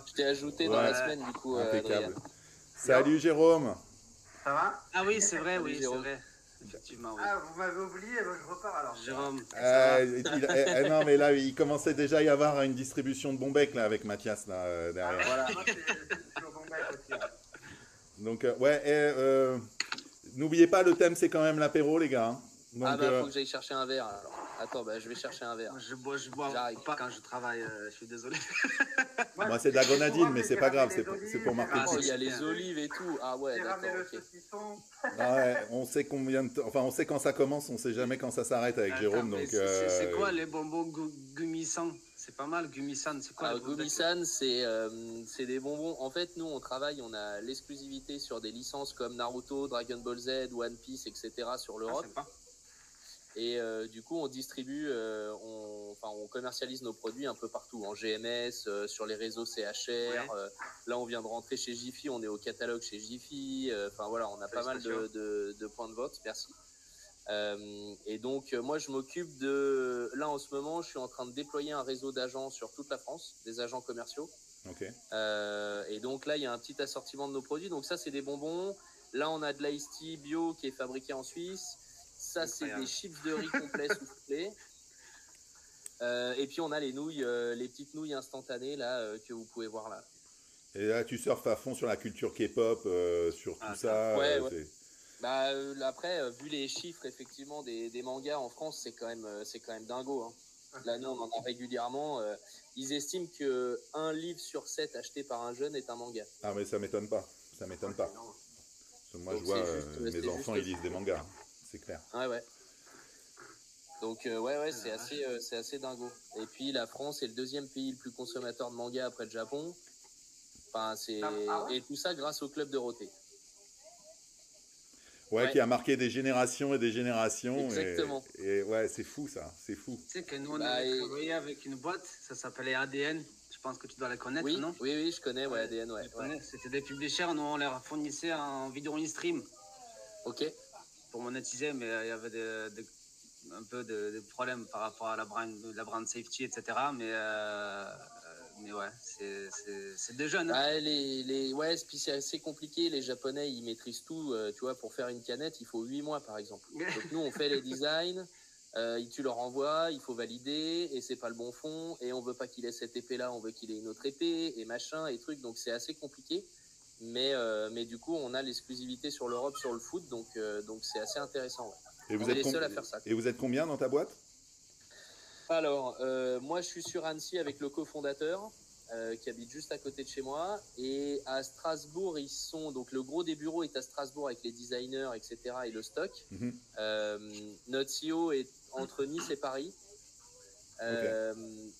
Je t'ai ajouté dans la Ouais, semaine, du coup, Adrien. impeccable. Salut Jérôme. Ça va? Ah oui, c'est vrai, Salut, oui, c'est Jérôme. vrai. Effectivement, oui. Ah, vous m'avez oublié, donc je repars alors. Jérôme, ça va? Non, mais là, il commençait déjà à y avoir une distribution de Bombec là, avec Mathias là, Ah derrière. ouais, Voilà. moi c'est toujours bon mec aussi. Ouais. Donc, ouais, n'oubliez pas, le thème, c'est quand même l'apéro, les gars. Hein. Donc, Ah bah, faut que j'aille chercher un verre, alors. Attends, bah, je vais chercher un verre. Je bois J'arrive. pas quand je travaille, je suis désolé. moi, c'est de la grenadine, mais c'est pas grave, c'est pour marquer Ah, le il y coup. a les olives et tout. Ah ouais, J'ai ramené d'accord, le ok. saucisson. Ah ouais, on sait enfin, on sait quand ça commence, on sait jamais quand ça s'arrête avec Attends, Jérôme. mais Donc, c'est quoi les bonbons Gumisan? C'est pas mal, Gumisan, c'est quoi Ah, les bonbons? Gumisan, c'est des bonbons. En fait, nous, on travaille, on a l'exclusivité sur des licences comme Naruto, Dragon Ball Z, One Piece, etc. sur Ah, l'Europe. sympa. Et du coup, on distribue, on commercialise nos produits un peu partout, en GMS, sur les réseaux CHR. Ouais. Là, on vient de rentrer chez Jiffy, on est au catalogue chez Jiffy. Enfin voilà, on a pas mal de points de vente. Merci. Et donc, moi, je m'occupe de... Là, en ce moment, je suis en train de déployer un réseau d'agents sur toute la France, des agents commerciaux. ok. Et donc là, il y a un petit assortiment de nos produits. Donc ça, c'est des bonbons. Là, on a de l'ice tea bio qui est fabriqué en Suisse. Ça, c'est Incroyable. des chips de riz complets soufflés. Et puis, on a les nouilles, les petites nouilles instantanées là que vous pouvez voir là. Et là, tu surfes à fond sur la culture K-pop, sur tout Ah, ça. ouais, ouais. Bah, après, vu les chiffres effectivement des mangas en France, c'est quand même dingo. Hein. Là, nous, on en a régulièrement. Ils estiment que 1 livre sur 7 acheté par un jeune est un manga. Ah, mais ça m'étonne pas. Ça m'étonne pas. Non. Parce que moi, Donc, je vois c'est mes juste enfants, ils lisent des mangas. C'est clair. Ouais, ouais. Donc, ouais, c'est assez dingo. Et puis, la France est le 2e pays le plus consommateur de manga après le Japon. Enfin, Ah ouais. Et tout ça grâce au club Dorothée. Ouais, Ouais. qui a marqué des générations et des générations. Exactement. Et ouais, c'est fou ça. C'est fou. Tu sais que nous, on Bah, avait et- travaillé avec une boîte, ça s'appelait ADN. Je pense que tu dois la connaître, Oui, non? oui, je connais, ouais, ADN, ouais. Tu connais, c'était des publishers, nous on leur fournissait en vidéo in stream Ok. pour monétiser, mais il y avait un peu de problèmes par rapport à la brand safety, etc. Mais ouais, c'est des jeunes. Hein. Ah, ouais, puis c'est assez compliqué. Les Japonais, ils maîtrisent tout. Tu vois, pour faire une canette, il faut 8 mois, par exemple. Donc nous, on fait les designs. Tu leur envoies, il faut valider, et c'est pas le bon fond, et on veut pas qu'il ait cette épée-là, on veut qu'il ait une autre épée, et machin, et trucs. Donc c'est assez compliqué. Mais du coup, on a l'exclusivité sur l'Europe, sur le foot, donc c'est assez intéressant. Ouais. Et vous On est êtes les seuls à faire ça. Et vous êtes combien dans ta boîte? Alors, moi, je suis sur Annecy avec le cofondateur qui habite juste à côté de chez moi. Et à Strasbourg, ils sont... Donc, le gros des bureaux est à Strasbourg avec les designers, etc. et le stock. Mhm. Notre CEO est entre Nice et Paris.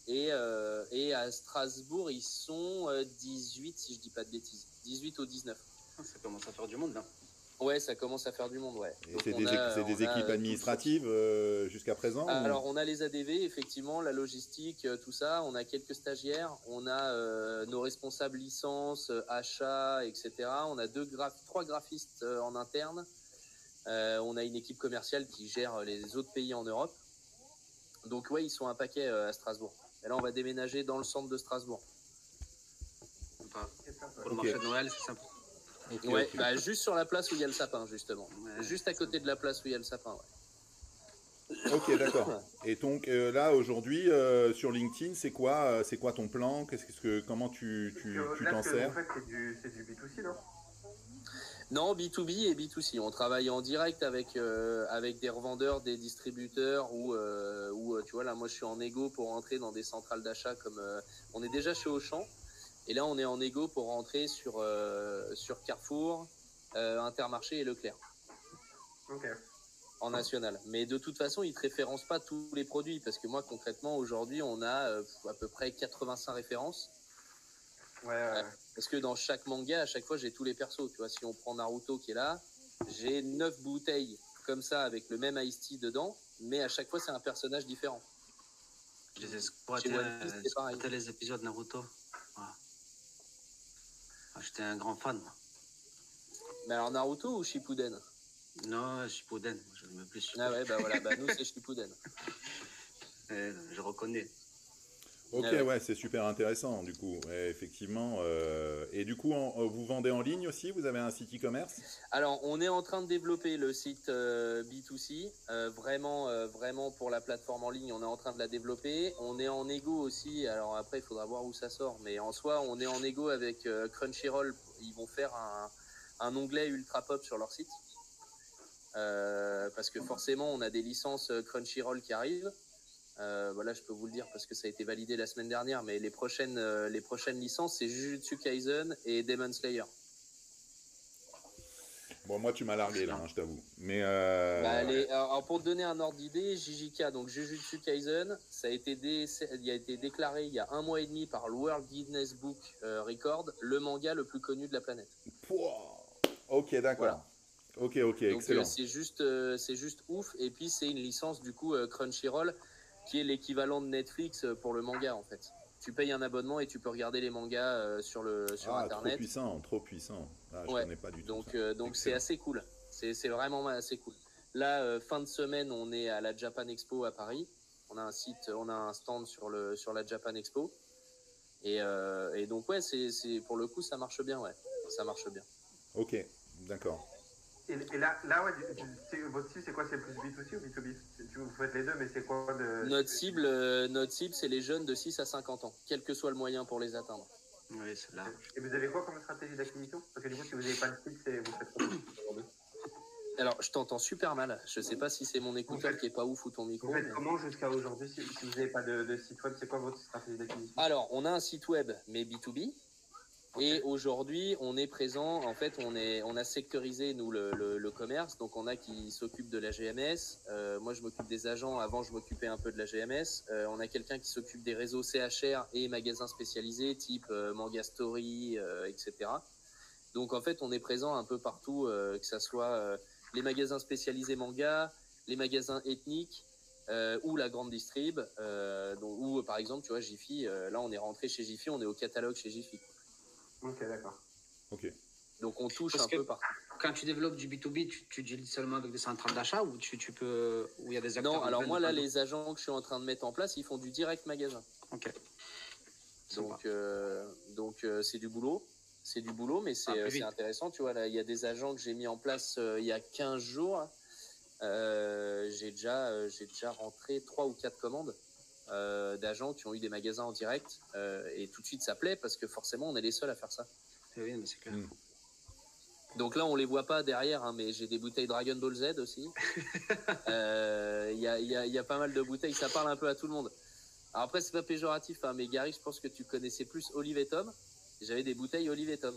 Et à Strasbourg, ils sont 18, si je dis pas de bêtises. 18 ou 19. Ça commence à faire du monde là. Ouais, ça commence à faire du monde, ouais. Et Donc, c'est on des, a- c'est des on a équipes tout administratives jusqu'à présent ou- Alors, on a les ADV, effectivement, la logistique, tout ça. On a quelques stagiaires. On a nos responsables licences, achats, etc. On a 3 graphistes en interne. On a une équipe commerciale qui gère les autres pays en Europe. Donc, ouais, ils sont un paquet à Strasbourg. Et là, on va déménager dans le centre de Strasbourg. Sympa. C'est sympa. Pour le Ok. marché de Noël, c'est sympa. Ok, Ouais, ok. bah, juste sur la place où il y a le sapin, justement. Ouais, Juste à côté de la place où il y a le sapin, ouais. Ok, d'accord. Et donc là aujourd'hui sur LinkedIn, c'est quoi ton plan? Comment tu Là, t'en ce que sers? vous faites, c'est du B2C, non? Non, B2B et B2C. On travaille en direct avec des revendeurs, des distributeurs ou tu vois là, moi je suis en négo pour rentrer dans des centrales d'achat comme on est déjà chez Auchan et là on est en négo pour rentrer sur Carrefour, Intermarché et Leclerc Ok. en national. Mais de toute façon, ils te référencent pas tous les produits parce que moi concrètement aujourd'hui on a à peu près 85 références. Ouais. Parce que dans chaque manga, à chaque fois, j'ai tous les persos. Tu vois, si on prend Naruto qui est là, j'ai 9 bouteilles comme ça avec le même Ice Tea dedans, mais à chaque fois, c'est un personnage différent. Je les ai Chez One Piece, c'est pareil. squattés les épisodes Naruto. Voilà. Ah, j'étais un grand fan, moi. Mais alors, Naruto ou Shippuden? Non, Shippuden, moi, je me plus. Ah ouais, bah voilà, bah nous, c'est Shippuden. Je reconnais. Ok, Ouais, ouais. ouais, c'est super intéressant du coup. Ouais, effectivement. Et du coup, vous vendez en ligne aussi? Vous avez un site e-commerce? Alors, on est en train de développer le site B2C, vraiment pour la plateforme en ligne, on est en train de la développer. On est en égo aussi, alors après, il faudra voir où ça sort, mais en soi, on est en égo avec Crunchyroll. Ils vont faire un onglet ultra pop sur leur site, parce que forcément, on a des licences Crunchyroll qui arrivent. Voilà, je peux vous le dire parce que ça a été validé la semaine dernière, mais les prochaines licences, c'est Jujutsu Kaisen et Demon Slayer. Bon, moi, tu m'as largué là, hein, je t'avoue. Mais Alors pour te donner un ordre d'idée, JJK, donc Jujutsu Kaisen, il a été déclaré il y a 1 mois et demi par le World Guinness Book Record le manga le plus connu de la planète. pouah, ok, Voilà. d'accord. Ok, ok, Donc excellent. c'est juste ouf. Et puis c'est une licence du coup Crunchyroll qui est l'équivalent de Netflix pour le manga en fait. Tu payes un abonnement et tu peux regarder les mangas sur Ah, trop internet. puissant, trop puissant. Ah, je Ouais. connais pas du tout Donc ça. donc c'est Excellent. assez cool. C'est vraiment assez cool. Là fin de semaine, on est à la Japan Expo à Paris. On a un stand sur la Japan Expo. Et donc ouais, c'est pour le coup ça marche bien, ouais. Ça marche bien. Ok, d'accord. Et là ouais, votre cible, c'est quoi? C'est plus B2C ou B2B? Vous faites les deux, mais c'est quoi de... Notre cible, c'est les jeunes de 6 à 50 ans, quel que soit le moyen pour les atteindre. Oui, c'est large. Et vous avez quoi comme stratégie d'acquisition? Parce que du coup, si vous n'avez pas de site, vous faites quoi aujourd'hui? Alors, je t'entends super mal. Je sais pas si c'est mon écouteur qui est pas ouf ou ton micro. Vous faites mais... comment jusqu'à aujourd'hui si vous n'avez pas de site web? C'est quoi votre stratégie d'acquisition? Alors, on a un site web, mais B2B. Et aujourd'hui, on est présent. En fait, on a sectorisé nous le commerce. Donc, on a qui s'occupe de la GMS. Moi, je m'occupe des agents. Avant, je m'occupais un peu de la GMS. On a quelqu'un qui s'occupe des réseaux CHR et magasins spécialisés, type Manga Story, etc. Donc, en fait, on est présent un peu partout, que ça soit les magasins spécialisés manga, les magasins ethniques. Ou la grande distrib, ou par exemple, tu vois, Jiffy. Là, on est rentré chez Jiffy, on est au catalogue chez Jiffy. Ok, d'accord. Ok. Donc on touche Parce un que peu partout. quand tu développes du B2B, tu deals seulement avec des centrales d'achat ou tu peux, où il y a des acteurs? Non, alors moi là, les agents que je suis en train de mettre en place, ils font du direct magasin. Ok. Donc c'est du boulot. C'est du boulot, mais c'est intéressant. Tu vois, là, il y a des agents que j'ai mis en place il y a 15 jours. J'ai déjà rentré 3 ou 4 commandes d'agents qui ont eu des magasins en direct. Et tout de suite, ça plaît parce que forcément, on est les seuls à faire ça. Oui, mais c'est clair. Donc là, on les voit pas derrière, hein, mais j'ai des bouteilles Dragon Ball Z aussi. Il y a pas mal de bouteilles, ça parle un peu à tout le monde. Alors après, c'est pas péjoratif, hein, mais Gary, je pense que tu connaissais plus Olive et Tom. J'avais des bouteilles Olive et Tom.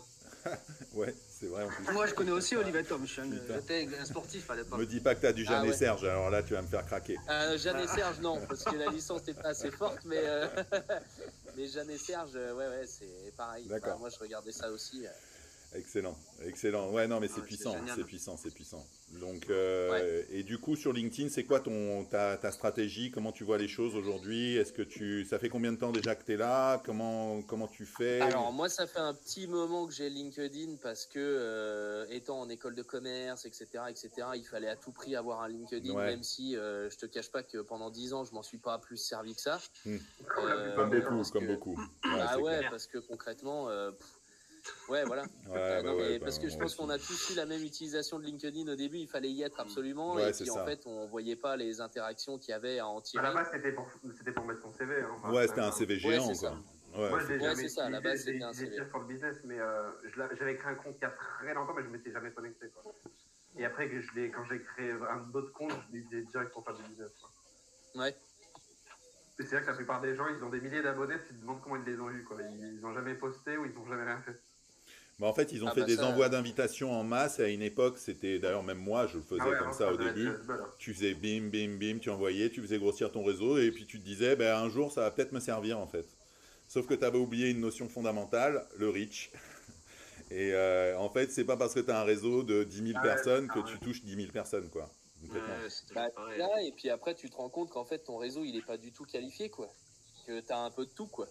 Ouais, c'est vrai en plus. Moi, je connais aussi Olivier Tom. J'étais un sportif à l'époque. Me dis pas que t'as du Jeanne et ouais. Serge, alors là, tu vas me faire craquer. Jeanne et Serge, non, parce que la licence n'est pas assez forte, mais Jeanne et Serge, ouais, c'est pareil. D'accord. Enfin, moi, je regardais ça aussi. Excellent, excellent. Ouais, non, mais c'est c'est puissant, génial. c'est puissant, c'est puissant. Donc, et du coup, sur LinkedIn, c'est quoi ta stratégie? Comment tu vois les choses aujourd'hui? Ça fait combien de temps déjà que tu es là? Comment tu fais? Alors, moi, ça fait un petit moment que j'ai LinkedIn parce que, étant en école de commerce, etc., il fallait à tout prix avoir un LinkedIn, Ouais. même si je te cache pas que pendant 10 ans, je m'en suis pas plus servi que ça. Comme beaucoup. Ouais, Ouais, parce que concrètement, ouais, voilà. Parce que je pense qu'on a tous eu la même utilisation de LinkedIn au début, il fallait y être absolument, Ouais, et puis en fait, on voyait pas les interactions qu'il y avait à en tirer. À la base, c'était pour mettre son CV. Hein, enfin, ouais, c'était un CV géant, ouais, quoi. Moi, je l'ai jamais c'est ça, à la base, utilisé, c'était un CV. pour le business, mais j'avais créé un compte il y a très longtemps, mais je ne m'étais jamais connecté. Quoi. Et après, quand j'ai créé un autre compte, je l'ai utilisé direct pour faire du business. Quoi. Ouais. C'est vrai que la plupart des gens, ils ont des milliers d'abonnés, tu te demandes comment ils les ont eu. Quoi. Ils n'ont jamais posté ou ils n'ont jamais rien fait. Bah en fait, ils ont fait des envois d'invitations en masse. À une époque, c'était d'ailleurs même moi, je le faisais comme ça au début. Tu faisais bim, bim, bim, tu envoyais, tu faisais grossir ton réseau et puis tu te disais, ben, un jour, ça va peut-être me servir en fait. Sauf que tu avais oublié une notion fondamentale, le reach. Et en fait, c'est pas parce que tu as un réseau de 10 000 personnes que tu touches 10 000 personnes, quoi. Et puis après, tu te rends compte qu'en fait, ton réseau, il est pas du tout qualifié, quoi. Que tu as un peu de tout, quoi.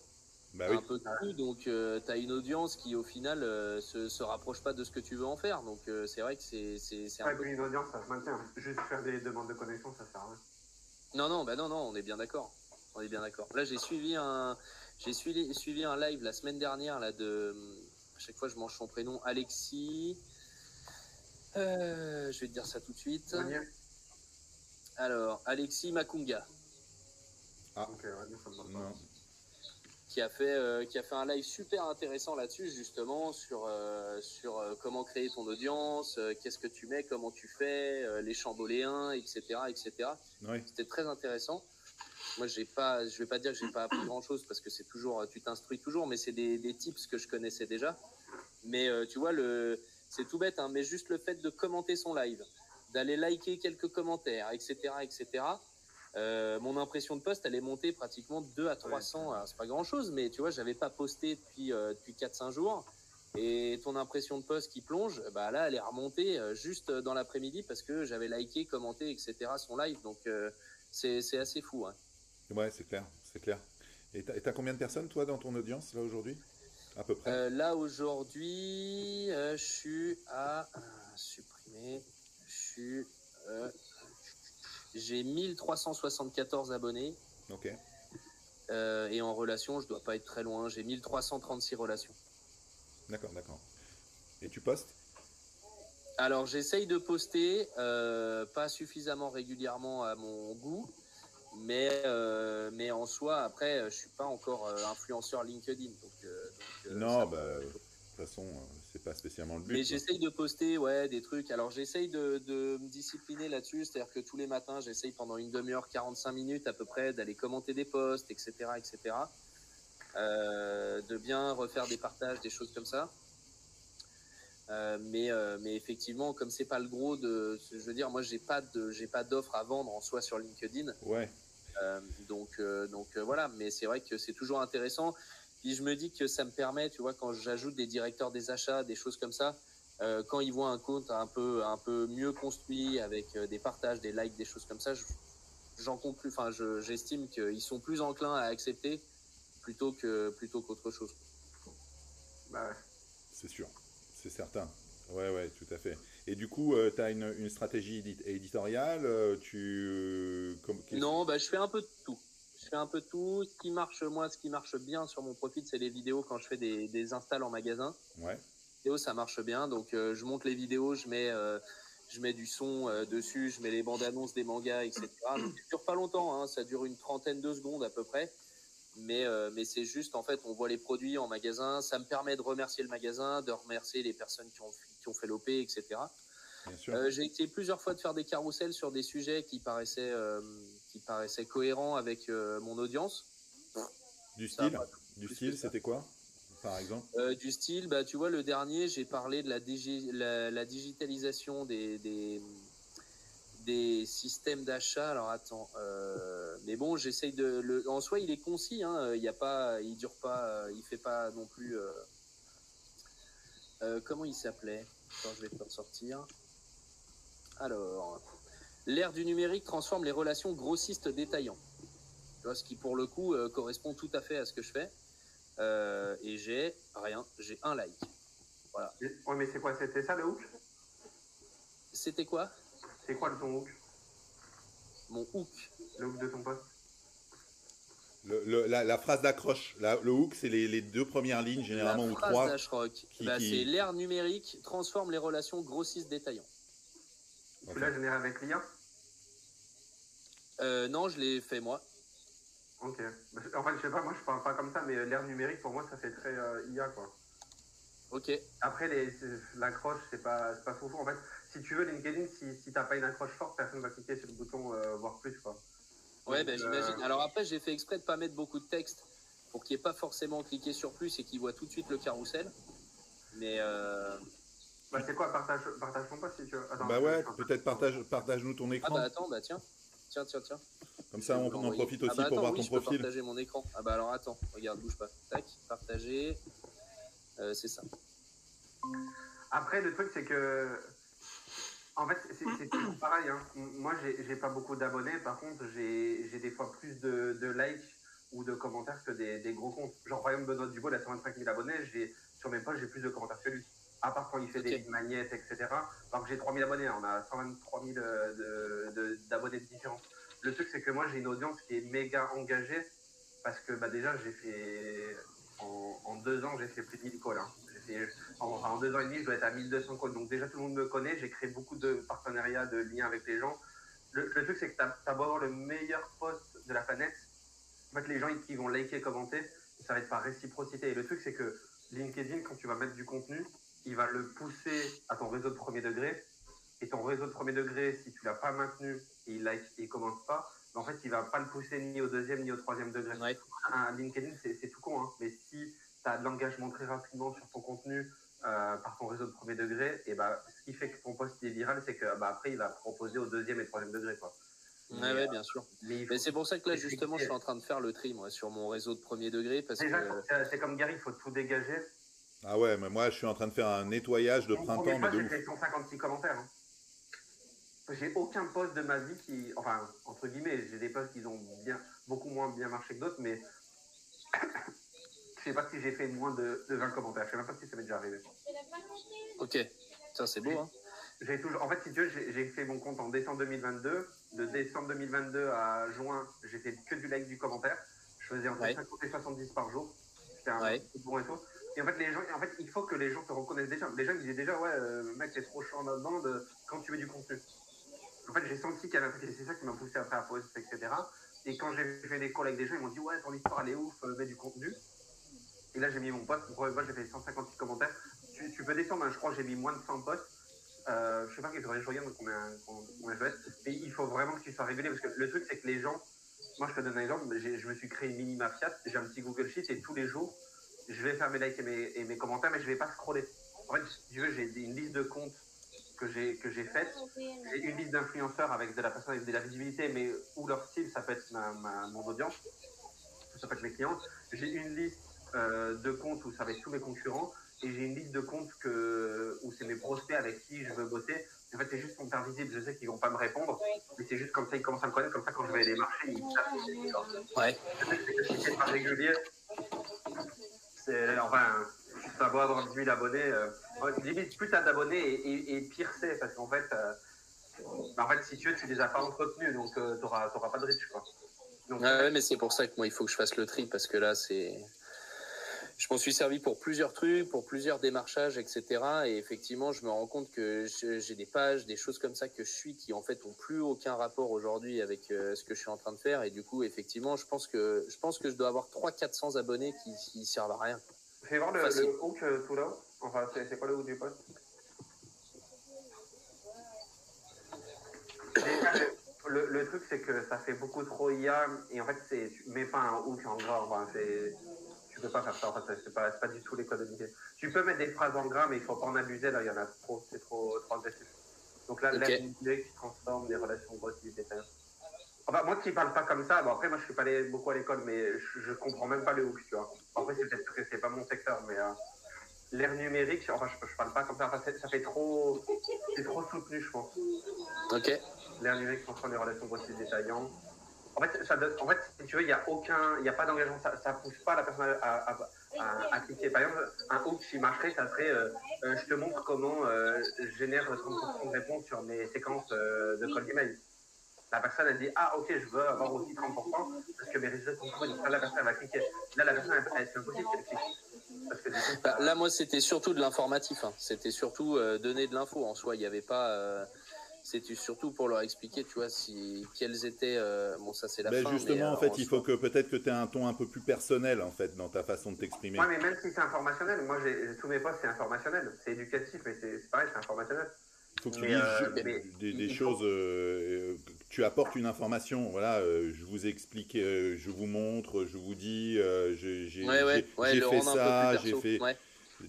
Bah oui. Un peu de tout, donc tu as une audience qui au final se rapproche pas de ce que tu veux en faire, donc c'est vrai que c'est un peu... Une audience, ça se maintient. Juste faire des demandes de connexion, ça sert à rien. Non, on est bien d'accord. On est bien d'accord. Là, j'ai suivi un live la semaine dernière là de. À chaque fois, je mange son prénom. Alexis. Je vais te dire ça tout de suite. Alors, Alexis Makunga. Ah. Ok, ouais, ça me parle pas. Qui a fait un live super intéressant là-dessus, justement, sur comment créer ton audience, qu'est-ce que tu mets, comment tu fais, les chamboléens, etc., etc. Oui. C'était très intéressant. Moi, je vais pas dire que j'ai pas appris grand-chose parce que c'est toujours, tu t'instruis toujours, mais c'est des tips que je connaissais déjà. Mais tu vois, c'est tout bête, hein, mais juste le fait de commenter son live, d'aller liker quelques commentaires, etc., etc. Mon impression de post, elle est montée pratiquement 2 à 300. Alors, c'est pas grand-chose, mais tu vois, j'avais pas posté depuis 4-5 jours. Et ton impression de post qui plonge, bah là, elle est remontée juste dans l'après-midi parce que j'avais liké, commenté, etc. son live. Donc, c'est assez fou. Hein. Ouais, c'est clair, c'est clair. Et t'as combien de personnes, toi, dans ton audience, là, aujourd'hui? À peu près? Là, aujourd'hui, je suis à... supprimer. J'ai 1374 abonnés. Ok. Et en relation, je dois pas être très loin. J'ai 1336 relations. D'accord. Et tu postes? Alors, j'essaye de poster, pas suffisamment régulièrement à mon goût, mais en soi, après, je suis pas encore influenceur LinkedIn. Non, de toute façon, c'est pas spécialement le but. Mais j'essaye de poster, ouais, des trucs. Alors, j'essaye de me discipliner là-dessus. C'est-à-dire que tous les matins, j'essaye pendant une demi-heure, 45 minutes à peu près, d'aller commenter des posts, etc., etc. De bien refaire des partages, des choses comme ça. Mais effectivement, comme c'est pas le gros de, je veux dire, moi j'ai pas d'offre à vendre en soi sur LinkedIn. Ouais. Donc voilà, mais c'est vrai que c'est toujours intéressant. Puis je me dis que ça me permet, tu vois, quand j'ajoute des directeurs des achats, des choses comme ça, quand ils voient un compte un peu mieux construit avec des partages, des likes, des choses comme ça, j'en conclus, enfin j'estime qu'ils sont plus enclins à accepter plutôt qu'autre chose. Bah ouais. C'est sûr, c'est certain. Ouais, tout à fait. Et du coup, tu as une stratégie éditoriale Non, je fais un peu de tout. Je fais un peu de tout. Ce qui marche bien sur mon profil, c'est les vidéos quand je fais des installs en magasin. Ouais. Vidéo, ça marche bien. Donc, je monte les vidéos, je mets du son dessus, je mets les bandes annonces des mangas, etc. Donc, ça dure pas longtemps, hein, ça dure une trentaine de secondes à peu près. Mais c'est juste, en fait, on voit les produits en magasin. Ça me permet de remercier le magasin, de remercier les personnes qui ont fait l'OP, etc. Bien sûr. J'ai essayé plusieurs fois de faire des carousels sur des sujets qui paraissaient cohérents avec mon audience. Du style, c'était quoi, par exemple? Du style, tu vois, le dernier, j'ai parlé de la digitalisation des systèmes d'achat. Alors attends, mais bon, j'essaye en soi, il est concis, hein, il dure pas, il fait pas non plus. Comment il s'appelait? Attends, je vais te le ressortir. Alors, l'ère du numérique transforme les relations grossistes-détaillants. Tu vois, ce qui pour le coup correspond tout à fait à ce que je fais. Et j'ai un like. Voilà. Ouais, mais c'est quoi? C'était ça le hook? C'était quoi? C'est quoi ton hook? Mon hook. Le hook de ton post? La phrase d'accroche. Le hook, c'est les deux premières lignes, généralement, ou trois. La phrase d'accroche, c'est l'ère numérique transforme les relations grossistes-détaillants. Tu l'as généré avec l'IA? Non, je l'ai fait moi. Ok. En fait, je sais pas, moi je parle pas comme ça, mais l'ère numérique pour moi ça fait très IA quoi. Ok. Après, l'accroche, c'est pas fou. En fait, si tu veux LinkedIn, si t'as pas une accroche forte, personne va cliquer sur le bouton voir plus quoi. Ouais, j'imagine. Alors après, j'ai fait exprès de pas mettre beaucoup de texte pour qu'il n'y ait pas forcément cliqué sur plus et qu'il voit tout de suite le carrousel. Mais c'est quoi, partage ton post si tu veux. Attends, ouais, peut-être partage-nous ton écran. Attends, tiens. Comme ça, on en profite aussi pour voir ton je profil. peux partager mon écran. Alors attends, regarde, bouge pas. Tac, partager. C'est ça. Après, le truc, c'est que. En fait, c'est toujours pareil. Hein. Moi, j'ai pas beaucoup d'abonnés. Par contre, j'ai des fois plus de likes ou de commentaires que des gros comptes. Genre, par exemple, Benoît Dubois, il a 125 000 abonnés. Sur mes posts, j'ai plus de commentaires que lui. À part quand il fait des magnettes, etc. Alors que j'ai 3 000 abonnés. On a 123 000 d'abonnés différents. le truc, c'est que moi, j'ai une audience qui est méga engagée parce que déjà, j'ai fait en 2 ans, j'ai fait plus de 1000 calls. Hein. En 2 ans et demi, je dois être à 1200 calls. Donc déjà, tout le monde me connaît. J'ai créé beaucoup de partenariats, de liens avec les gens. Le truc, c'est que tu as beau avoir le meilleur post de la planète. En fait, les gens qui vont liker, commenter, ça va être par réciprocité. Et le truc, c'est que LinkedIn, quand tu vas mettre du contenu, il va le pousser à ton réseau de premier degré. Et ton réseau de premier degré, si tu ne l'as pas maintenu et il like et commente pas, en fait, il ne va pas le pousser ni au deuxième ni au troisième degré. Ouais. LinkedIn, c'est tout con, hein. Mais si tu as de l'engagement très rapidement sur ton contenu par ton réseau de premier degré, et ce qui fait que ton post est viral, c'est que après, il va proposer au deuxième et troisième degré, quoi. Ouais, bien sûr. Mais c'est pour ça que là, justement, je suis en train de faire le tri, moi, sur mon réseau de premier degré. Parce déjà, que c'est comme Gary, il faut tout dégager. Ah ouais, mais moi, je suis en train de faire un nettoyage de printemps. Moi, j'ai fait 156 commentaires. Hein. J'ai aucun post de ma vie qui... Enfin, entre guillemets, j'ai des posts qui ont beaucoup moins bien marché que d'autres, mais je sais pas si j'ai fait moins de 20 commentaires. Je sais même pas si ça m'est déjà arrivé. Ok, ça c'est beau, hein. En fait, si tu veux, j'ai fait mon compte en décembre 2022. De décembre 2022 à juin, j'ai fait que du like, du commentaire. Je faisais entre 50 et 70 par jour. C'était un bon et tout. Et en fait, il faut que les gens te reconnaissent déjà. Les gens me disaient déjà, ouais, mec, t'es trop chaud en notre bande quand tu veux du contenu. En fait, j'ai senti qu'il y avait un truc, et c'est ça qui m'a poussé après à post, etc. Et quand j'ai fait des calls avec des gens, ils m'ont dit, ouais, ton histoire, elle est ouf, mets du contenu. Et là, j'ai mis mon post. Pour première fois, j'ai fait 156 commentaires. Tu peux descendre, hein, je crois que j'ai mis moins de 100 posts. Je sais pas quel je regarde combien je vais être. Mais il faut vraiment que tu sois régulier parce que le truc, c'est que les gens, moi, je te donne un exemple, je me suis créé une mini mafia. J'ai un petit Google Sheet et tous les jours, je vais faire mes likes et mes commentaires, mais je vais pas scroller. En fait, si tu veux, j'ai une liste de comptes que j'ai faite. J'ai une liste d'influenceurs avec de la personne avec de la visibilité, mais où leur style, ça peut être mon audience, ça peut être mes clients. J'ai une liste de comptes où ça va être tous mes concurrents. Et j'ai une liste de comptes où c'est mes prospects avec qui je veux bosser. En fait, c'est juste pour me faire visible. Je sais qu'ils ne vont pas me répondre, mais c'est juste comme ça, ils commencent à me connaître. Comme ça, quand je vais les marchés, ils savent. Ouais. Si c'est pas régulier, ça doit avoir 10 000 abonnés. Limite, plus tu as d'abonnés et pire c'est. Parce qu'en fait, si tu veux, tu les as pas entretenus. Donc, tu n'auras pas de reach, quoi. Donc, ouais, mais c'est pour ça que moi, il faut que je fasse le tri. Parce que là, je m'en suis servi pour plusieurs trucs, pour plusieurs démarchages, etc. Et effectivement, je me rends compte que j'ai des pages, des choses comme ça que je suis qui en fait ont plus aucun rapport aujourd'hui avec ce que je suis en train de faire. Et du coup, effectivement, je pense que je dois avoir 300-400 abonnés qui servent à rien. Fais voir le hook tout là. Enfin, c'est quoi le hook du post? Le truc, c'est que ça fait beaucoup trop IA. Et en fait, tu mets pas un hook en gras. Enfin, tu peux pas faire ça, en fait, c'est pas du tout les codes de LinkedIn. Tu peux mettre des phrases en gras, mais il faut pas en abuser, là, il y en a trop, c'est trop agressif. Donc là, l'aide numérique qui transforme les relations grossières, etc. Enfin, moi qui parle pas comme ça, après, moi je suis pas allé beaucoup à l'école, mais je comprends même pas le hook, tu vois. Après, c'est peut-être que c'est pas mon secteur, mais l'ère numérique, enfin, je parle pas comme ça, enfin, ça fait trop, c'est trop soutenu, je pense. Ok. L'ère numérique transforme les relations grossières détaillantes. En fait, si tu veux, il n'y a pas d'engagement, ça pousse pas la personne à cliquer. Par exemple, un hook qui marcherait, ça serait je te montre comment je génère 30% de réponses sur mes séquences de call email. La personne a dit ah ok, je veux avoir aussi 30% parce que mes résultats sont pourris. Donc là, la personne elle va cliquer. Là, la personne c'est impossible qu'elle clique. Parce que du coup, là, moi, c'était surtout de l'informatif. Hein. C'était surtout donner de l'info. En soi, il n'y avait pas. C'était surtout pour leur expliquer, tu vois, quels étaient. Bon, ça c'est la fin. Justement, mais, en fait, il faut que peut-être que tu aies un ton un peu plus personnel, en fait, dans ta façon de t'exprimer. Ouais, mais même si c'est informationnel, moi, tous mes posts, c'est informationnel. C'est éducatif, mais c'est pareil, c'est informationnel. Il faut que tu dises des choses. Tu apportes une information. Voilà, je vous explique, je vous montre, je vous dis, j'ai fait ça, j'ai fait. Ouais.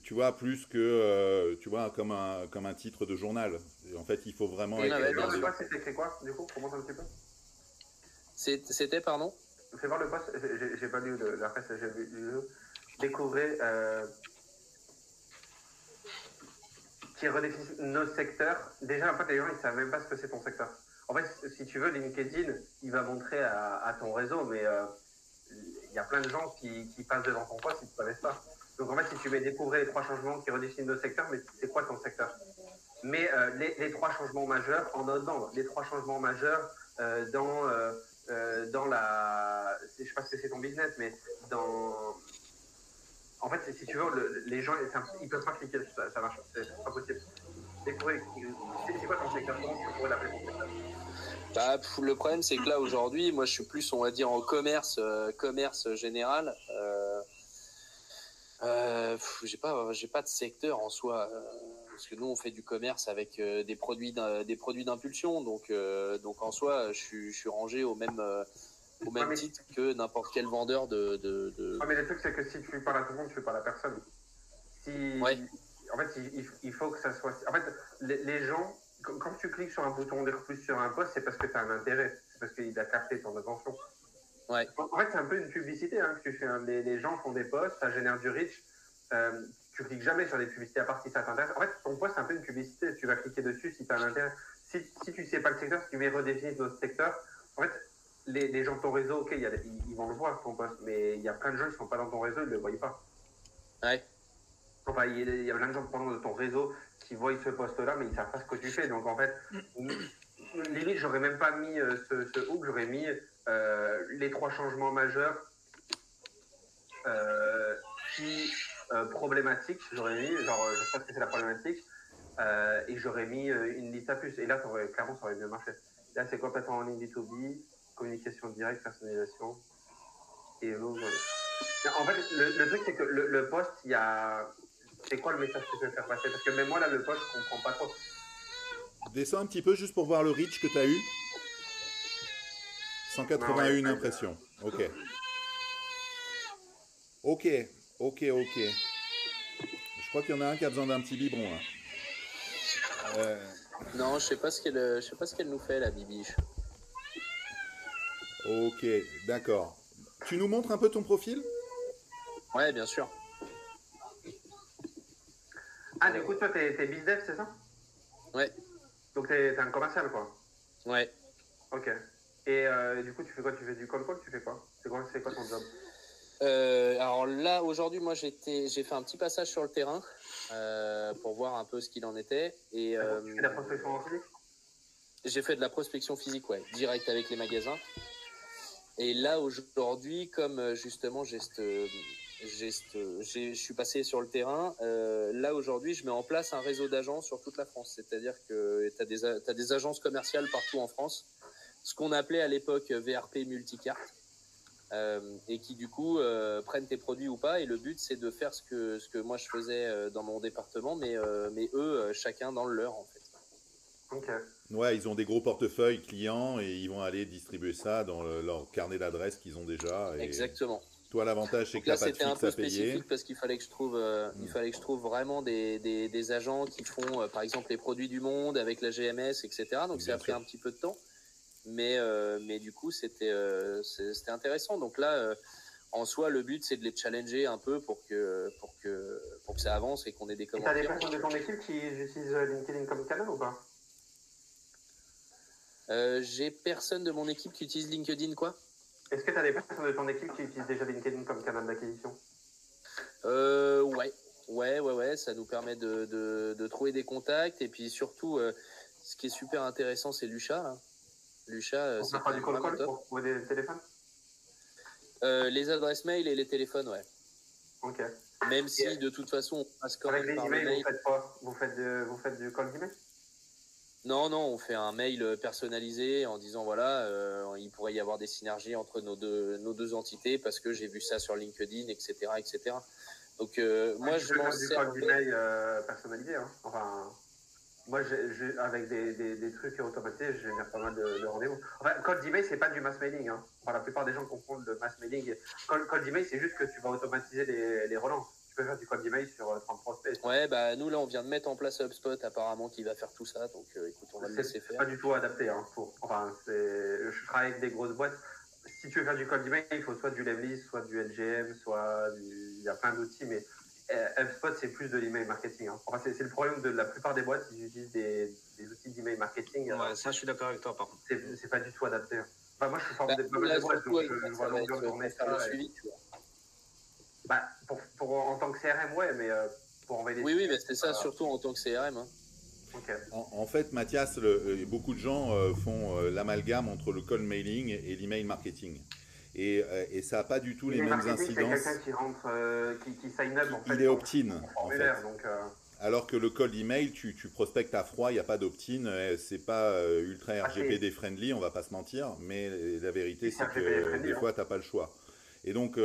Tu vois, plus que, tu vois, comme un titre de journal. En fait, il faut vraiment... Le post, c'était écrit quoi, du coup, pour montrer un petit peu? C'était, pardon? Fais voir le post, j'ai pas lu la presse, j'ai lu. Découvrez qui redéfinit nos secteurs. Déjà, en fait, les gens, ils savent même pas ce que c'est ton secteur. En fait, si tu veux, LinkedIn, il va montrer à ton réseau, mais il y a plein de gens qui passent devant ton post, ils ne te connaissent pas. Donc en fait, si tu veux découvrir les 3 changements qui redéfinissent nos secteurs, mais c'est quoi ton secteur? Mais les 3 changements majeurs en notre bande, les 3 changements majeurs dans la... Je sais pas si c'est ton business, mais dans... En fait, si tu veux, les gens, ils peuvent pas cliquer dessus, ça marche, c'est pas possible. C'est quoi ton secteur? Comment tu pourrais l'appeler ton secteur? Bah, le problème, c'est que là, aujourd'hui, moi, je suis plus, on va dire, en commerce général. J'ai pas de secteur en soi, parce que nous, on fait du commerce avec des produits d'impulsion. Donc en soi, je suis rangé au même titre que n'importe quel vendeur de... mais le truc, c'est que si tu parles à tout le monde, tu parles à personne. Ouais. En fait, il faut que ça soit... En fait, les gens, quand tu cliques sur un bouton lire plus sur un post, c'est parce que tu as un intérêt. C'est parce qu'il a capté ton attention. Ouais. En fait, c'est un peu une publicité que tu fais. Les gens font des posts, ça génère du reach. Tu cliques jamais sur des publicités à part si ça t'intéresse. En fait, ton post, c'est un peu une publicité. Tu vas cliquer dessus si tu as un intérêt. Si tu sais pas le secteur, si tu mets redéfinir notre secteur, en fait, les gens de ton réseau, ok, ils vont le voir ton post, mais il y a plein de gens qui sont pas dans ton réseau, ils le voient pas. Ouais. Enfin, il y a plein de gens de ton réseau qui voient ce post-là, mais ils savent pas ce que tu fais. Donc en fait, limite, j'aurais même pas mis ce hook, j'aurais mis les 3 changements majeurs problématiques. J'aurais mis, genre, je sais pas ce que c'est la problématique, et j'aurais mis une liste à puces. Et là, clairement, ça aurait bien marché. Là, c'est complètement en ligne B2B, communication directe, personnalisation. Et en fait, le truc, c'est que le post, il y a... C'est quoi le message que tu veux faire passer? Parce que même moi, là, le post, je comprends pas trop. Descends un petit peu juste pour voir le reach que tu as eu. 181 impressions. Ok. Ok. Je crois qu'il y en a un qui a besoin d'un petit biberon. Là. Non, je sais pas ce qu'elle nous fait, la bibiche. Ok, d'accord. Tu nous montres un peu ton profil? Ouais, bien sûr. Ah, du coup, toi, t'es bizdev, c'est ça? Ouais. Donc, t'es un commercial, quoi? Ouais. Ok. Et du coup, tu fais quoi? Tu fais du call? Tu fais quoi? C'est quoi ton job? Alors là, aujourd'hui, moi, j'ai fait un petit passage sur le terrain pour voir un peu ce qu'il en était. Et, tu fais de la prospection en physique? J'ai fait de la prospection physique, ouais, direct avec les magasins. Et là, aujourd'hui, comme justement, je suis passé sur le terrain, là, aujourd'hui, je mets en place un réseau d'agences sur toute la France. C'est-à-dire que tu as des agences commerciales partout en France, ce qu'on appelait à l'époque VRP multicarte, et qui, du coup, prennent tes produits ou pas. Et le but, c'est de faire ce que moi, je faisais dans mon département, mais eux, chacun dans le leur, en fait. Ok. Ouais, ils ont des gros portefeuilles clients et ils vont aller distribuer ça dans leur carnet d'adresses qu'ils ont déjà. Et Exactement. Toi, l'avantage, c'est que là, c'était un peu spécifique parce qu'il fallait que je trouve vraiment des agents qui font, par exemple, les produits du monde avec la GMS, etc. Donc, ça a pris un petit peu de temps. Mais du coup, c'était intéressant. Donc là, en soi, le but, c'est de les challenger un peu pour que ça avance et qu'on ait des commentaires. Et t'as des personnes de ton équipe qui utilisent LinkedIn comme canal ou pas? J'ai personne de mon équipe qui utilise LinkedIn, quoi. Est-ce que tu as des personnes de ton équipe qui utilisent déjà LinkedIn comme canal d'acquisition? Ouais, ça nous permet de trouver des contacts. Et puis surtout, ce qui est super intéressant, c'est Lusha. Hein. Lusha, c'est pas du call pour trouver des téléphones? Les adresses mail et les téléphones, ouais. Ok. Même si, de toute façon, on passe quand même par le mail. Avec les emails, vous faites quoi? Vous faites du call d'email? Non, on fait un mail personnalisé en disant voilà, il pourrait y avoir des synergies entre nos deux entités parce que j'ai vu ça sur LinkedIn, etc. Donc moi, je m'en sers. Du call d'email personnalisé, hein. Enfin, moi, avec des trucs automatisés, je génère pas mal de rendez-vous. Enfin, call d'email, c'est pas du mass mailing, hein. Enfin, la plupart des gens confondent le mass mailing. Call d'email, c'est juste que tu vas automatiser les relances. Tu peux faire du call d'email sur 30 prospects. Ouais, bah nous là, on vient de mettre en place HubSpot apparemment qui va faire tout ça, donc écoute, on va le laisser faire. C'est pas du tout adapté, hein. Je travaille avec des grosses boîtes. Si tu veux faire du call d'email, il faut soit du Lemlist, soit du LGM, il y a plein d'outils, mais HubSpot, c'est plus de l'email marketing. Hein. Enfin, c'est le problème de la plupart des boîtes, ils utilisent des outils d'email marketing. Ouais, ça, je suis d'accord avec toi, par contre. C'est pas du tout adapté. Hein. Enfin, moi, je suis formé de boîtes, donc je vois longueur de journée faire le suivi, tu vois. En tant que CRM, ouais, mais pour envoyer des... Oui, mais c'est ça, surtout en tant que CRM. Hein. Okay. En fait, Mathias, beaucoup de gens font l'amalgame entre le cold mailing et l'email marketing. Et ça n'a pas du tout les mêmes incidences. C'est quelqu'un qui rentre, qui sign up en fait. Il est opt-in, en fait. Donc, alors que le cold email, tu prospectes à froid, il n'y a pas d'opt-in, c'est pas ultra RGPD friendly, on va pas se mentir, mais la vérité c'est que des fois tu n'as pas le choix. Et donc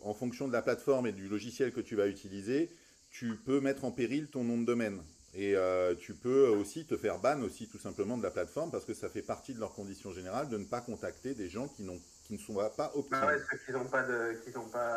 en fonction de la plateforme et du logiciel que tu vas utiliser, tu peux mettre en péril ton nom de domaine. Et tu peux aussi te faire ban aussi tout simplement de la plateforme parce que ça fait partie de leurs conditions générales de ne pas contacter des gens qui ne sont pas opt-in. Ah ouais, ceux qui n'ont pas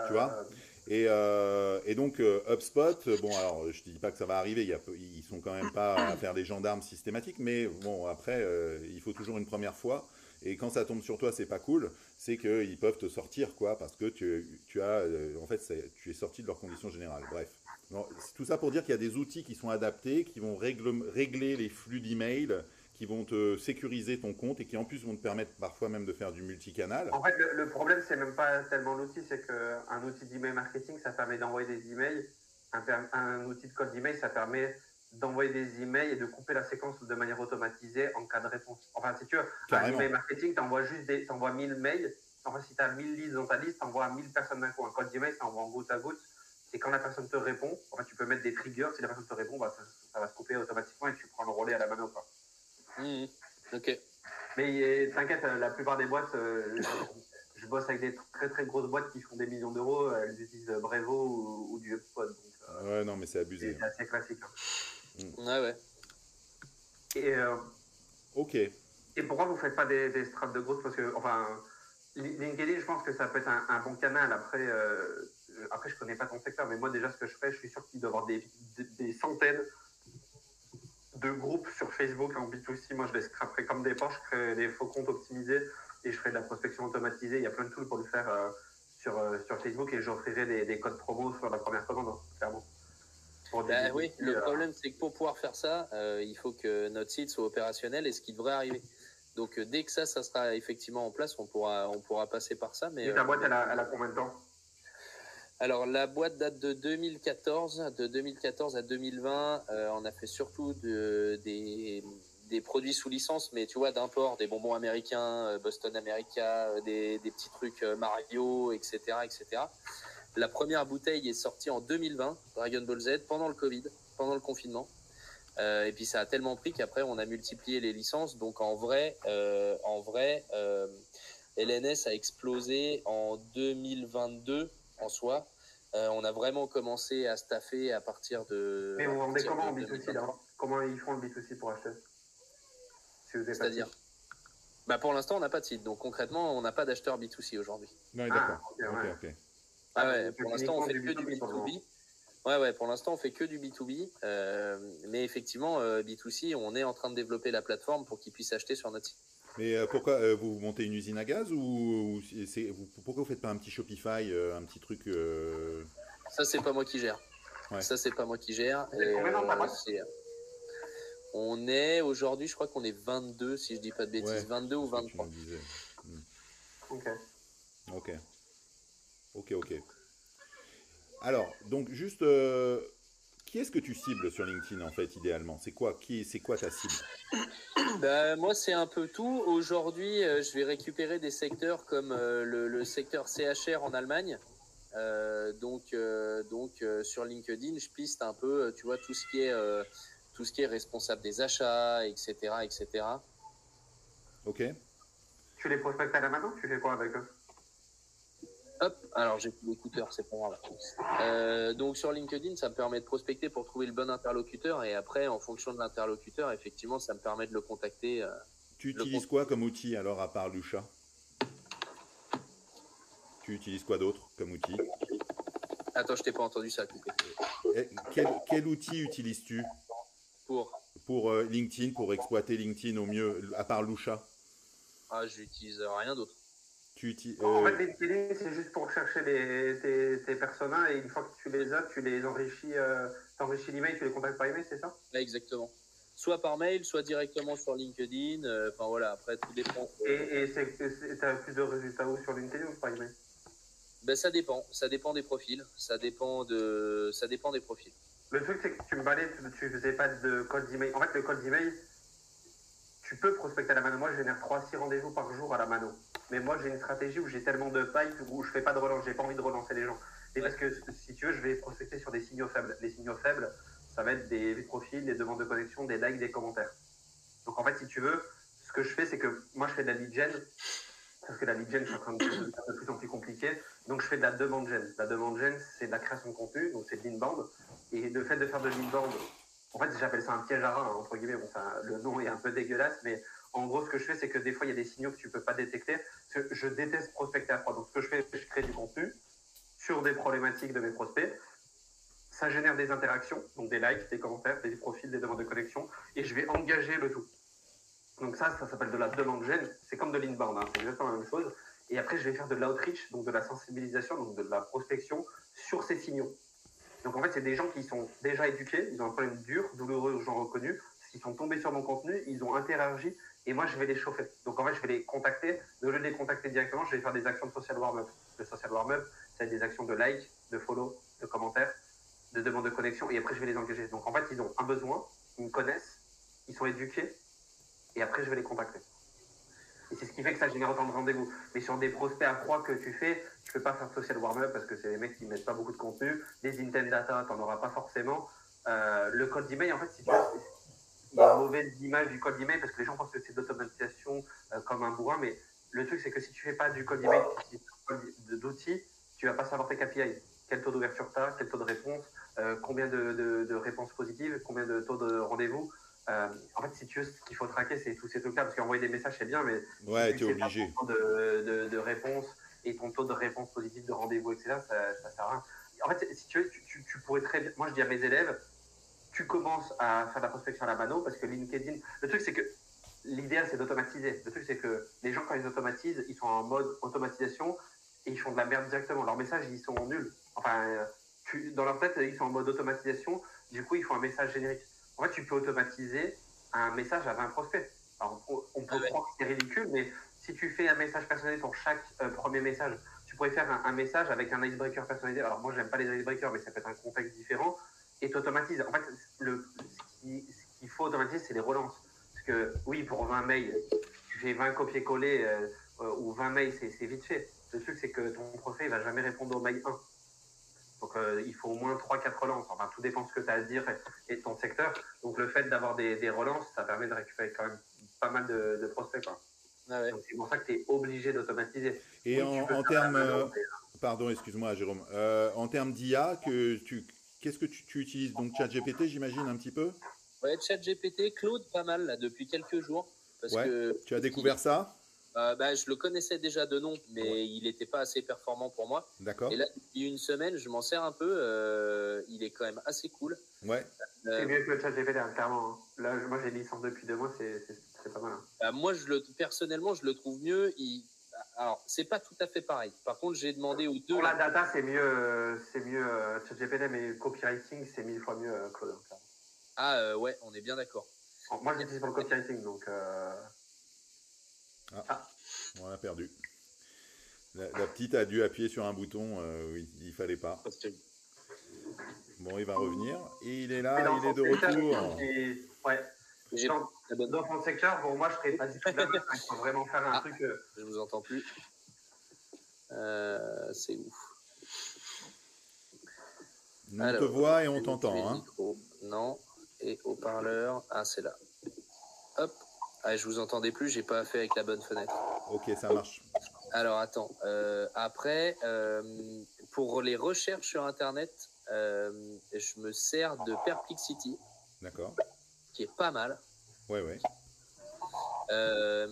tu vois et donc HubSpot, bon alors je dis pas que ça va arriver, ils sont quand même pas à faire des gendarmes systématiques, mais bon après il faut toujours une première fois. Et quand ça tombe sur toi, c'est pas cool, c'est qu'ils peuvent te sortir quoi, parce que tu as en fait tu es sorti de leurs conditions générales. Bref. Non, tout ça pour dire qu'il y a des outils qui sont adaptés, qui vont régler les flux d'emails, qui vont te sécuriser ton compte et qui en plus vont te permettre parfois même de faire du multicanal. En fait, le problème, c'est même pas tellement l'outil, c'est qu'un outil d'email marketing, ça permet d'envoyer des emails. Un outil de code d'email, ça permet d'envoyer des emails et de couper la séquence de manière automatisée en cas de réponse. Enfin, si tu veux, un email marketing, tu envoies 1000 mails. Enfin, si tu as 1000 leads dans ta liste, tu envoies 1000 personnes d'un coup. Un code d'email, ça envoie en goutte à goutte. Et quand la personne te répond, enfin, tu peux mettre des triggers. Si la personne te répond, bah, ça va se couper automatiquement et tu prends le relais à la mano. Quoi. Ok. Mais t'inquiète, la plupart des boîtes, je bosse avec des très très grosses boîtes qui font des millions d'euros. Elles utilisent Brevo ou du HubSpot. Donc, ouais, non, mais c'est abusé. C'est assez classique. Hein. Ouais. Et, ok. Et pourquoi vous ne faites pas des strates de growth? Parce que, enfin, LinkedIn, je pense que ça peut être un bon canal. Après, je ne connais pas ton secteur, mais moi, déjà, ce que je fais, je suis sûr qu'il doit y avoir des centaines de groupes sur Facebook en B2C. Moi, je les scraperai comme des porcs, je crée des faux comptes optimisés et je ferai de la prospection automatisée. Il y a plein de tools pour le faire sur Facebook et j'offrirai des codes promo sur la première commande, clairement. Oui, le problème, c'est que pour pouvoir faire ça, il faut que notre site soit opérationnel et ce qui devrait arriver. Donc, dès que ça sera effectivement en place, on pourra passer par ça. Mais ta boîte, elle a combien de temps? Alors, la boîte date de 2014. De 2014 à 2020, on a fait surtout des produits sous licence, mais tu vois, d'import, des bonbons américains, Boston America, des petits trucs Mario, etc., etc. La première bouteille est sortie en 2020, Dragon Ball Z, pendant le Covid, pendant le confinement. Et puis ça a tellement pris qu'après on a multiplié les licences. Donc en vrai, LNS a explosé en 2022 en soi. On a vraiment commencé à staffer à partir de. Mais vous vendez comment en B2C là? Comment ils font le B2C pour acheter? C'est-à-dire pour l'instant on n'a pas de site. Donc concrètement on n'a pas d'acheteur B2C aujourd'hui. Non, d'accord. Ok. Pour l'instant on fait que du B2B. Ouais, pour l'instant, on fait que du B2B. Mais effectivement, B2C, on est en train de développer la plateforme pour qu'ils puissent acheter sur notre site. Mais pourquoi vous montez une usine à gaz ou pourquoi vous faites pas un petit Shopify, un petit truc Ça, c'est pas moi qui gère. Ouais. Ça, c'est pas moi qui gère. On est aujourd'hui, je crois qu'on est 22, si je dis pas de bêtises, 22 ou 23. Ok. Alors, donc juste, qui est-ce que tu cibles sur LinkedIn en fait, idéalement? C'est quoi ta cible? Moi, c'est un peu tout. Aujourd'hui, je vais récupérer des secteurs comme le secteur CHR en Allemagne. Donc, sur LinkedIn, je piste un peu, tu vois, tout ce qui est responsable des achats, etc., etc. Ok. Tu les prospectes à la main? Tu fais quoi avec eux? Hop, alors j'ai plus d'écouteurs, c'est pas grave. Donc sur LinkedIn, ça me permet de prospecter pour trouver le bon interlocuteur et après, en fonction de l'interlocuteur, effectivement, ça me permet de le contacter. Tu utilises quoi comme outil alors à part Lusha? Tu utilises quoi d'autre comme outil? Attends, je t'ai pas entendu ça. Quel outil utilises-tu pour LinkedIn, pour exploiter LinkedIn au mieux, à part Lusha? J'utilise rien d'autre. En fait, LinkedIn, c'est juste pour chercher tes personas et une fois que tu les as, tu les enrichis, t'enrichis l'email, tu les contactes par email, c'est ça? Exactement. Soit par mail, soit directement sur LinkedIn. Enfin voilà, après tout dépend. Et tu as plus de résultats où sur LinkedIn ou par email? Ça dépend des profils. Ça dépend des profils. Le truc, c'est que tu me parlais, tu faisais pas de cold email. En fait, le cold email, tu peux prospecter à la mano. Moi, je génère 3-6 rendez-vous par jour à la mano. Mais moi, j'ai une stratégie où j'ai tellement de pipe où je fais pas de relance. J'ai pas envie de relancer les gens. Et parce que, si tu veux, je vais prospecter sur des signaux faibles. Les signaux faibles, ça va être des vues de profil, des demandes de connexion, des likes, des commentaires. Donc, en fait, si tu veux, ce que je fais, c'est que moi, je fais de la lead gen. Parce que la lead gen, c'est en train de devenir de plus en plus compliqué. Donc, je fais de la demande gen. La demande gen, c'est de la création de contenu. Donc, c'est de l'inbound. Et le fait de faire de l'inbound, en fait, j'appelle ça un piège à rat, entre guillemets. Bon, le nom est un peu dégueulasse, mais en gros, ce que je fais, c'est que des fois, il y a des signaux que tu ne peux pas détecter. Parce que je déteste prospecter à froid. Donc, ce que je fais, je crée du contenu sur des problématiques de mes prospects. Ça génère des interactions, donc des likes, des commentaires, des profils, des demandes de connexion. Et je vais engager le tout. Donc ça s'appelle de la demande gen. C'est comme de l'inbound, hein, c'est exactement la même chose. Et après, je vais faire de l'outreach, donc de la sensibilisation, donc de la prospection sur ces signaux. Donc en fait, c'est des gens qui sont déjà éduqués, ils ont un problème dur, douloureux, aux gens reconnus, parce qu'ils sont tombés sur mon contenu, ils ont interagi, et moi, je vais les chauffer. Donc en fait, je vais les contacter. Au lieu de les contacter directement, je vais faire des actions de social warm-up. Le social warm-up, c'est des actions de like, de follow, de commentaires, de demande de connexion, et après, je vais les engager. Donc en fait, ils ont un besoin, ils me connaissent, ils sont éduqués, et après, je vais les contacter. Et c'est ce qui fait que ça génère autant de rendez-vous. Mais sur des prospects à froid que tu fais, tu peux pas faire social warm-up parce que c'est des mecs qui mettent pas beaucoup de contenu. Des intent data, t'en auras pas forcément. Le code d'email, en fait, si tu veux, il y a une mauvaise image du code d'email parce que les gens pensent que c'est d'automatisation comme un bourrin. Mais le truc, c'est que si tu fais pas du code d'email d'outils, tu vas pas savoir tes KPI. Quel taux d'ouverture tu as, quel taux de réponse, combien de réponses positives, combien de taux de rendez-vous. En fait, si tu veux, ce qu'il faut traquer, c'est tous ces trucs-là, parce qu'envoyer des messages, c'est bien, mais Ouais, si tu es tu sais pas obligé. ton taux de réponse et ton taux de réponse positive de rendez-vous, etc., ça sert à rien. En fait, si tu veux, tu pourrais très bien. Moi, je dis à mes élèves, tu commences à faire de la prospection à la mano, parce que LinkedIn. Le truc, c'est que l'idéal, c'est d'automatiser. Le truc, c'est que les gens, quand ils automatisent, ils sont en mode automatisation et ils font de la merde directement. Leurs messages, ils sont nuls. Enfin, dans leur tête, ils sont en mode automatisation. Du coup, ils font un message générique. En fait, tu peux automatiser un message à 20 prospects. Alors, on peut croire que c'est ridicule, mais si tu fais un message personnalisé pour chaque premier message, tu pourrais faire un message avec un icebreaker personnalisé. Alors, moi, j'aime pas les icebreakers, mais ça peut être un contexte différent. Et tu automatises. En fait, ce qu'il faut automatiser, c'est les relances. Parce que, oui, pour 20 mails, tu fais 20 copier-coller ou 20 mails, c'est vite fait. Le truc, c'est que ton prospect ne va jamais répondre au mail 1. Donc, il faut au moins 3-4 relances. Enfin, tout dépend de ce que tu as à dire et de ton secteur. Donc, le fait d'avoir des relances, ça permet de récupérer quand même pas mal de prospects, quoi. Ah ouais. Donc, c'est pour ça que tu es obligé d'automatiser. Et oui, en termes... Pardon, excuse-moi, Jérôme. En termes d'IA, qu'est-ce que tu utilises? Donc, ChatGPT, j'imagine, un petit peu? Ouais, ChatGPT, Claude, pas mal, là, depuis quelques jours. Parce que, tu as découvert ça? Je le connaissais déjà de nom, mais il n'était pas assez performant pour moi. D'accord. Et là, depuis une semaine, je m'en sers un peu. Il est quand même assez cool. Ouais. C'est mieux que le ChatGPT, clairement. Là, moi, j'ai une licence depuis 2 mois, c'est pas mal. Moi, personnellement, je le trouve mieux. Alors, c'est pas tout à fait pareil. Par contre, j'ai demandé aux deux. Pour la data, c'est mieux ChatGPT, mais copywriting, c'est 1000 fois mieux Claude. Ah ouais, on est bien d'accord. Moi, j'utilise pour le copywriting, donc. On a perdu. La petite a dû appuyer sur un bouton. Oui, il fallait pas. Bon, il va revenir. Et il est là, il est de retour. Ouais. Dans ton secteur, pour moi, je ne serais pas du tout là. Il faut vraiment faire un truc. Je vous entends plus. C'est ouf. Nous, on te voit et on t'entend. Hein. Non. Et haut-parleur. Ah, c'est là. Hop. Ah, je vous entendais plus, j'ai pas fait avec la bonne fenêtre. Ok, ça marche. Alors, attends. Après, pour les recherches sur Internet, je me sers de Perplexity. D'accord. Qui est pas mal. Ouais.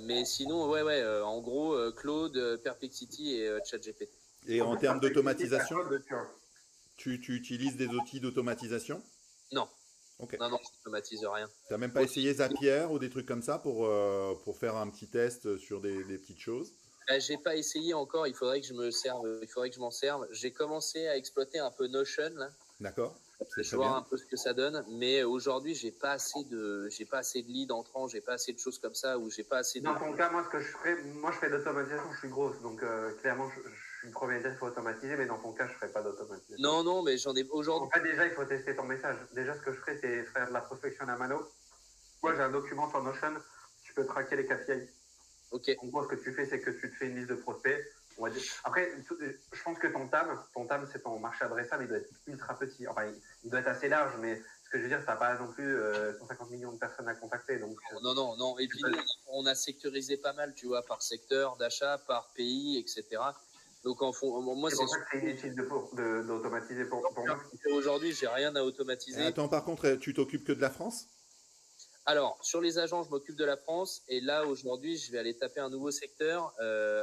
Mais sinon, en gros, Claude, Perplexity et ChatGPT. Et en termes d'automatisation, tu utilises des outils d'automatisation? Non. Okay. Non, je n'automatise rien. Tu n'as même pas essayé Zapier ou des trucs comme ça pour faire un petit test sur des petites choses? J'ai pas essayé encore, il faudrait que je m'en serve. J'ai commencé à exploiter un peu Notion là. D'accord. Je vais voir un peu ce que ça donne, mais aujourd'hui j'ai pas assez de leads entrants, j'ai pas assez de choses comme ça, ou j'ai pas assez de. Dans ton cas, moi ce que je ferais, je fais de l'automatisation, je suis grosse, donc clairement je suis le premier à dire qu'il faut automatiser, mais dans ton cas, je ne ferai pas d'automatisation. Non, non, mais j'en ai aujourd'hui. En fait, déjà, il faut tester ton message. Déjà, ce que je ferai, c'est faire de la prospection à mano. Moi, j'ai un document sur Notion, tu peux traquer les KPI. Ok. En gros, ce que tu fais, c'est que tu te fais une liste de prospects. On va dire. Après, je pense que ton TAM, c'est ton marché adressable, il doit être ultra petit. Enfin, il doit être assez large, mais ce que je veux dire, ça n'a pas non plus 150 millions de personnes à contacter. Donc, non. Et puis, on a sectorisé pas mal, tu vois, par secteur d'achat, par pays, etc. Donc, moi, c'est pour ça que c'est inutile d'automatiser pour moi. Aujourd'hui, j'ai rien à automatiser. Attends, par contre, tu t'occupes que de la France? Alors, sur les agents, je m'occupe de la France. Et là, aujourd'hui, je vais aller taper un nouveau secteur.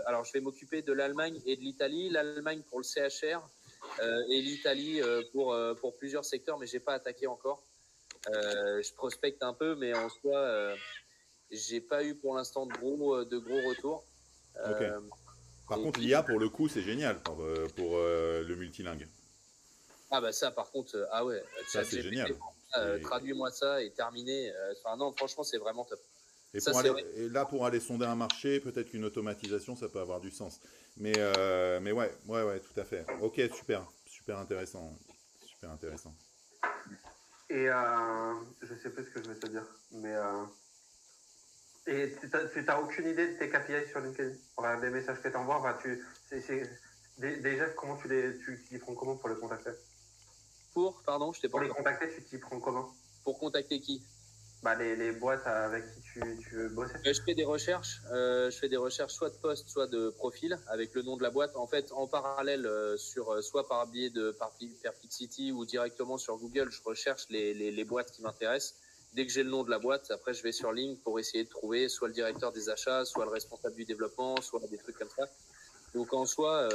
Alors, je vais m'occuper de l'Allemagne et de l'Italie. L'Allemagne pour le CHR et l'Italie pour plusieurs secteurs, mais je n'ai pas attaqué encore. Je prospecte un peu, mais en soi, j'ai pas eu pour l'instant de gros retours. Ok. Par contre, l'IA, pour le coup, c'est génial pour le multilingue. Ah bah ça, par contre, ah ouais. Ça, c'est génial. Traduis-moi ça et terminé. Enfin non, franchement, c'est vraiment top. Et, et là, pour aller sonder un marché, peut-être qu'une automatisation, ça peut avoir du sens. Mais ouais, tout à fait. Ok, super intéressant. Super intéressant. Et je sais plus ce que je vais te dire, mais et tu n'as aucune idée de tes KPI sur LinkedIn? Enfin, des messages que tu envoies, enfin, déjà, comment tu t'y prends comment pour les contacter? Pardon, je t'ai pas Pour les contacter, tu t'y prends comment? Pour contacter qui? Bah, les boîtes avec qui tu veux bosser. Je fais des recherches. Soit de poste, soit de profil avec le nom de la boîte. En fait, en parallèle, soit par biais de Perplexity ou directement sur Google, je recherche les boîtes qui m'intéressent. Dès que j'ai le nom de la boîte, après, je vais sur LinkedIn pour essayer de trouver soit le directeur des achats, soit le responsable du développement, soit des trucs comme ça. Donc, en soi,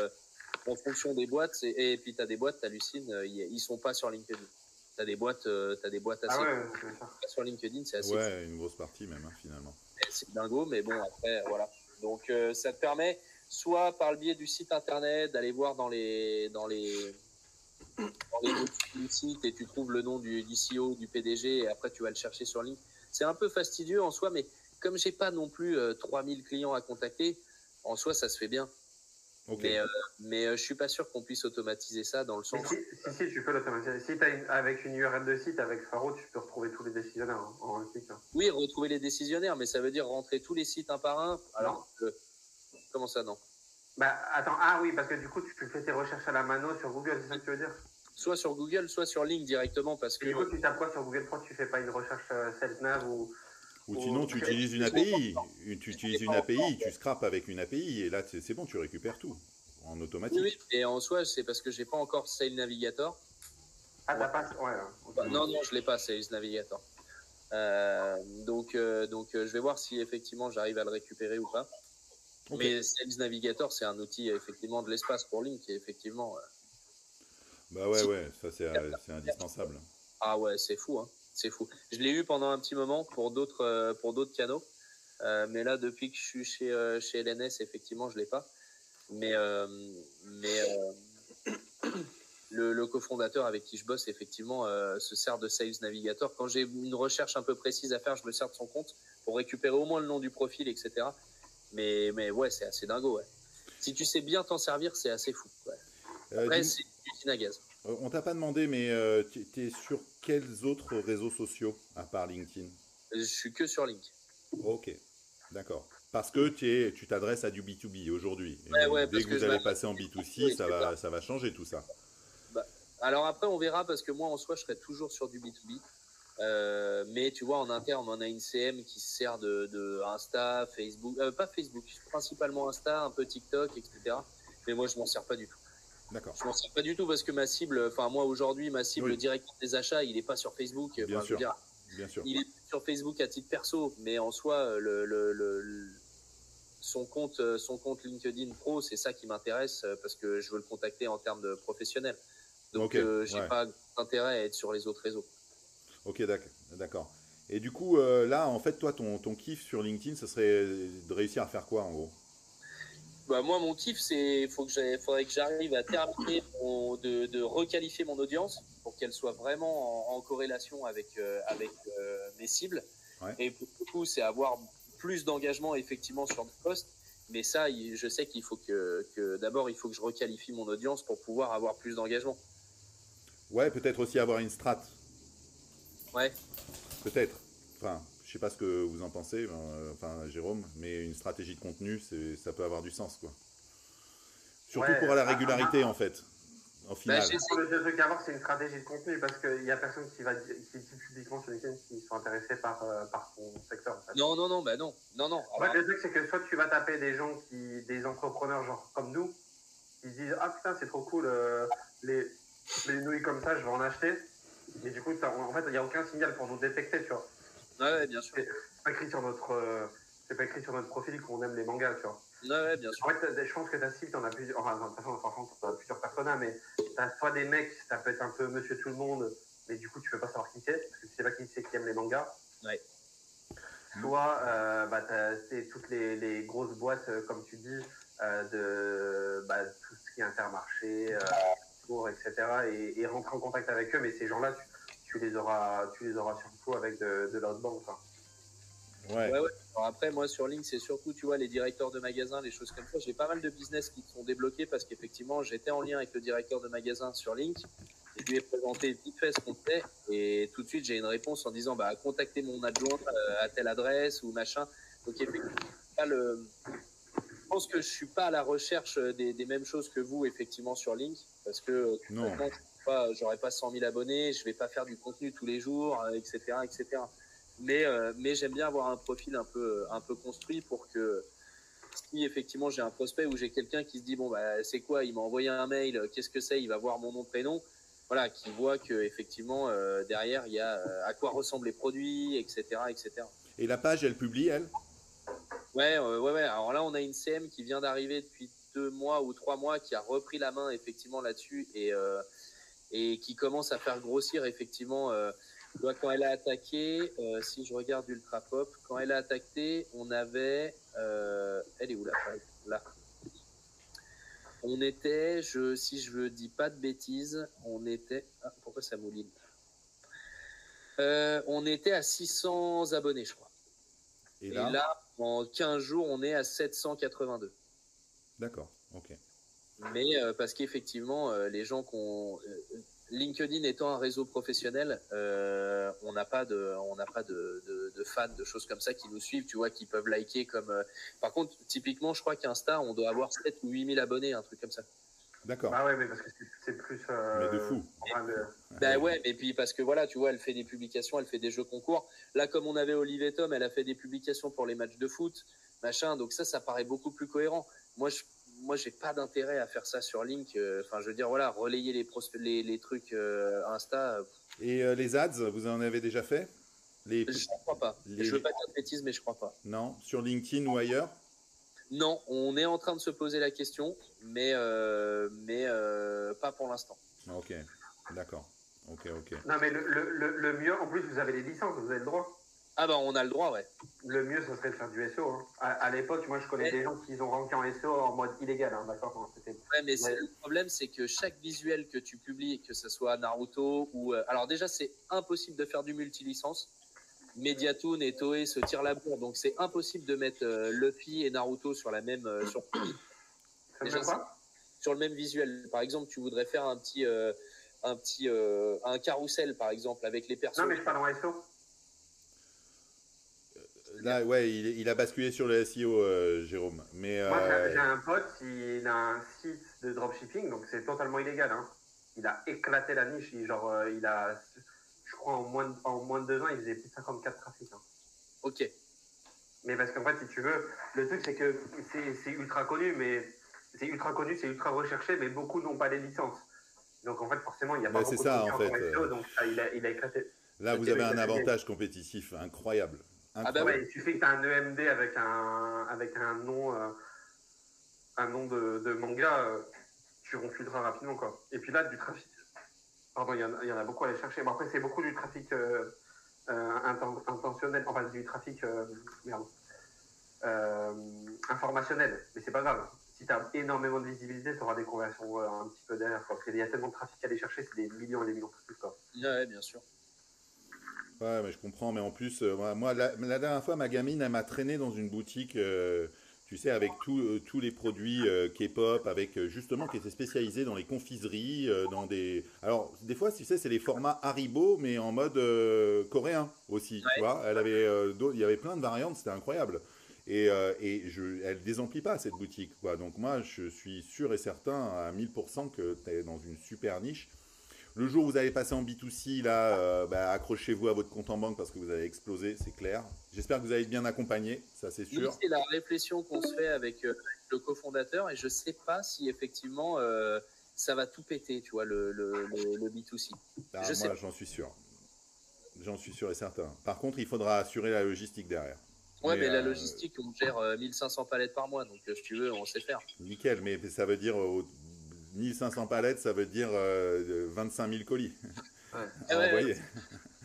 en fonction des boîtes, et puis tu as des boîtes, tu hallucines, ils sont pas sur LinkedIn. T'as des boîtes assez sur LinkedIn, c'est assez. Ouais, une grosse partie même, finalement. C'est dingo, mais bon, après, voilà. Donc, ça te permet, soit par le biais du site internet, d'aller voir dans les du site et tu trouves le nom du CEO, du PDG, et après tu vas le chercher sur LinkedIn. C'est un peu fastidieux en soi, mais comme j'ai pas non plus 3000 clients à contacter, en soi, ça se fait bien. Okay. Mais je suis pas sûr qu'on puisse automatiser ça dans le sens. Si, tu peux l'automatiser. Si tu as avec une URL de site, avec Faro, tu peux retrouver tous les décisionnaires en un clic. Oui, retrouver les décisionnaires, mais ça veut dire rentrer tous les sites un par un. Alors, comment ça, non? Bah, attends, oui, parce que du coup, tu fais tes recherches à la mano sur Google, c'est ça que tu veux dire? Soit sur Google, soit sur LinkedIn directement, parce que. Et du coup, tu tapes quoi sur Google? Pourquoi tu fais pas une recherche SalesNav ou sinon, tu utilises une API. Tu utilises une API, tu scrapes avec une API, et là, c'est bon, tu récupères tout. En automatique. Oui, et en soi, c'est parce que j'ai pas encore Sales Navigator. Ah, t'as pas? Ouais. Okay. Non, je l'ai pas, Sales Navigator. Donc, je vais voir si effectivement j'arrive à le récupérer ou pas. Okay. Mais Sales Navigator, c'est un outil effectivement de l'espace pour Link, et effectivement. Bah ouais, ça c'est indispensable. Ah ouais, c'est fou, hein. C'est fou. Je l'ai eu pendant un petit moment pour d'autres canaux, mais là, depuis que je suis chez LNS, effectivement, je l'ai pas. Mais le cofondateur avec qui je bosse, effectivement, se sert de Sales Navigator. Quand j'ai une recherche un peu précise à faire, je me sers de son compte pour récupérer au moins le nom du profil, etc. Mais ouais, c'est assez dingo, ouais. Si tu sais bien t'en servir, c'est assez fou. Ouais. Après, c'est une usine à gaz. On t'a pas demandé, mais tu es sur quels autres réseaux sociaux à part LinkedIn? Je suis que sur LinkedIn. Ok, d'accord. Parce que tu t'adresses à du B2B aujourd'hui. Ouais, dès que vous allez passer en B2C, ça va changer tout ça. Bah, alors après, on verra, parce que moi, en soi, je serai toujours sur du B2B. Mais tu vois, en interne, on a une CM qui se sert de Insta, Facebook, pas Facebook, principalement Insta, un peu TikTok, etc. Mais moi, je m'en sers pas du tout. D'accord. Je m'en sers pas du tout parce que ma cible, moi aujourd'hui, ma cible directeur des achats, il n'est pas sur Facebook. Bien sûr. Bien sûr. Il est sur Facebook à titre perso, mais en soi, son compte LinkedIn Pro, c'est ça qui m'intéresse parce que je veux le contacter en termes de professionnel. Donc, j'ai pas intérêt à être sur les autres réseaux. Ok, d'accord. Et du coup, là, en fait, toi, ton kiff sur LinkedIn, ce serait de réussir à faire quoi, en gros? Bah, moi, mon kiff, faudrait que j'arrive à terminer de requalifier mon audience pour qu'elle soit vraiment en corrélation avec mes cibles. Ouais. Et pour le coup, c'est avoir plus d'engagement effectivement sur le poste, Mais ça, je sais qu'il faut que d'abord, il faut que je requalifie mon audience pour pouvoir avoir plus d'engagement. Ouais, peut-être aussi avoir une strat. Ouais. Peut-être. Enfin, je sais pas ce que vous en pensez, Jérôme, mais une stratégie de contenu, ça peut avoir du sens, quoi. Surtout pour la régularité, en fait. Au final. Le truc à voir, c'est une stratégie de contenu parce qu'il n'y a personne qui dit publiquement sur LinkedIn qui sont intéressés par ton secteur. En fait. Non. En fait, le truc, c'est que soit tu vas taper des gens des entrepreneurs genre comme nous, qui disent ah putain c'est trop cool les nouilles comme ça, je vais en acheter. Mais du coup, en fait, il n'y a aucun signal pour nous détecter, tu vois. Ouais, bien sûr. C'est pas écrit sur notre profil qu'on aime les mangas, tu vois. Ouais, bien sûr. En fait, je pense que ta cible, t'en as plusieurs. Enfin, de toute façon, t'en as plusieurs personas, mais t'as soit des mecs, ça peut être un peu monsieur tout le monde, mais du coup, tu peux pas savoir qui c'est, parce que tu sais pas qui c'est qui aime les mangas. Ouais. Soit, c'est toutes les grosses boîtes, comme tu dis, de tout ce qui est Intermarché, etc. Et rentrer en contact avec eux, mais ces gens-là, tu les auras surtout avec de l'autre banque. Hein. Ouais. Alors après, moi, sur Link, c'est surtout, tu vois, les directeurs de magasins, les choses comme ça. J'ai pas mal de business qui sont débloqués parce qu'effectivement, j'étais en lien avec le directeur de magasin sur Link. Je lui ai présenté vite fait ce qu'on fait et tout de suite, j'ai une réponse en disant, contactez mon adjoint à telle adresse ou machin. Donc, effectivement, je pense que je suis pas à la recherche des mêmes choses que vous, effectivement, sur Link parce que, j'aurais pas 100 000 abonnés, je vais pas faire du contenu tous les jours, etc., etc. Mais j'aime bien avoir un profil un peu construit pour que si effectivement j'ai un prospect ou j'ai quelqu'un qui se dit c'est quoi, il m'a envoyé un mail, qu'est-ce que c'est, il va voir mon nom prénom, voilà, qui voit que effectivement derrière il y a à quoi ressemblent les produits, etc., etc. Et la page, elle publie, elle? Ouais. Alors là on a une CM qui vient d'arriver depuis 2 mois ou 3 mois qui a repris la main effectivement là-dessus et qui commence à faire grossir effectivement. Quand elle a attaqué, si je regarde Ultra Pop, quand elle a attaqué, on avait... elle est où la page? Là. On était, si je ne dis pas de bêtises, on était... Ah, pourquoi ça mouline? On était à 600 abonnés, je crois. Et là, en 15 jours, on est à 782. D'accord, ok. Mais parce qu'effectivement, les gens qu'on... LinkedIn étant un réseau professionnel, on n'a pas de fans, de choses comme ça qui nous suivent, tu vois, qui peuvent liker comme. Par contre, typiquement, je crois qu'Insta, on doit avoir 7 ou 8 000 abonnés, un truc comme ça. D'accord. Ah ouais, mais parce que c'est plus. Mais de fou. Ouais, et puis parce que voilà, tu vois, elle fait des publications, elle fait des jeux concours. Là, comme on avait Olive et Tom, elle a fait des publications pour les matchs de foot, machin. Donc ça paraît beaucoup plus cohérent. Moi, j'ai pas d'intérêt à faire ça sur Link. Enfin, je veux dire, voilà, relayer les trucs Insta. Et les ads, vous en avez déjà fait? Je ne crois pas. Je veux pas dire de bêtises, mais je crois pas. Non, sur LinkedIn ou ailleurs? Non, on est en train de se poser la question, mais pas pour l'instant. Ok, d'accord. Ok. Non, mais le mieux, en plus, vous avez les licences, vous avez le droit. Ah on a le droit, ouais. Le mieux, ce serait de faire du SEO. Hein. À l'époque, moi, je connais des gens qui ont ranké en SEO en mode illégal, hein, d'accord. Ouais, mais le problème, c'est que chaque visuel que tu publies, que ce soit Naruto ou... alors déjà, c'est impossible de faire du multilicence. Mediatoon et Toei se tirent la bourre, donc c'est impossible de mettre Luffy et Naruto sur la même... sur le même visuel. Par exemple, tu voudrais faire un carrousel, par exemple, avec les personnes... Non, mais je parle en SEO. Là, ouais, il a basculé sur le SEO, Jérôme. Mais, moi, j'ai un pote, il a un site de dropshipping, donc c'est totalement illégal. Hein. Il a éclaté la niche. Je crois, en moins de 2 ans, il faisait plus de 54 trafics. Hein. Ok. Mais parce qu'en fait, si tu veux, le truc, c'est que c'est ultra connu, mais c'est ultra connu, c'est ultra recherché, mais beaucoup n'ont pas les licences. Donc, en fait, forcément, il n'y a pas beaucoup de en fait, SEO, donc il a éclaté. Là, vous avez un avantage compétitif incroyable. Ouais, il suffit que tu as un EMD avec un nom de manga, tu refuseras rapidement, quoi. Et puis là, du trafic. Pardon, il y en a beaucoup à aller chercher. Bon, après, c'est beaucoup du trafic intentionnel, enfin du trafic informationnel. Mais c'est pas grave. Si tu as énormément de visibilité, tu auras des conversions un petit peu derrière, quoi. Parce qu'il y a tellement de trafic à aller chercher, c'est des millions et des millions de trucs, quoi. Ouais, bien sûr. Ouais, mais je comprends, mais en plus, moi, la dernière fois, ma gamine, elle m'a traîné dans une boutique, tu Tu sais, avec tous les produits K-pop, avec justement qui étaient spécialisés dans les confiseries, dans des. Alors, des fois, tu sais, c'est les formats Haribo, mais en mode coréen aussi. Tu Ouais. vois, il y avait plein de variantes, c'était incroyable. Elle désemplit pas cette boutique, quoi. Donc moi, je suis sûr et certain à 1000% que tu es dans une super niche. Le jour où vous allez passer en B2C, là, accrochez-vous à votre compte en banque parce que vous allez exploser, c'est clair. J'espère que vous allez être bien accompagné, ça c'est Nous, sûr. c'est la réflexion qu'on se fait avec le cofondateur et je ne sais pas si effectivement ça va tout péter, tu vois, le B2C. Moi, j'en suis sûr. J'en suis sûr et certain. Par contre, il faudra assurer la logistique derrière. Ouais, mais la logistique, on gère 1500 palettes par mois, donc si tu veux, on sait faire. Nickel, mais ça veut dire 1500 palettes, ça veut dire 25 000 colis. Ouais. À envoyer.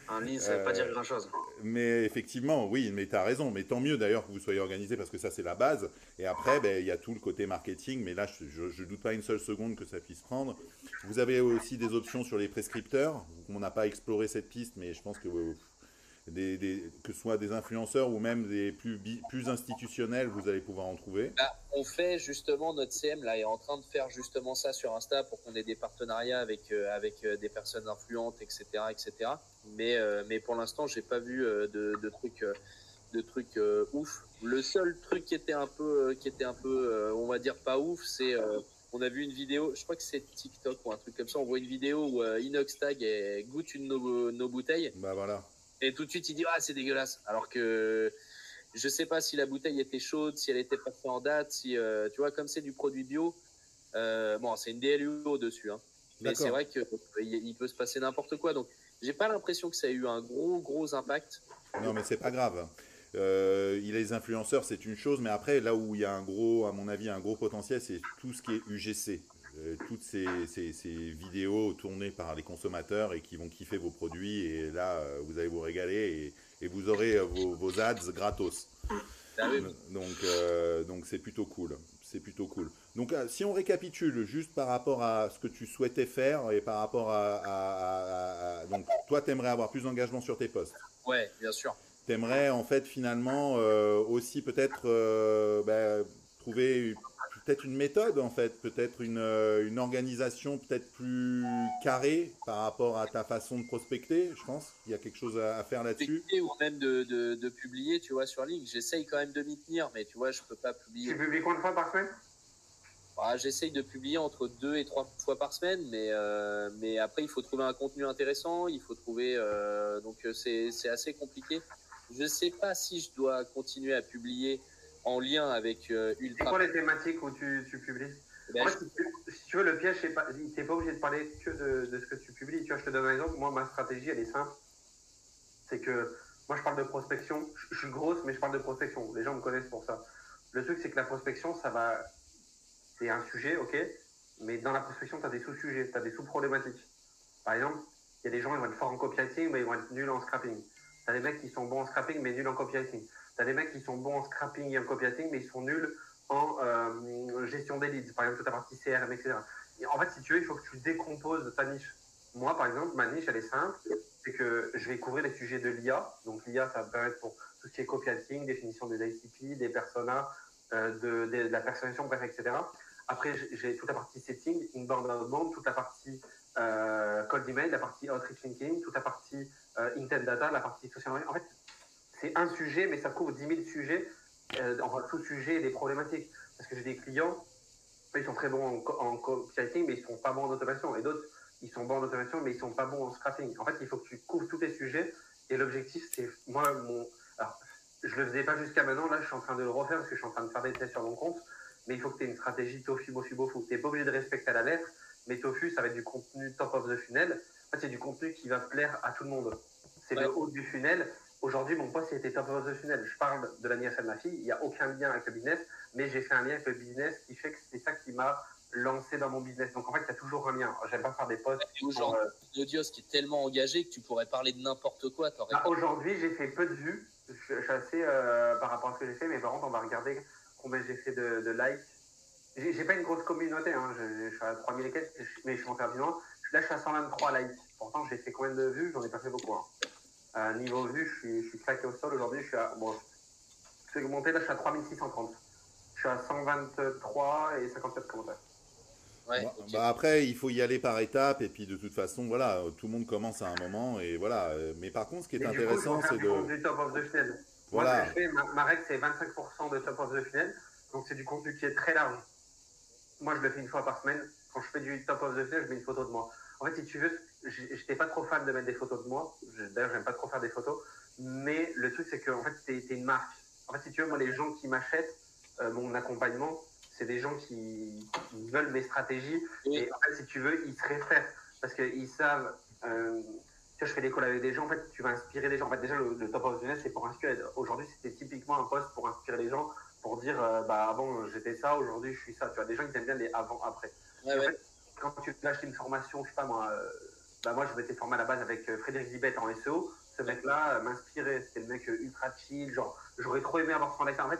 En ligne, ça ne veut pas dire grand-chose. Mais effectivement, oui, mais tu as raison. Mais tant mieux d'ailleurs que vous soyez organisé parce que ça, c'est la base. Et après, il y a tout le côté marketing. Mais là, je ne doute pas une seule seconde que ça puisse prendre. Vous avez aussi des options sur les prescripteurs. On n'a pas exploré cette piste, mais je pense que que ce soit des influenceurs ou même des plus institutionnels, vous allez pouvoir en trouver. On fait justement, notre CM là est en train de faire justement ça sur Insta pour qu'on ait des partenariats avec des personnes influentes, etc. etc. Mais pour l'instant, j'ai pas vu de trucs ouf. Le seul truc qui était un peu on va dire pas ouf, c'est on a vu une vidéo, je crois que c'est TikTok ou un truc comme ça, on voit une vidéo où Inoxtag goûte une de nos bouteilles. Bah voilà. Et tout de suite, il dit c'est dégueulasse. Alors que je sais pas si la bouteille était chaude, si elle était pas en date, si tu vois, comme c'est du produit bio. Bon, c'est une DLUO dessus, hein. Mais c'est vrai que il peut se passer n'importe quoi. Donc, j'ai pas l'impression que ça ait eu un gros impact. Non, mais c'est pas grave. Les influenceurs, c'est une chose, mais après, là où il y a à mon avis, un gros potentiel, c'est tout ce qui est UGC. Toutes ces vidéos tournées par les consommateurs et qui vont kiffer vos produits. Et là, vous allez vous régaler et vous aurez vos ads gratos. Ah oui. Donc c'est plutôt cool. C'est plutôt cool. Donc si on récapitule juste par rapport à ce que tu souhaitais faire et par rapport donc toi, tu aimerais avoir plus d'engagement sur tes posts. Ouais, bien sûr. Tu aimerais en fait finalement aussi peut-être trouver peut-être une méthode en fait, peut-être une organisation peut-être plus carrée par rapport à ta façon de prospecter, je pense. Il y a quelque chose à faire là-dessus. Ou même de publier, tu vois, sur ligne. J'essaye quand même de m'y tenir, mais tu vois, je peux pas publier. Tu publies combien de fois par semaine? J'essaye de publier entre 2 et 3 fois par semaine, mais après, il faut trouver un contenu intéressant, il faut trouver... donc, c'est assez compliqué. Je ne sais pas si je dois continuer à publier en lien avec Ultra. C'est quoi les thématiques où tu publies? En fait, si tu veux, le piège, tu n'es pas obligé de parler que de ce que tu publies. Tu vois, je te donne un exemple. Moi, ma stratégie, elle est simple. C'est que moi, je parle de prospection. Je suis grosse, mais je parle de prospection. Les gens me connaissent pour ça. Le truc, c'est que la prospection, c'est un sujet, ok, mais dans la prospection, tu as des sous-sujets, tu as des sous-problématiques. Par exemple, il y a des gens, ils vont être forts en copywriting, mais ils vont être nuls en scrapping. Tu as des mecs qui sont bons en scrapping, mais nuls en copywriting. Tu as des mecs qui sont bons en scrapping et en copywriting, mais ils sont nuls en gestion des leads, par exemple, toute la partie CRM, etc. Et en fait, si tu veux, il faut que tu décomposes ta niche. Moi, par exemple, ma niche, elle est simple, c'est que je vais couvrir les sujets de l'IA. Donc, l'IA, ça va me permettre pour tout ce qui est copywriting, définition des ICP, des personas, de la personnalisation, bref, etc. Après, j'ai toute la partie setting, inbound, outbound, toute la partie cold email, la partie outreach linking, toute la partie intent data, la partie social media. En fait, c'est un sujet, mais ça couvre 10 000 sujets, enfin, sous-sujets et des problématiques. Parce que j'ai des clients, ils sont très bons en copywriting, mais ils ne sont pas bons en automation. Et d'autres, ils sont bons en automation, mais ils ne sont pas bons en scrapping. En fait, il faut que tu couvres tous les sujets. Et l'objectif, c'est alors, je ne le faisais pas jusqu'à maintenant. Là, je suis en train de le refaire parce que je suis en train de faire des tests sur mon compte. Mais il faut que tu aies une stratégie tofu, bofu, bofu. Tu n'es pas obligé de respecter à la lettre, mais tofu, ça va être du contenu top of the funnel. En fait, c'est du contenu qui va plaire à tout le monde. C'est le haut du funnel. Aujourd'hui, mon poste, il était top of the funnel. Je parle de l'anniversaire de ma fille. Il n'y a aucun lien avec le business, mais j'ai fait un lien avec le business qui fait que c'est ça qui m'a lancé dans mon business. Donc, en fait, il y a toujours un lien. J'aime pas faire des posts. Aujourd'hui, Audios qui est tellement engagé que tu pourrais parler de n'importe quoi. Aujourd'hui, j'ai fait peu de vues. Je suis assez par rapport à ce que j'ai fait, mais par contre, on va regarder combien j'ai fait de likes. J'ai pas une grosse communauté, hein. Je suis à 3000 et quelques, mais je suis monté rapidement. Là, je suis à 123 likes. Pourtant, j'ai fait combien de vues? J'en ai pas fait beaucoup. Niveau vues, je suis claqué au sol. Aujourd'hui, je suis à. Bon, je vais monter, là, je suis à 3630. Je suis à 123 et 57 commentaires. Ouais, Bon, ok. bah après, il faut y aller par étapes, et puis de toute façon, voilà, tout le monde commence à un moment, et voilà. Mais par contre, ce qui est Mais du coup, il faut intéressant, faire c'est du de... contenu top of the funnel. Moi, ce que je Voilà, fais, ma règle, c'est 25% de top of the funnel. Donc, c'est du contenu qui est très large. Moi, je le fais une fois par semaine. Quand je fais du top of the funnel, je mets une photo de moi. En fait, si tu veux, j'étais pas trop fan de mettre des photos de moi. D'ailleurs, j'aime pas trop faire des photos. Mais le truc, c'est que en fait, t'es une marque. En fait, si tu veux, moi, les gens qui m'achètent mon accompagnement, c'est des gens qui veulent mes stratégies. Oui. Et en fait, si tu veux, ils se réfèrent parce qu'ils savent. Tu vois, je fais des calls avec des gens. En fait, tu vas inspirer les gens. En fait, déjà, le top of the funnel, c'est pour inspirer. Aujourd'hui, c'était typiquement un post pour inspirer les gens, pour dire, bah, avant, j'étais ça, aujourd'hui, je suis ça. Tu vois, des gens, ils aiment bien les avant-après. Ouais, Et en ouais. fait, quand tu veux acheter une formation, je sais pas moi, bah moi, je m'étais formé à la base avec Frédéric Zibet en SEO. Ce mec-là m'inspirait. C'était le mec ultra chill. Genre, j'aurais trop aimé avoir ce formation. En fait,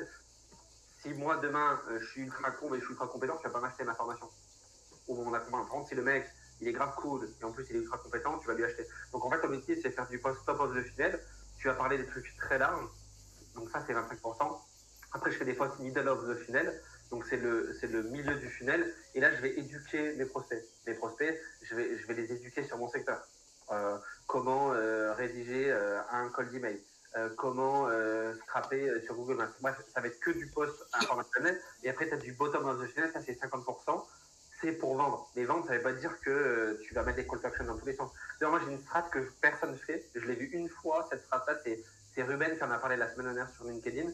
si moi, demain, je suis ultra con, mais je suis ultra compétent, tu vas pas m'acheter ma formation. Ou mon accompagnement. Par contre, si le mec, il est grave cool, et en plus, il est ultra compétent, tu vas lui acheter. Donc, en fait, l'objectif, c'est faire du post top of the funnel. Tu vas parler des trucs très larges. Donc, ça, c'est 25%. Après, je fais des posts middle of the funnel. Donc, c'est le milieu du funnel. Et là, je vais éduquer mes prospects. Mes prospects, je vais les éduquer sur mon secteur. Comment rédiger un call d'email. Comment scraper sur Google Maps. Bref, ça va être que du post informationnel. Et après, tu as du bottom of the funnel. Ça, c'est 50%. C'est pour vendre. Mais vendre, ça ne veut pas dire que tu vas mettre des call to action dans tous les sens. D'ailleurs, moi, j'ai une strat que personne ne fait. Je l'ai vu une fois, cette strat-là. C'est Ruben qui en a parlé la semaine dernière sur LinkedIn.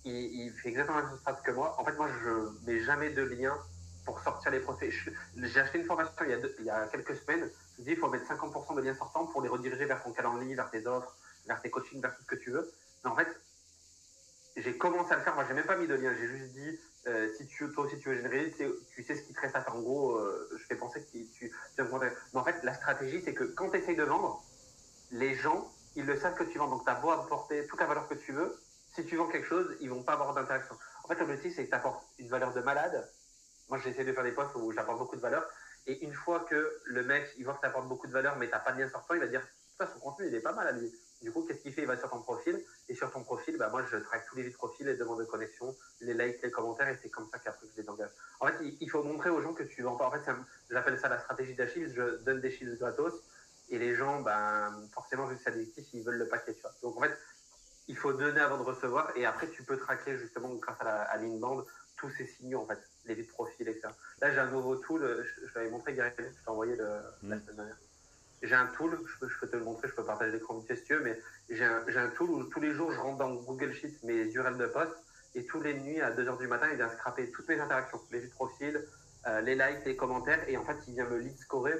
Il fait exactement la même strat que moi. En fait, moi, je mets jamais de lien pour sortir les prospects. J'ai acheté une formation il y a quelques semaines. Je dis il faut mettre 50% de liens sortants pour les rediriger vers ton calendrier, vers tes offres, vers tes coachings, vers tout ce que tu veux. Mais en fait, j'ai commencé à le faire. Moi, j'ai même pas mis de lien. J'ai juste dit toi aussi tu veux générer, tu sais ce qui te reste à faire. En gros, je fais penser que tu vas me contacter. Mais en fait, la stratégie, c'est que quand tu essayes de vendre, les gens, ils le savent que tu vends. Donc, tu as beau apporter toute la valeur que tu veux. Si tu vends quelque chose, ils vont pas avoir d'interaction. En fait, l'objectif, c'est que tu apportes une valeur de malade. Moi, j'essaie de faire des posts où j'apporte beaucoup de valeur. Et une fois que le mec, il voit que tu apportes beaucoup de valeur, mais tu n'as pas de lien sortant, il va dire, putain, son contenu, il est pas mal à lui. Du coup, qu'est-ce qu'il fait? Il va sur ton profil. Et sur ton profil, bah, moi, je traque tous les vies de profil, les demandes de connexion, les likes, les commentaires. Et c'est comme ça qu'après, je les engage. En fait, il faut montrer aux gens que tu vends pas. En fait, j'appelle ça la stratégie d'Achille. Je donne des shields gratos. Et les gens, ben, forcément, vu que c'est addictif, ils veulent le paquet. Tu vois. Donc, en fait, il faut donner avant de recevoir. Et après, tu peux traquer, justement, grâce à l'inbound, tous ces signaux, en fait, les vies de profil, etc. Là, j'ai un nouveau tool. Je t'avais montré, Gary, je t'ai envoyé la semaine dernière. J'ai un tool, je peux te le montrer, je peux partager l'écran vite fait si tu veux, mais j'ai un tool où tous les jours, je rentre dans Google Sheets mes URL de poste et tous les nuits à 2h du matin, il vient scraper toutes mes interactions, les vues de profil, les likes, les commentaires, et en fait, il vient me lead scorer.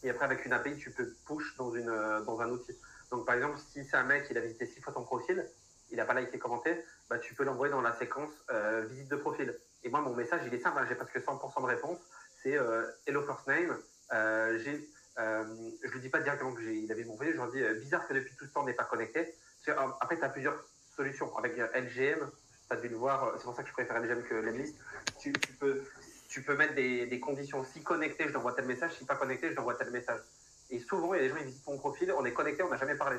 Et après, avec une API, tu peux push dans un outil. Donc, par exemple, si c'est un mec, il a visité 6 fois ton profil, il n'a pas liké, commenté, bah, tu peux l'envoyer dans la séquence visite de profil. Et moi, mon message, il est simple, hein, j'ai presque 100% de réponse. C'est hello first name. Je lui dis pas directement qu'il avait mon profil, je lui dis bizarre que depuis tout ce temps on n'est pas connecté. Après, tu as plusieurs solutions. Avec LGM, tu as dû le voir, c'est pour ça que je préfère LGM que Lemlist. Tu peux mettre des conditions. Si connecté, je t'envoie tel message. Si pas connecté, je t'envoie tel message. Et souvent, il y a des gens qui visitent mon profil, on est connecté, on n'a jamais parlé.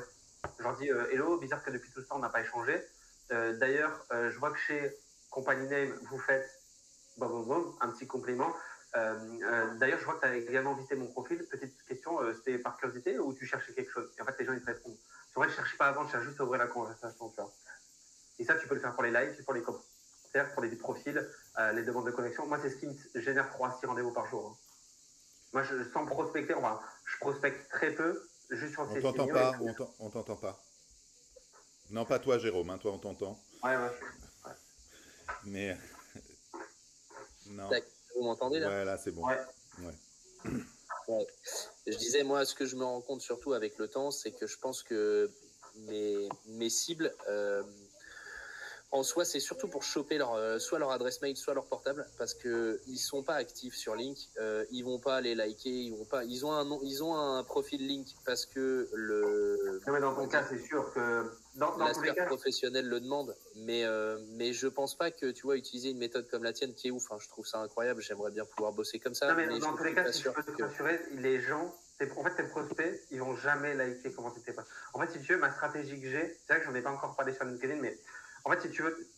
Je leur dis hello, bizarre que depuis tout ce temps on n'a pas échangé. D'ailleurs, je vois que chez Company Name, vous faites un petit compliment. D'ailleurs, je vois que tu as également visité mon profil. Petite question, c'était par curiosité ou tu cherchais quelque chose? Et en fait, les gens, ils te répondent. C'est vrai, je ne cherche pas avant, je cherche juste à ouvrir la conversation. Tu vois. Et ça, tu peux le faire pour les likes, pour les commentaires, pour les profils, les demandes de connexion. Moi, c'est ce qui me génère 3-6 rendez-vous par jour. Hein. Moi, sans prospecter, enfin, je prospecte très peu, juste sur ces t'entend pas, on t'entend pas. Non, pas toi, Jérôme, hein, toi, on t'entend. Ouais. Mais, non. Vous m'entendez là? Ouais, là, c'est bon. Ouais. Ouais. Je disais, moi, ce que je me rends compte surtout avec le temps, c'est que je pense que mes cibles, en soi, c'est surtout pour choper soit leur adresse mail, soit leur portable, parce que ils sont pas actifs sur Link, ils vont pas les liker, ils ont un profil Link parce que Mais dans ton cas, c'est sûr que dans tous les cas, professionnel le demande, mais je pense pas que tu vois utiliser une méthode comme la tienne qui est ouf. Hein, je trouve ça incroyable. J'aimerais bien pouvoir bosser comme ça. Non, mais dans tous les cas, si je peux te rassurer, les gens, en fait, tes prospects, ils vont jamais liker comment tu t'es pas. En fait, si tu veux, ma stratégie que j'ai, c'est vrai que j'en ai pas encore parlé sur LinkedIn, mais en fait, si tu veux,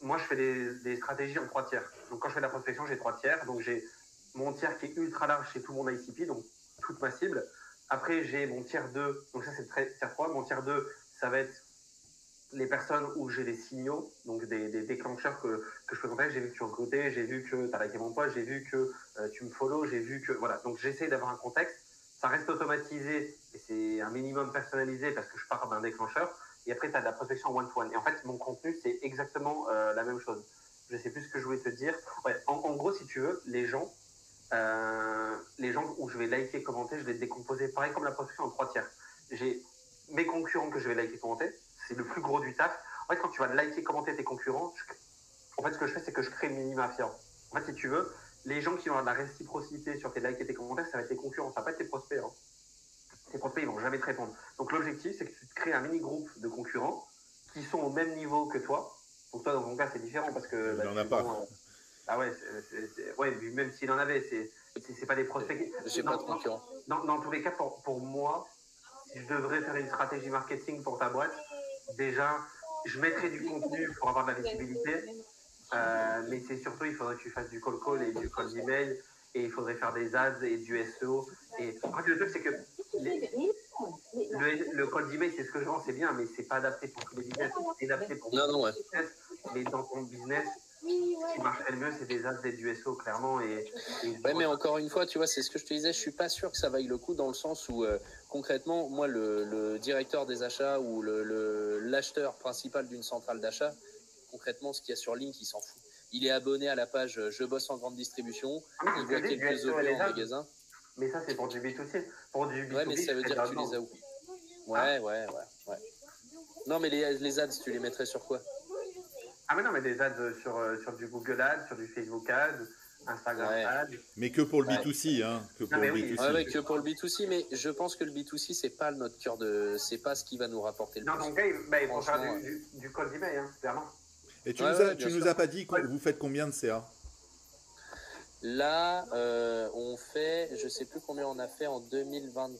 moi, je fais des stratégies en 3 tiers. Donc, quand je fais de la prospection, j'ai 3 tiers. Donc, j'ai mon tiers qui est ultra large chez tout le monde ICP, donc toute ma cible. Après, j'ai mon tiers 2. Donc, ça, c'est le tiers 3. Mon tiers 2, ça va être les personnes où j'ai des signaux, donc des déclencheurs que je peux contacter. J'ai vu que tu recrutais, j'ai vu que tu as liké mon post, j'ai vu que tu me follow, j'ai vu que. Voilà. Donc, j'essaie d'avoir un contexte. Ça reste automatisé et c'est un minimum personnalisé parce que je pars d'un déclencheur. Et après, tu as de la prospection one-to-one. Et en fait, mon contenu, c'est exactement la même chose. Je sais plus ce que je voulais te dire. Ouais, en gros, si tu veux, les gens où je vais liker, commenter, je vais décomposer pareil comme la prospection en 3 tiers. J'ai mes concurrents que je vais liker, commenter. C'est le plus gros du taf. En fait, quand tu vas liker, commenter tes concurrents, en fait, ce que je fais, c'est que je crée le minima affiliant. En fait, si tu veux, les gens qui vont avoir de la réciprocité sur tes likes et tes commentaires, ça va être tes concurrents, ça va pas être tes prospects. Hein. Tes prospects, ils vont jamais te répondre. Donc, l'objectif, c'est que tu te crées un mini-groupe de concurrents qui sont au même niveau que toi. Donc, toi, dans ton cas, c'est différent parce que. Il n'en a pas. Ah ouais, ouais, même s'il en avait, c'est pas des prospects. J'ai pas de concurrents. Dans tous les cas, pour moi, si je devrais faire une stratégie marketing pour ta boîte, déjà, je mettrais du contenu pour avoir de la visibilité, mais c'est surtout, il faudrait que tu fasses du cold call et du cold email, et il faudrait faire des ads et du SEO. Et en fait, le truc, c'est que le cold email, c'est ce que je vends, c'est bien, mais c'est pas adapté pour tous les business. C'est adapté pour non, ouais. business, mais dans ton business, ce qui marcherait le mieux, c'est des ads et du SEO, clairement. Ouais, mais encore une fois, tu vois, c'est ce que je te disais, je suis pas sûr que ça vaille le coup dans le sens où, concrètement, moi, le directeur des achats ou l'acheteur principal d'une centrale d'achat, concrètement, ce qu'il y a sur Link, il s'en fout. Il est abonné à la page Je bosse en grande distribution, il voit quelques objets en magasin. Mais ça, c'est pour du B2C. Pour du B2B, ouais, mais ça veut dire que tu les as oubliés. Ouais. Non, mais les ads, tu les mettrais sur quoi? Ah, mais non, mais des ads sur du Google Ads, sur du Facebook Ads, Instagram Ads. Mais que pour le B2C, hein. Que pour le B2C. Ouais, que pour le B2C, mais je pense que le B2C, c'est pas notre cœur de. C'est pas ce qui va nous rapporter le plus. Dans ton cas, il faut faire du cold email, hein, clairement. Et tu nous as pas dit, vous faites combien de CA? Là, on fait, je sais plus combien on a fait en 2020.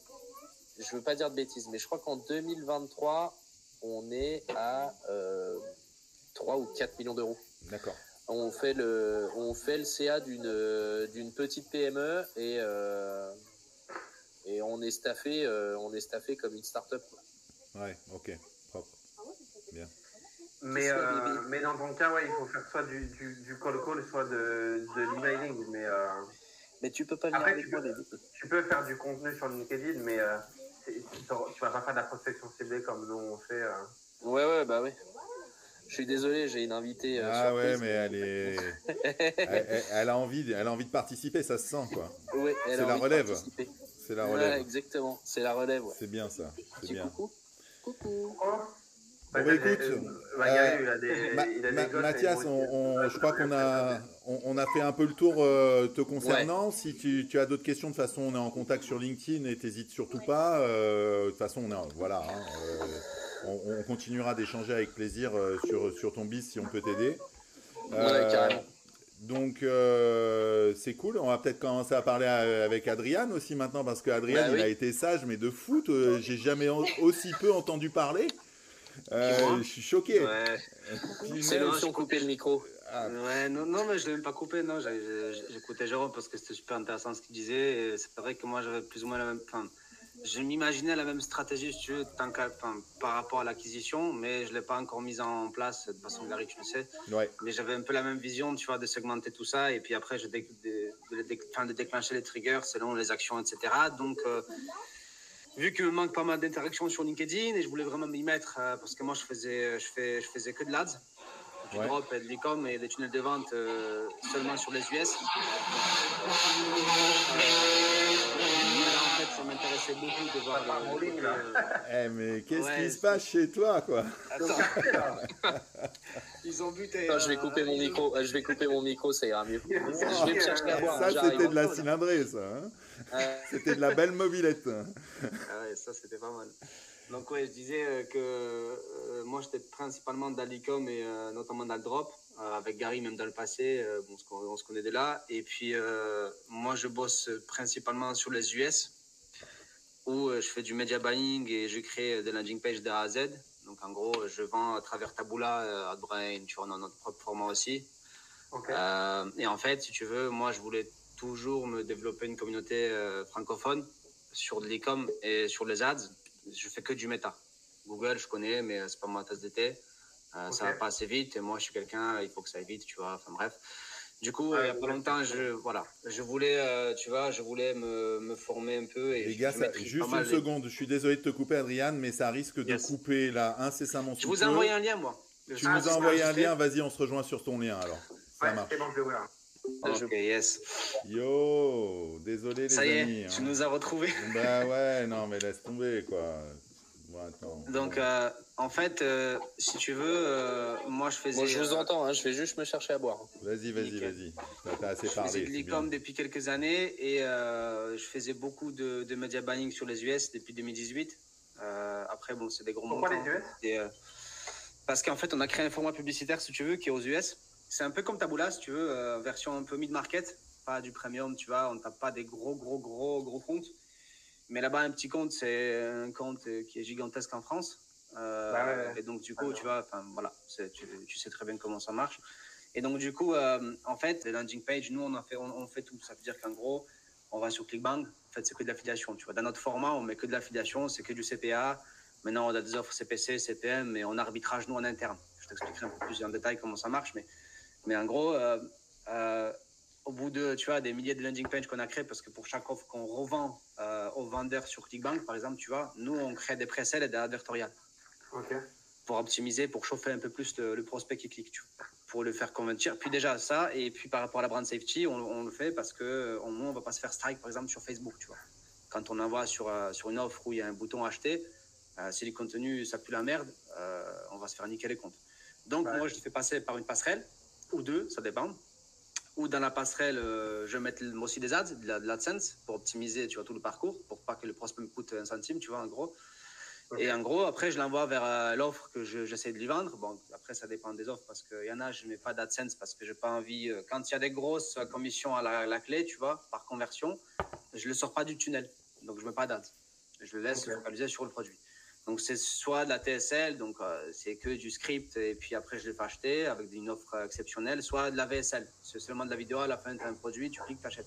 Je veux pas dire de bêtises, mais je crois qu'en 2023, on est à 3 ou 4 millions d'euros. D'accord. On fait le CA d'une petite PME et on est staffé comme une start-up. Ouais, ok, propre. Bien. Mais dans ton cas, ouais, il faut faire soit du call soit de l'emailing. Mais tu peux pas venir après, avec moi. Tu peux faire du contenu sur LinkedIn, mais tu vas pas faire de la prospection ciblée comme nous on fait. Ouais, bah ouais. Je suis désolé, j'ai une invitée. Ah ouais, mais elle est. elle a envie de participer, ça se sent quoi. Ouais, c'est la relève. C'est la relève. Ouais, exactement, c'est la relève. Ouais. C'est bien ça. C'est bien. Coucou. Bon, bah, écoute, Mathias, je crois qu'on a fait un peu le tour te concernant. Ouais. Si tu as d'autres questions, de toute façon, on est en contact sur LinkedIn et t'hésites surtout pas. De toute façon, voilà. On continuera d'échanger avec plaisir sur ton biz si on peut t'aider. Ouais, carrément. Donc, c'est cool. On va peut-être commencer à parler avec Adrien aussi maintenant parce qu'Adrien, il a été sage, mais de foot. J'ai jamais aussi peu entendu parler. Je suis choqué. Ouais. C'est l'option couper le micro. Ouais, non, mais je ne l'ai même pas coupé. Non, j'écoutais Jérôme parce que c'était super intéressant ce qu'il disait. Et c'est vrai que moi, j'avais plus ou moins la même. Enfin, je m'imaginais la même stratégie, si tu veux, par rapport à l'acquisition, mais je ne l'ai pas encore mise en place de façon Gary, tu le sais. Ouais. Mais j'avais un peu la même vision, tu vois, de segmenter tout ça et puis après, de déclencher les triggers selon les actions, etc. Donc, vu qu'il me manque pas mal d'interactions sur LinkedIn et je voulais vraiment m'y mettre parce que moi, je faisais que de l'ADS, du drop et de l'e-com et des tunnels de vente seulement sur les US. En fait, ça m'intéressait beaucoup de voir mais qu'est-ce qui se passe chez toi, quoi? Attends. Ils ont buté. Je vais couper mon micro. Je vais couper mon micro, ça ira mieux. Je vais me chercher à boire. Ça, c'était de la cylindrée, ça. Hein, c'était de la belle mobilette. Ah ouais, ça, c'était pas mal. Donc, ouais, je disais que moi, j'étais principalement dans l'e-com et notamment dans le drop. Avec Gary, même dans le passé, on se connaît de là. Et puis, moi, je bosse principalement sur les US, où je fais du media buying et je crée des landing pages de A à Z. Donc, en gros, je vends à travers Taboola, AdBrain, tu vois, on a notre propre format aussi. Okay. Et en fait, si tu veux, moi, je voulais toujours me développer une communauté francophone sur de l'e-com et sur les ads. Je fais que du méta. Google, je connais, mais c'est pas ma tasse d'été. Ça va pas assez vite. Et moi, je suis quelqu'un, il faut que ça aille vite, tu vois. Enfin, bref. Du coup, il y a pas longtemps, je voulais, tu vois, je voulais me former un peu. Et les gars, juste une seconde, je suis désolé de te couper, Adrien, mais ça risque de couper là incessamment sous peu. Je vous ai envoyé un lien, moi. Tu nous as envoyé un lien, vas-y, on se rejoint sur ton lien alors. Ça marche. C'est bon, je vais voir. Ok, yes. Yo, désolé les amis. Ça y est, tu nous as retrouvés. Bah ouais, non mais laisse tomber quoi. Bon, attends. Donc, en fait, si tu veux, moi je faisais... Moi je vous entends, hein, je vais juste me chercher à boire. Vas-y. T'as assez je parlé. Je faisais de l'e-com depuis quelques années et je faisais beaucoup de media buying sur les US depuis 2018. Après, bon, c'est des gros montants. Pourquoi les US Parce qu'en fait, on a créé un format publicitaire, si tu veux, qui est aux US. C'est un peu comme Taboola, si tu veux, version un peu mid-market, pas du premium, tu vois, on ne tape pas des gros comptes. Mais là-bas, un petit compte, c'est un compte qui est gigantesque en France. Et donc, du coup, tu vois, voilà, tu sais très bien comment ça marche. Et donc, du coup, en fait, les landing pages, nous, on fait tout. Ça veut dire qu'en gros, on va sur ClickBank. En fait, c'est que de l'affiliation, tu vois. Dans notre format, on met que de l'affiliation, c'est que du CPA. Maintenant, on a des offres CPC, CPM, mais on arbitrage, nous, en interne. Je t'expliquerai un peu plus en détail comment ça marche, mais en gros, au bout de, tu vois, des milliers de landing pages qu'on a créés, parce que pour chaque offre qu'on revend aux vendeurs sur ClickBank, par exemple, tu vois, nous, on crée des pré-sales et des advertoriales. Ok. Pour optimiser, pour chauffer un peu plus le prospect qui clique, tu vois, pour le faire convertir. Puis déjà ça, et puis par rapport à la brand safety, on le fait parce qu'au moins, on ne va pas se faire strike, par exemple, sur Facebook, tu vois. Quand on envoie sur une offre où il y a un bouton acheter, si les contenus, ça pue la merde, on va se faire niquer les comptes. Donc, moi, je le fais passer par une passerelle, ou deux, ça dépend. Ou dans la passerelle, je vais mettre aussi des ads, de l'AdSense, pour optimiser, tu vois, tout le parcours, pour pas que le prospect me coûte un centime, tu vois, en gros. Okay. Et en gros, après, je l'envoie vers l'offre que j'essaie de lui vendre. Bon, après, ça dépend des offres, parce qu'il y en a, je ne mets pas d'AdSense, parce que je n'ai pas envie... quand il y a des grosses commissions à la clé, tu vois, par conversion, je ne le sors pas du tunnel. Donc, je ne mets pas d'ads. Je le laisse focaliser sur le produit. Donc, c'est soit de la TSL, donc c'est que du script, et puis après, je le fais acheter avec une offre exceptionnelle, soit de la VSL. C'est seulement de la vidéo, à la fin, tu as un produit, tu cliques, tu achètes.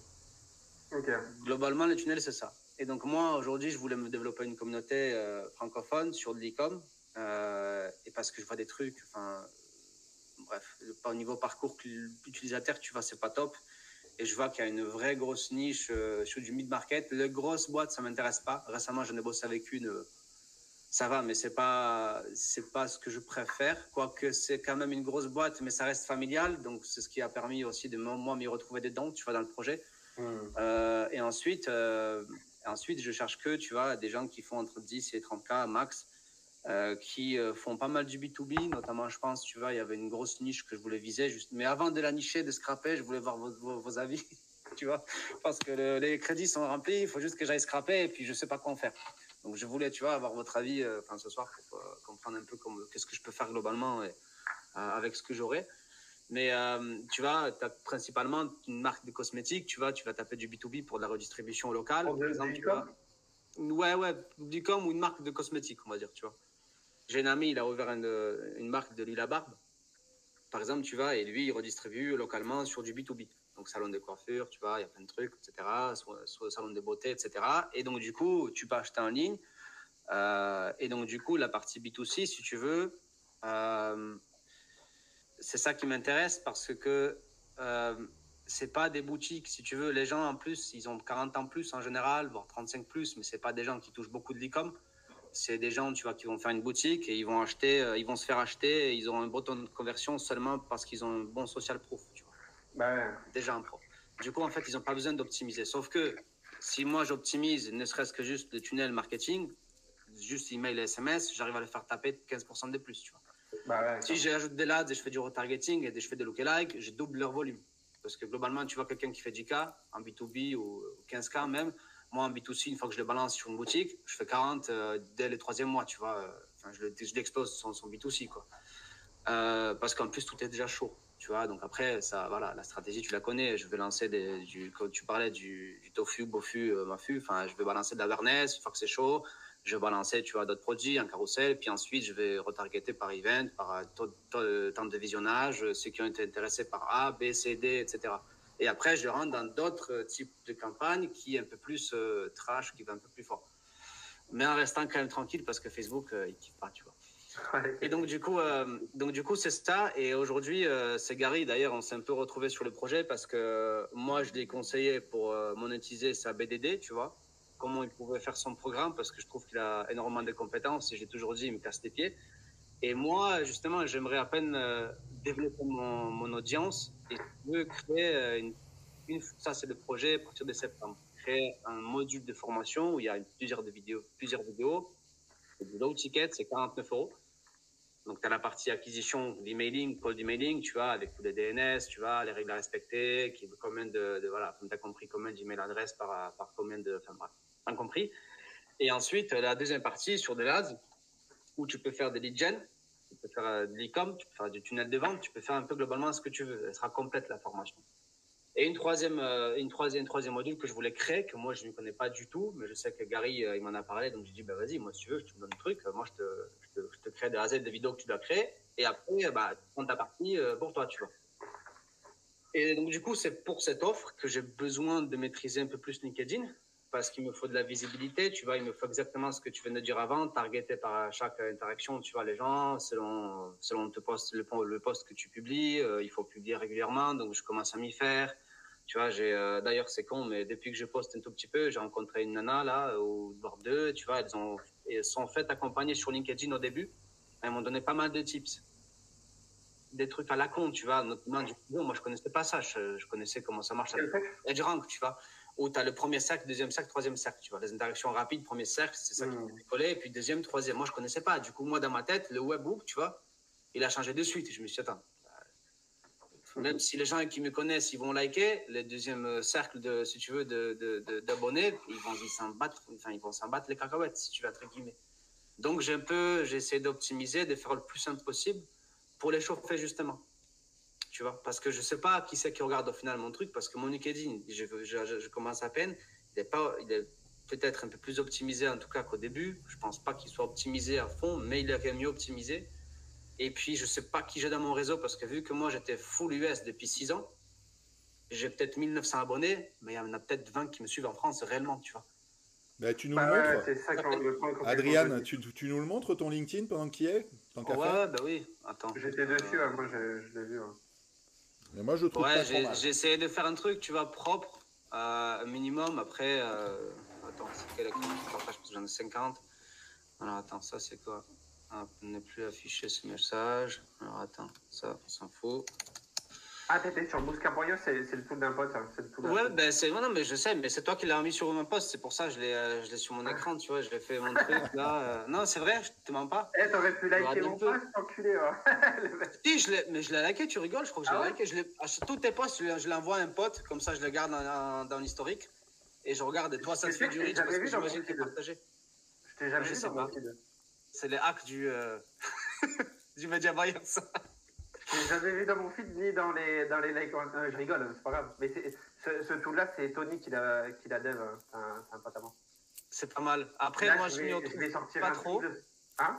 Okay. Globalement, le tunnel, c'est ça. Et donc, moi, aujourd'hui, je voulais me développer une communauté francophone sur de l'e-com, et parce que je vois des trucs, bref, au niveau parcours utilisateur, tu vois, c'est pas top. Et je vois qu'il y a une vraie grosse niche sur du mid-market. Les grosses boîtes, ça m'intéresse pas. Récemment, j'en ai bossé avec une... ça va, mais c'est pas ce que je préfère. Quoique c'est quand même une grosse boîte, mais ça reste familial. Donc, c'est ce qui a permis aussi de moi m'y retrouver dedans, tu vois, dans le projet. Et ensuite, je cherche que, tu vois, des gens qui font entre 10 et 30K max, qui font pas mal du B2B, notamment, je pense, tu vois, il y avait une grosse niche que je voulais viser. Mais avant de la nicher, de scraper, je voulais voir vos avis, tu vois, parce que les crédits sont remplis, il faut juste que j'aille scraper et puis je sais pas quoi en faire. Donc, je voulais, tu vois, avoir votre avis ce soir pour comprendre un peu qu'est-ce que je peux faire globalement avec ce que j'aurai. Mais tu vois, tu as principalement une marque de cosmétiques, tu vas taper du B2B pour de la redistribution locale. Par exemple, tu vois. Ouais, du com ou une marque de cosmétiques, on va dire, tu vois. J'ai un ami, il a ouvert une marque de l'huile à barbe, par exemple, tu vois, et lui, il redistribue localement sur du B2B. Donc, salon de coiffure, tu vois, il y a plein de trucs, etc. Soit salon de beauté, etc. Et donc, du coup, tu peux acheter en ligne. Et donc, du coup, la partie B2C, si tu veux, c'est ça qui m'intéresse parce que c'est pas des boutiques, si tu veux. Les gens, en plus, ils ont 40 ans plus en général, voire 35 plus, mais c'est pas des gens qui touchent beaucoup de l'e-com. C'est des gens, tu vois, qui vont faire une boutique et ils vont se faire acheter et ils auront un bon taux de conversion seulement parce qu'ils ont un bon social proof, tu vois. Déjà un pro. Du coup, en fait, ils n'ont pas besoin d'optimiser. Sauf que si moi, j'optimise, ne serait-ce que juste le tunnel marketing, juste email et SMS, j'arrive à le faire taper 15% de plus, tu vois. Si j'ajoute des ads et je fais du retargeting et je fais des lookalike, je double leur volume. Parce que globalement, tu vois quelqu'un qui fait 10K en B2B ou 15K même, moi en B2C, une fois que je le balance sur une boutique, je fais 40 dès le 3e mois, tu vois. Je l'explose son B2C, quoi. Parce qu'en plus, tout est déjà chaud, tu vois. Donc après, ça, voilà, la stratégie, tu la connais. Je vais lancer quand tu parlais du tofu, bofu, mafu, je vais balancer de l'awareness, une fois que c'est chaud. je vais balancer, tu vois, d'autres produits, un carrousel, puis ensuite, je vais retargeter par event, par temps de visionnage, ceux qui ont été intéressés par A, B, C, D, etc. Et après, je rentre dans d'autres types de campagnes qui est un peu plus trash, qui va un peu plus fort. Mais en restant quand même tranquille parce que Facebook, il kiffe pas, tu vois. Et donc du coup, c'est ça. Et aujourd'hui, c'est Gary. D'ailleurs, on s'est un peu retrouvé sur le projet parce que moi, je l'ai conseillé pour monétiser sa BDD, tu vois. Comment il pouvait faire son programme parce que je trouve qu'il a énormément de compétences et j'ai toujours dit, il me casse les pieds. Et moi, justement, j'aimerais à peine développer mon audience et je veux créer ça, c'est le projet à partir de septembre. Créer un module de formation où il y a plusieurs vidéos. Le low ticket, c'est 49 €. Donc, tu as la partie acquisition d'emailing, call d'emailing, tu vois, avec tous les DNS, tu vois, les règles à respecter, combien voilà, comme tu as compris, combien d'email adresses par combien de, enfin bref, t'as compris. Et ensuite, la deuxième partie sur des ads, où tu peux faire des lead gen, tu peux faire de l'e-com, tu peux faire du tunnel de vente, tu peux faire un peu globalement ce que tu veux. Elle sera complète, la formation. Et une troisième module que je voulais créer, que moi je ne connais pas du tout, mais je sais que Gary il m'en a parlé, donc j'ai dit bah vas-y, moi si tu veux, je te donne le truc, moi je te crée de A à Z de vidéos que tu dois créer, et après bah tu prends ta partie pour toi, tu vois. Et donc du coup c'est pour cette offre que j'ai besoin de maîtriser un peu plus LinkedIn, parce qu'il me faut de la visibilité, tu vois, il me faut exactement ce que tu viens de dire avant, targeter par chaque interaction, tu vois, les gens, selon le post que tu publies, il faut publier régulièrement, donc je commence à m'y faire. Tu vois, d'ailleurs, c'est con, mais depuis que je poste un tout petit peu, j'ai rencontré une nana, là, ou voire deux, tu vois, elles sont faites accompagner sur LinkedIn au début. Elles m'ont donné pas mal de tips. Des trucs à la con, tu vois, notamment du coup, moi, je connaissais pas ça. Je connaissais comment ça marche. EdgeRank, tu vois, où tu as le premier cercle, deuxième cercle, troisième cercle, tu vois, les interactions rapides, premier cercle, c'est ça qui est collé, et puis deuxième, troisième. Moi, je connaissais pas. Du coup, moi, dans ma tête, le webhook, tu vois, il a changé de suite. Je me suis dit, attends, même si les gens qui me connaissent, ils vont liker, le deuxième cercle si tu veux, d'abonnés, ils vont s'en battre les cacahuètes, si tu veux, entre guillemets. Donc, j'ai essayé d'optimiser, de faire le plus simple possible pour les chauffer, justement. Tu vois, parce que je sais pas qui c'est qui regarde au final mon truc, parce que mon LinkedIn, je commence à peine, il est peut-être un peu plus optimisé, en tout cas qu'au début. Je pense pas qu'il soit optimisé à fond, mais il est quand même mieux optimisé. Et puis, je sais pas qui j'ai dans mon réseau, parce que vu que moi, j'étais full US depuis 6 ans, j'ai peut-être 1900 abonnés, mais il y en a peut-être 20 qui me suivent en France réellement, tu vois. Bah, tu nous le montres. C'est ça Adrien, tu nous le montres ton LinkedIn pendant qu'il y est, tant qu'à faire. Bah oui. Attends. J'étais dessus, moi je l'ai vu. Mais moi je trouve pas trop mal. J'ai essayé de faire un truc, tu vois, propre, un minimum. Après, attends, c'est quel écran je partage parce que j'en ai 50. Alors attends, ça c'est quoi? On n'est plus affiché ce message. Alors attends, ça on s'en fout. Ah, t'étais sur Bouscapoyo, c'est le tool d'un pote. Hein. Ouais, ben non, mais je sais, mais c'est toi qui l'as mis sur mon poste, c'est pour ça que je l'ai sur mon écran, tu vois, je l'ai fait mon truc là. Non, c'est vrai, je te mens pas. T'aurais pu liker mon post, enculé. Si, je l'ai liké, tu rigoles, je crois que je l'ai liké. Tous tes posts, je l'envoie à un pote, comme ça je le garde dans l'historique. Et je regarde, et toi, ça te fait du reach, parce que j'imagine que tu es partagé. Je t'ai jamais vu dans mon feed. C'est les hacks du Media Buyer, ça. Je l'ai jamais vu dans mon feed ni dans les likes. Je rigole, c'est pas grave. Mais ce tool-là, c'est Tony qui l'a dev. C'est un pote à moi. C'est pas mal. Après, là, moi, je m'y retrouve pas trop. Hein?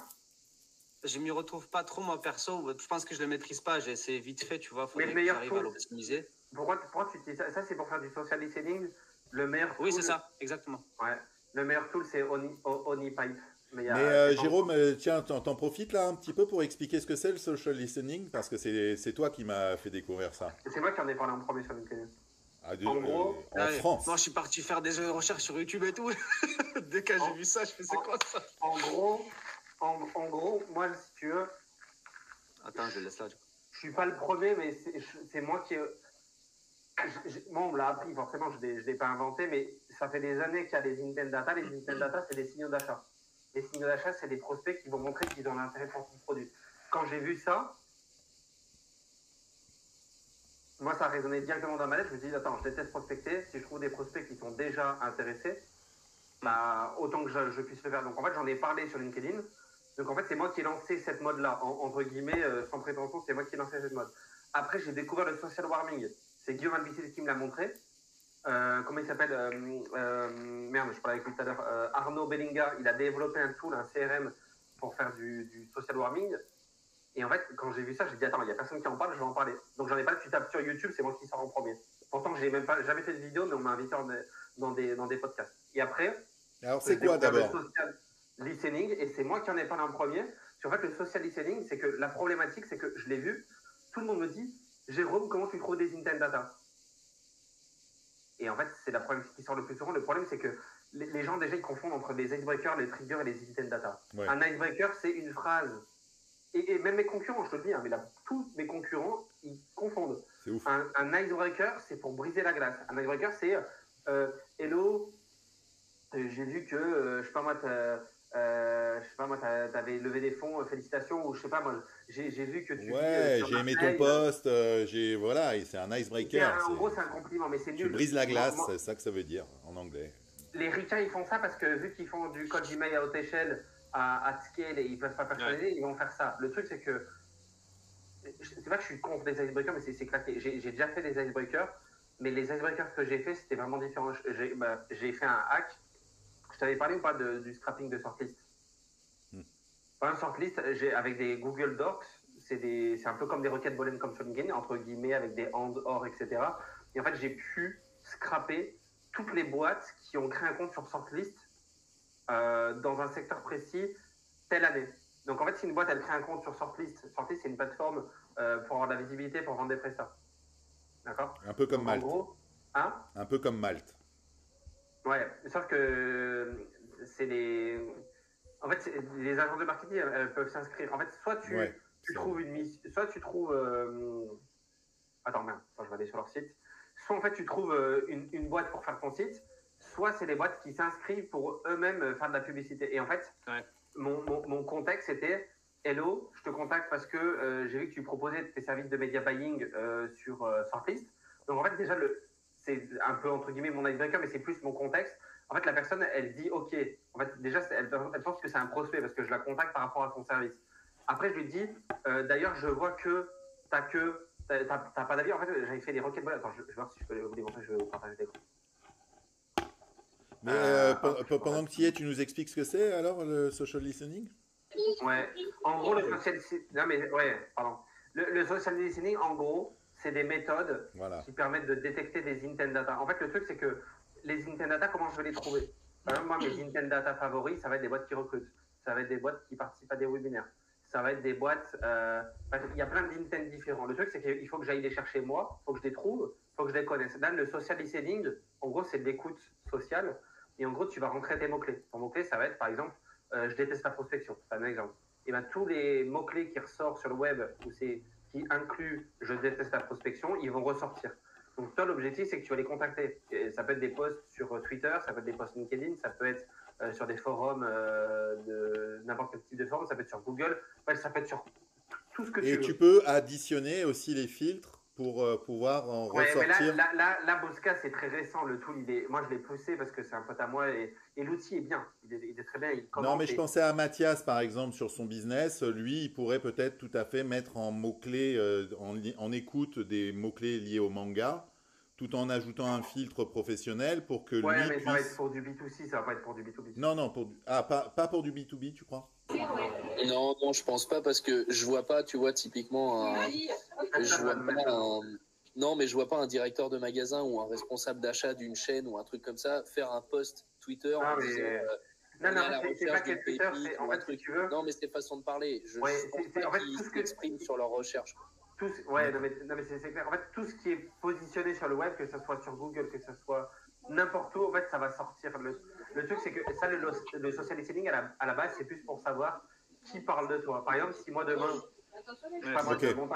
Je m'y retrouve pas trop, moi, perso. Je pense que je le maîtrise pas. J'ai essayé vite fait, tu vois. Faudrait que j'arrive à l'optimiser. Pourquoi tu utilises ça? Ça, c'est pour faire du social listening. Le meilleur tool... Oui, c'est ça, exactement. Ouais. Le meilleur tool, c'est Honeypipe. Mais Jérôme, tiens, t'en profites là un petit peu pour expliquer ce que c'est le social listening, parce que c'est toi qui m'as fait découvrir ça. C'est moi qui en ai parlé en premier sur LinkedIn. En gros, en France. Moi, je suis parti faire des recherches sur YouTube et tout. Dès que j'ai vu ça, je fais c'est quoi ça? En gros, moi, si tu veux... Attends, je laisse là. Je suis pas le premier, mais c'est moi qui... Moi, on me l'a appris, forcément, je l'ai pas inventé, mais ça fait des années qu'il y a des intent data. Les intent data, c'est des signaux d'achat. Les signaux d'achat, c'est des prospects qui vont montrer qu'ils ont l'intérêt pour ton produit. Quand j'ai vu ça, moi, ça a résonné directement dans ma tête. Je me suis dit, attends, je déteste prospecter. Si je trouve des prospects qui sont déjà intéressés, bah, autant que je puisse le faire. Donc, en fait, j'en ai parlé sur LinkedIn. Donc, en fait, c'est moi qui ai lancé cette mode-là. Entre guillemets, sans prétention, c'est moi qui ai lancé cette mode. Après, j'ai découvert le social warming. C'est Guillaume Albicel qui me l'a montré. comment il s'appelle merde, je parlais avec lui tout à l'heure. Arnaud Bellinga, il a développé un tool, un CRM pour faire du social warming. Et en fait, quand j'ai vu ça, j'ai dit attends, il n'y a personne qui en parle, je vais en parler. Donc j'en ai pas, tu tapes sur YouTube, c'est moi qui sors en premier. Pourtant, j'ai même pas jamais fait de vidéo, mais on m'a invité dans des podcasts. Et après, alors c'est quoi d'abord? Le social listening, et c'est moi qui en ai parlé en premier. En fait, le social listening, c'est que la problématique, c'est que je l'ai vu, tout le monde me dit Jérôme, comment tu trouves des intent data? Et en fait, c'est la problématique qui sort le plus souvent. Le problème, c'est que les gens, déjà, ils confondent entre les icebreakers, les triggers et les intent data. Ouais. Un icebreaker, c'est une phrase. Et même mes concurrents, je te le dis, hein, mais là, tous mes concurrents, ils confondent. C'est ouf. Un icebreaker, c'est pour briser la glace. Un icebreaker, c'est hello, j'ai vu que, je sais pas moi, t'avais levé des fonds, félicitations, ou je sais pas moi, j'ai vu que tu. Ouais, j'ai aimé ton post, voilà, c'est un icebreaker. En gros, c'est un compliment, mais c'est nul. Tu brises la glace, c'est ça que ça veut dire en anglais. Les ricains, ils font ça parce que vu qu'ils font du code Gmail à haute échelle, à scale, et ils peuvent pas personnaliser, ils vont faire ça. Le truc, c'est que c'est pas que je suis contre les icebreakers, mais c'est claqué. J'ai déjà fait des icebreakers, mais les icebreakers que j'ai fait, c'était vraiment différent. J'ai fait un hack. Je t'avais parlé ou pas du scrapping de sortlist? Par exemple, sortlist, avec des Google Docs, c'est un peu comme des requêtes booléennes comme sur LinkedIn, entre guillemets, avec des and, or, etc. Et en fait, j'ai pu scraper toutes les boîtes qui ont créé un compte sur sortlist dans un secteur précis telle année. Donc en fait, si une boîte elle crée un compte sur sortlist, sortlist c'est une plateforme pour avoir de la visibilité, pour vendre des prestats. D'accord? Un peu comme Malte. En gros, hein? Un peu comme Malte. Ouais, sauf que c'est les. En fait, les agences de marketing, elles peuvent s'inscrire. En fait, soit tu trouves une mission, soit tu trouves. Attends, merde, je vais aller sur leur site. Soit en fait, tu trouves une boîte pour faire ton site, soit c'est les boîtes qui s'inscrivent pour eux-mêmes faire de la publicité. Et en fait, mon contexte c'était hello, je te contacte parce que j'ai vu que tu proposais tes services de media buying sur Sortlist. Donc en fait, déjà, c'est un peu entre guillemets mon icebreaker, mais c'est plus mon contexte. En fait, la personne, elle dit OK. En fait, déjà, elle pense que c'est un prospect parce que je la contacte par rapport à son service. Après, je lui dis d'ailleurs, je vois que t'as pas d'avis. En fait, j'avais fait des requêtes. Attends, je vais voir si je peux vous démontrer. Je vais vous partager l'écran. Mais pendant que tu y es, tu nous expliques ce que c'est alors le social listening? Ouais. En gros, le social listening, en gros, c'est des méthodes qui permettent de détecter des intent data. En fait, le truc, c'est que les intent data, comment je vais les trouver? Par exemple, moi, mes intent data favoris, ça va être des boîtes qui recrutent. Ça va être des boîtes qui participent à des webinaires. Ça va être des boîtes. Il y a plein d'intents différents. Le truc, c'est qu'il faut que j'aille les chercher moi, il faut que je les trouve, il faut que je les connaisse. Là, le social listening, en gros, c'est de l'écoute sociale. Et en gros, tu vas rentrer tes mots-clés. Ton mot-clé, ça va être, par exemple, je déteste la prospection. C'est un exemple. Et bien, tous les mots-clés qui ressortent sur le web, qui incluent je déteste la prospection, ils vont ressortir. Donc, toi, l'objectif, c'est que tu vas les contacter. Et ça peut être des posts sur Twitter, ça peut être des posts LinkedIn, ça peut être sur des forums de n'importe quel type de forum, ça peut être sur Google, ça peut être sur tout ce que tu veux. Et tu peux additionner aussi les filtres pour pouvoir en ressortir. Mais là, Bosca, c'est très récent. Le tool, moi, je l'ai poussé parce que c'est un pote à moi et l'outil est bien. Il est très bien. Non, mais je pensais à Mathias, par exemple, sur son business. Lui, il pourrait peut-être tout à fait mettre en mots-clés, en écoute des mots-clés liés au manga, tout en ajoutant un filtre professionnel pour que lui mais ça va être pour du B2C, ça va pas être pour du B2B. Non, pas pour du B2B, tu crois? Non, je pense pas parce que je vois pas, tu vois, typiquement je vois pas un directeur de magasin ou un responsable d'achat d'une chaîne ou un truc comme ça faire un post Twitter en disant c'est pas que Twitter, c'est en fait ce que tu veux. Non, mais c'est façon de parler. Je pense pas qu'ils s'expriment sur leur recherche. Non, mais c'est clair. En fait, tout ce qui est positionné sur le web, que ce soit sur Google, que ce soit n'importe où, en fait, ça va sortir. Le truc, c'est que ça, le social listening, à la base, c'est plus pour savoir qui parle de toi. Par exemple, si moi, demain, je monte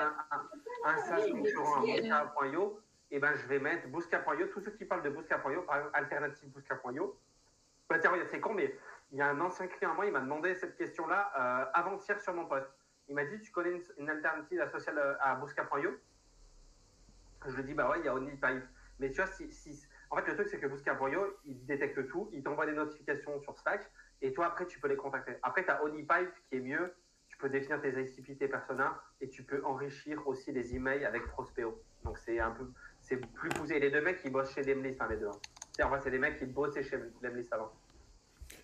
un SaaS concurrent à Bousca.io, et ben, je vais mettre Bousca.io, tous ceux qui parlent de Bousca.io, par exemple, alternative Bousca.io. Tiens, c'est con, mais il y a un ancien client à moi, il m'a demandé cette question-là avant-hier sur mon post. Il m'a dit, tu connais une alternative à Bousca.io? Je lui ai dit, bah ouais, il y a OnlyPipe. Mais tu vois, en fait, le truc, c'est que Bousca.io, il détecte tout, il t'envoie des notifications sur Slack, et toi, après, tu peux les contacter. Après, tu as OnlyPipe qui est mieux, tu peux définir tes ICP, tes personas, et tu peux enrichir aussi les emails avec Prospeo. Donc, c'est c'est plus poussé. Les deux mecs qui bossent chez Lemlist, les deux. En fait, c'est des mecs qui bossaient chez Lemlist avant.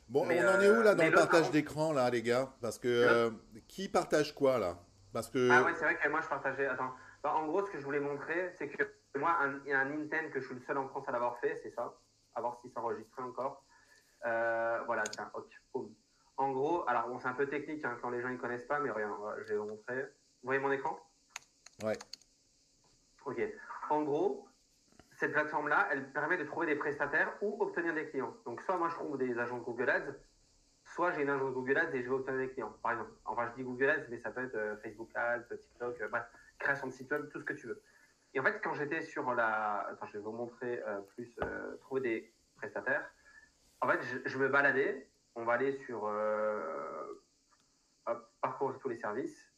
Bon, mais, on en est où là dans le partage d'écran là, les gars? Parce que qui partage quoi là? Parce que... Ah ouais, c'est vrai que moi je partageais. Attends. En gros, ce que je voulais montrer, c'est que moi, il y a un Nintendo que je suis le seul en France à l'avoir fait, c'est ça. À voir si c'est enregistré encore. Voilà, tiens, ok, boum. En gros, alors bon, c'est un peu technique quand les gens ne connaissent pas, mais rien, je vais vous montrer. Vous voyez mon écran? Ouais. Ok. En gros, cette plateforme-là, elle permet de trouver des prestataires ou obtenir des clients. Donc, soit moi je trouve des agents Google Ads, soit j'ai une agence Google Ads et je vais obtenir des clients. Par exemple, enfin, je dis Google Ads, mais ça peut être Facebook Ads, TikTok, bref, création de site web, tout ce que tu veux. Et en fait, quand j'étais sur la. Attends, je vais vous montrer trouver des prestataires. En fait, je me baladais. On va aller sur parcourir tous les services.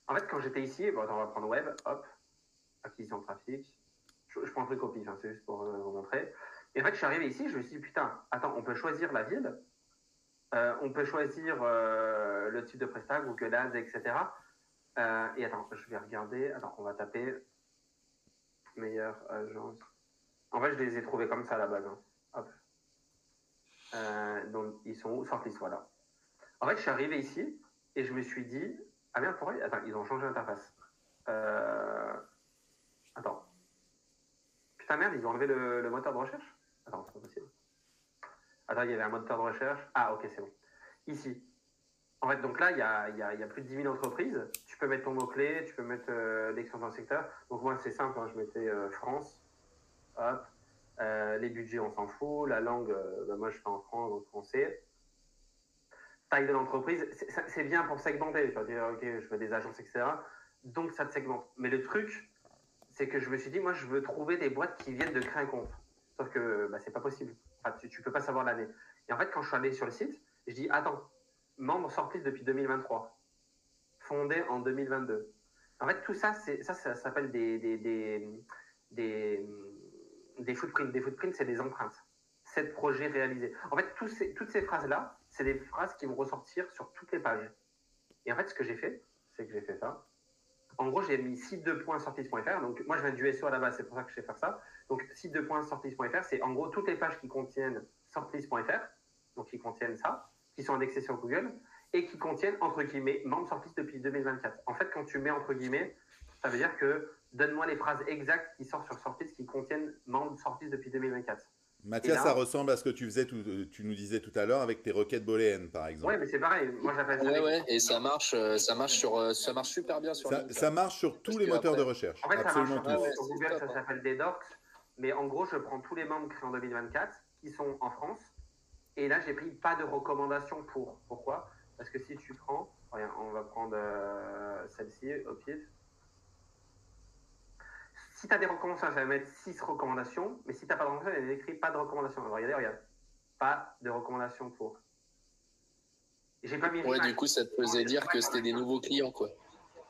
En fait, quand j'étais ici, bon, attends, on va prendre web, hop, acquisition de trafic. Je prends un truc au pif, c'est juste pour vous montrer. Et en fait, je suis arrivé ici, je me suis dit, putain, attends, on peut choisir la ville, on peut choisir le type de prestat, Google Ads, etc. Et attends, je vais regarder, attends, on va taper meilleure agence. En fait, je les ai trouvés comme ça à la base. Hop. Donc, ils sont où? Sortis, voilà. En fait, je suis arrivé ici et je me suis dit, ah merde, pourquoi? Attends, ils ont changé l'interface. Attends. Putain, merde, ils ont enlevé le moteur de recherche? Attends, c'est pas possible. Attends, il y avait un moteur de recherche. Ah, ok, c'est bon. Ici. En fait, donc là, il y a plus de 10 000 entreprises. Tu peux mettre ton mot-clé, tu peux mettre l'extension de secteur. Donc moi, c'est simple, je mettais France. Hop. Les budgets, on s'en fout. La langue, moi, je fais en France, donc français. Taille de l'entreprise, c'est bien pour segmenter. Tu vas dire, ok, je veux des agences, etc. Donc, ça te segmente. Mais le truc, c'est que je me suis dit, moi, je veux trouver des boîtes qui viennent de créer un compte. Sauf que c'est pas possible. Enfin, tu peux pas savoir l'année. Et en fait, quand je suis allé sur le site, je dis, attends, membre sorti depuis 2023, fondé en 2022. En fait, tout ça, ça s'appelle des footprints. Des footprints, c'est des empreintes. 7 projets réalisés. En fait, toutes ces phrases-là, c'est des phrases qui vont ressortir sur toutes les pages. Et en fait, ce que j'ai fait, c'est que j'ai fait ça. En gros, j'ai mis site2.sorties.fr. Donc, moi, je viens du SEO à la base, c'est pour ça que je sais faire ça. Donc, site2.sorties.fr, c'est en gros toutes les pages qui contiennent sorties.fr, donc qui contiennent ça, qui sont indexées sur Google, et qui contiennent, entre guillemets, membres sorties depuis 2024. En fait, quand tu mets entre guillemets, ça veut dire que donne-moi les phrases exactes qui sortent sur sorties qui contiennent membres sorties depuis 2024. Mathias, là, ça ressemble à ce que tu faisais, tu nous disais tout à l'heure avec tes requêtes booléennes, par exemple. Ouais, mais c'est pareil. Moi, j'appelle ça. Ouais, et ça marche super bien sur LinkedIn. Ça marche sur tous les moteurs de recherche. En fait, absolument ça marche sur Google, ça s'appelle des docs. Mais en gros, je prends tous les membres créés en 2024 qui sont en France. Et là, j'ai pris pas de recommandations pour. Pourquoi? Parce que si tu prends, regarde, on va prendre celle-ci au pif. Si tu as des recommandations, ça va mettre 6 recommandations. Mais si tu n'as pas de recommandations, il y a écrit pas de recommandations. Regarde. Pas de recommandations pour. J'ai pas mis. Ouais, du coup, ça te faisait dire que c'était des nouveaux clients, quoi.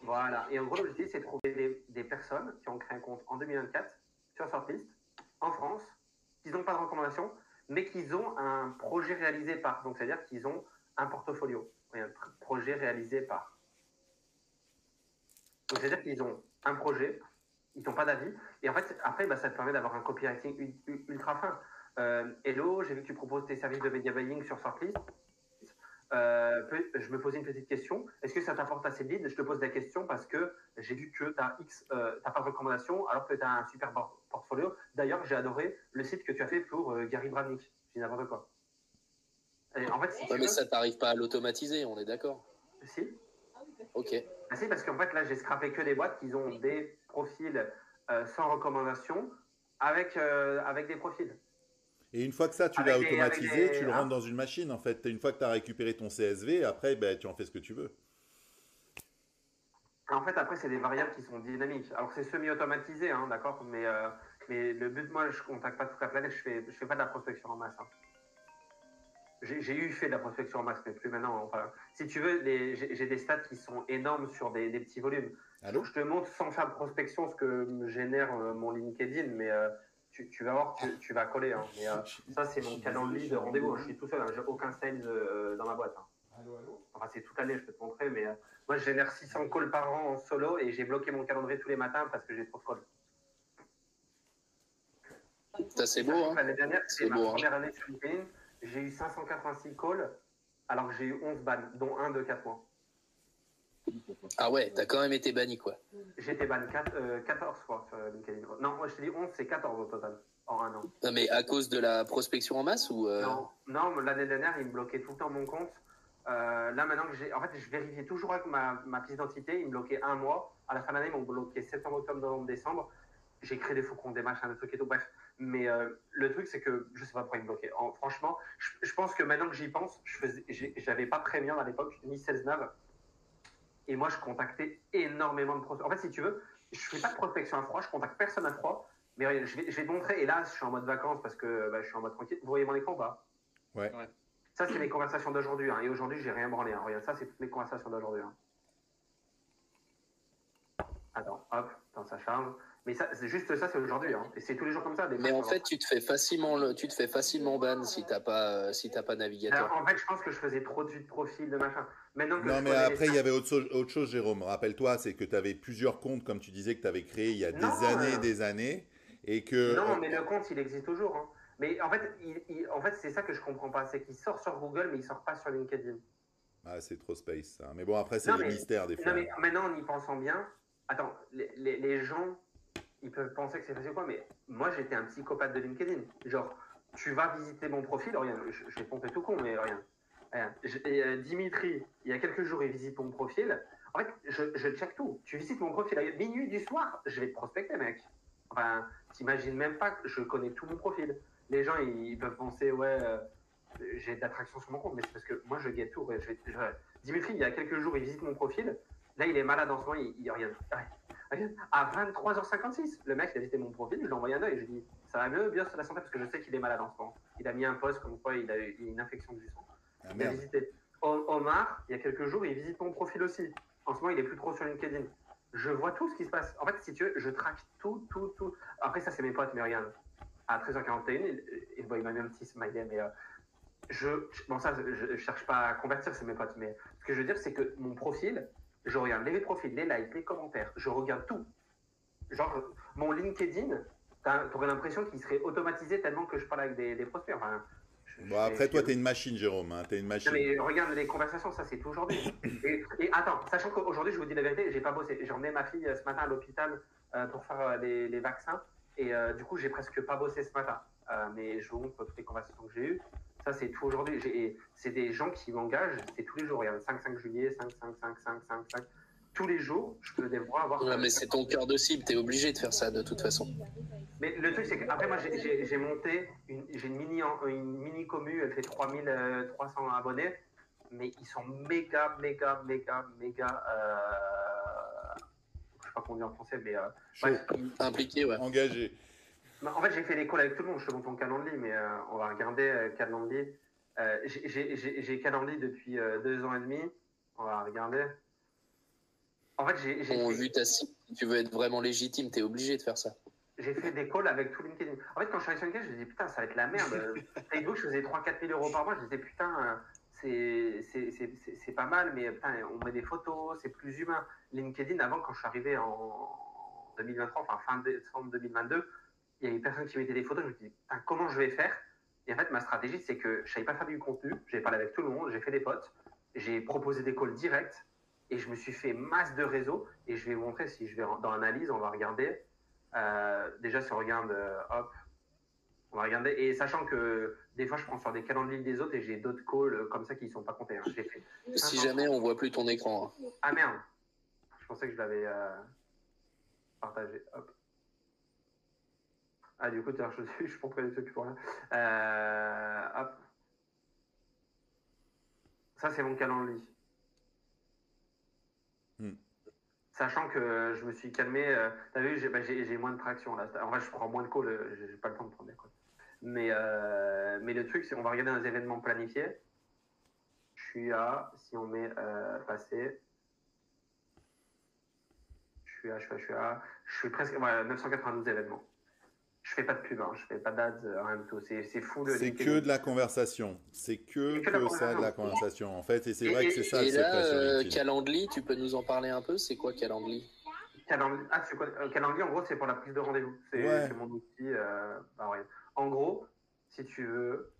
Voilà. Et en gros, l'objectif, c'est de trouver des personnes qui ont créé un compte en 2024 sur Shortlist, en France, qui n'ont pas de recommandations, mais qui ont un projet réalisé par. Donc, c'est-à-dire qu'ils ont un portfolio. Un projet réalisé par. Donc, c'est-à-dire qu'ils ont un projet, ils n'ont pas d'avis. Et en fait, après, ça te permet d'avoir un copywriting ultra fin. Hello, j'ai vu que tu proposes tes services de media buying sur Shortlist. Je me posais une petite question. Est-ce que ça t'apporte assez de leads? Je te pose la question parce que j'ai vu que tu n'as pas de recommandation alors que tu as un super portfolio. D'ailleurs, j'ai adoré le site que tu as fait pour Gary Bradnick. Je dis n'importe quoi. Et en fait, mais ça t'arrive pas à l'automatiser, on est d'accord? Si. Ok. Si, parce qu'en fait, là, j'ai scrappé que des boîtes qui ont des profils sans recommandation avec des profils. Et une fois que ça, tu l'as automatisé, tu le rentres dans une machine, en fait. Une fois que tu as récupéré ton CSV, après, tu en fais ce que tu veux. En fait, après, c'est des variables qui sont dynamiques. Alors, c'est semi-automatisé, d'accord, mais le but, moi, je ne contacte pas toute la planète, je fais pas de la prospection en masse. J'ai fait de la prospection en masse, mais plus maintenant. Enfin, si tu veux, j'ai des stats qui sont énormes sur des petits volumes. Allô? Je te montre sans faire de prospection ce que me génère mon LinkedIn, mais tu vas voir que tu vas coller. Mais, ça, c'est mon calendrier de rendez-vous. Je suis tout seul, j'ai aucun sales dans ma boîte. Allô? Enfin, c'est toute l'année, je peux te montrer, mais moi, je génère 600 calls par an en solo et j'ai bloqué mon calendrier tous les matins parce que j'ai trop de calls. Ça, c'est beau, hein. L'année dernière, c'est ma première année sur LinkedIn. J'ai eu 586 calls, alors que j'ai eu 11 bans, dont un de 4 mois. Ah ouais, t'as quand même été banni, quoi. J'ai été ban 14 fois sur LinkedIn. Non, moi je te dis 11, c'est 14 au total, en un an. Non, mais à cause de la prospection en masse ou Non, l'année dernière, il me bloquait tout le temps mon compte. Là, maintenant que j'ai. En fait, je vérifiais toujours avec ma pièce d'identité. Il me bloquait un mois. À la fin de l'année, ils m'ont bloqué septembre, octobre, novembre, décembre. J'ai créé des faux comptes, des machins, des trucs et tout. Bref. Mais le truc, c'est que je sais pas pourquoi ils me bloquaient. Franchement, je pense que maintenant que j'y pense, j'avais pas Premium à l'époque, ni 16/9. Et moi, je contactais énormément de prospects. En fait, si tu veux, je fais pas de prospection à froid, je contacte personne à froid. Mais regarde, je vais te montrer. Et là, je suis en mode vacances parce que je suis en mode tranquille. Vous voyez mon écran ou pas? Ouais. Ça, c'est les conversations d'aujourd'hui. Hein. Et aujourd'hui, j'ai rien branlé. Hein. Regarde, ça, c'est toutes les conversations d'aujourd'hui. Hein. Attends, hop, ça charge. Mais ça, c'est juste ça, c'est aujourd'hui. Hein. Et c'est tous les jours comme ça. Mais en fait, tu te fais facilement ban si t'as pas navigateur. Alors, en fait, je pense que je faisais trop de vues de profil, de machin. Non, mais après, il y avait autre chose, Jérôme. Rappelle-toi, c'est que tu avais plusieurs comptes, comme tu disais, que tu avais créés il y a des années. Et que... Non, mais le compte, il existe toujours. Hein. Mais en fait, c'est ça que je comprends pas. C'est qu'il sort sur Google, mais il sort pas sur LinkedIn. Ah, c'est trop space, ça. Mais bon, après, c'est le mystère des fois. Non, mais maintenant, en y pensant bien, attends, les gens, ils peuvent penser que c'est facile ou quoi, mais moi, j'étais un psychopathe de LinkedIn. Genre, tu vas visiter mon profil, regarde, je vais pomper tout con, mais regarde. Dimitri, il y a quelques jours, il visite mon profil. En fait, je check tout. Tu visites mon profil à minuit du soir, je vais te prospecter, mec. Enfin, t'imagines même pas que je connais tout mon profil. Les gens, ils peuvent penser, j'ai de l'attraction sur mon compte, mais c'est parce que moi, je guette tout. Dimitri, il y a quelques jours, il visite mon profil. Là, il est malade en ce moment, il regarde. À 23h56, le mec, il a visité mon profil, je lui ai envoyé un œil et je lui ai dit, ça va mieux, bien sur la santé, parce que je sais qu'il est malade en ce moment. Il a mis un post comme quoi il a eu une infection du sang. Il a visité. Omar, il y a quelques jours, il visite mon profil aussi. En ce moment, il est plus trop sur LinkedIn. Je vois tout ce qui se passe. En fait, si tu veux, je traque tout. Après, ça, c'est mes potes, mais regarde. À 13h41, il m'a mis un petit smiley, mais je cherche pas à convertir, c'est mes potes. Mais ce que je veux dire, c'est que mon profil, je regarde les profils, les likes, les commentaires, je regarde tout. Genre, mon LinkedIn, t'aurais l'impression qu'il serait automatisé tellement que je parle avec des prospects. Enfin, bon, après, toi, t'es une machine, Jérôme. Hein, t'es une machine. Non, mais regarde les conversations, ça, c'est tout aujourd'hui. et attends, sachant qu'aujourd'hui, je vous dis la vérité, j'ai pas bossé. J'ai emmené ma fille ce matin à l'hôpital pour faire les vaccins. Et du coup, j'ai presque pas bossé ce matin. Mais je vous montre toutes les conversations que j'ai eues. Ça, c'est tout aujourd'hui. C'est des gens qui m'engagent, c'est tous les jours. Regarde, 5 juillet, 5. Tous les jours, je peux devoir avoir. Ouais, mais c'est ton cœur de cible, t'es obligé de faire ça de toute façon. Mais le truc, c'est qu'après, moi, j'ai monté j'ai une mini commu, elle fait 3300 abonnés, mais ils sont méga. Je sais pas comment dire en français, mais. Impliqués, ouais. Engagés. En fait, j'ai fait des calls avec tout le monde. Je te montre mon Calendly, mais on va regarder Calendly. J'ai Calendly depuis 2 ans et demi. On va regarder. En fait, vu ta cible, si tu veux être vraiment légitime, t'es obligé de faire ça. J'ai fait des calls avec tout LinkedIn. En fait, quand je suis sur LinkedIn, je me dis putain, ça va être la merde. Facebook, je faisais 3-4 000 euros par mois. Je me disais putain, c'est pas mal, mais putain, on met des photos, c'est plus humain. LinkedIn, avant, quand je suis arrivé en 2023, enfin fin décembre 2022, il y avait personne qui mettait des photos. Je me dis putain, comment je vais faire? Et en fait, ma stratégie, c'est que je savais pas faire du contenu. J'ai parlé avec tout le monde, j'ai fait des potes, j'ai proposé des calls directs et je me suis fait masse de réseaux. Et je vais vous montrer si je vais dans analyse, on va regarder. Déjà, si on regarde, hop, on va regarder. Et sachant que des fois, je prends sur des calendriers des autres et j'ai d'autres calls comme ça qui ne sont pas comptés. Hein. Si jamais on voit plus ton écran. Hein. Ah merde, je pensais que je l'avais partagé. Hop. Ah, du coup, je comprends les trucs pour rien. Hop. Ça, c'est mon calendrier. Sachant que je me suis calmé, t'as vu, j'ai moins de traction là. En vrai, je prends moins de calls, j'ai pas le temps de prendre des calls. Mais le truc, c'est qu'on va regarder un événement planifié. Je suis à, si on met passé, je suis presque 992 événements. Je fais pas de pub, hein, je fais pas d'ads, rien du tout. C'est fou. C'est que de la conversation. C'est que ça de la conversation, en fait. Et c'est vrai que c'est ça le secret sur LinkedIn. Calendly, tu peux nous en parler un peu? C'est quoi Calendly? Calendly, en gros, c'est pour la prise de rendez-vous. C'est mon outil. En gros, si tu veux.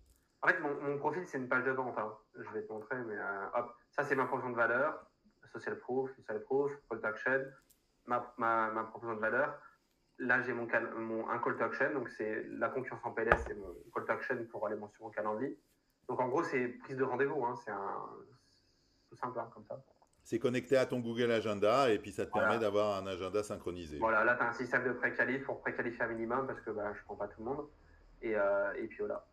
En fait, mon profil, c'est une page de vente. Hein. Je vais te montrer, mais hop. Ça, c'est ma proposition de valeur. Social proof, call to action. Ma proposition de valeur. Là, j'ai un call to action. Donc, c'est la concurrence en PLS, c'est mon call to action pour aller sur mon Calendly. Donc, en gros, c'est prise de rendez-vous. Hein. C'est tout simple, hein, comme ça. C'est connecté à ton Google Agenda et puis ça te permet d'avoir un agenda synchronisé. Voilà, là, tu as un système de préqualif pour préqualifier un minimum parce que je ne prends pas tout le monde. Et puis voilà.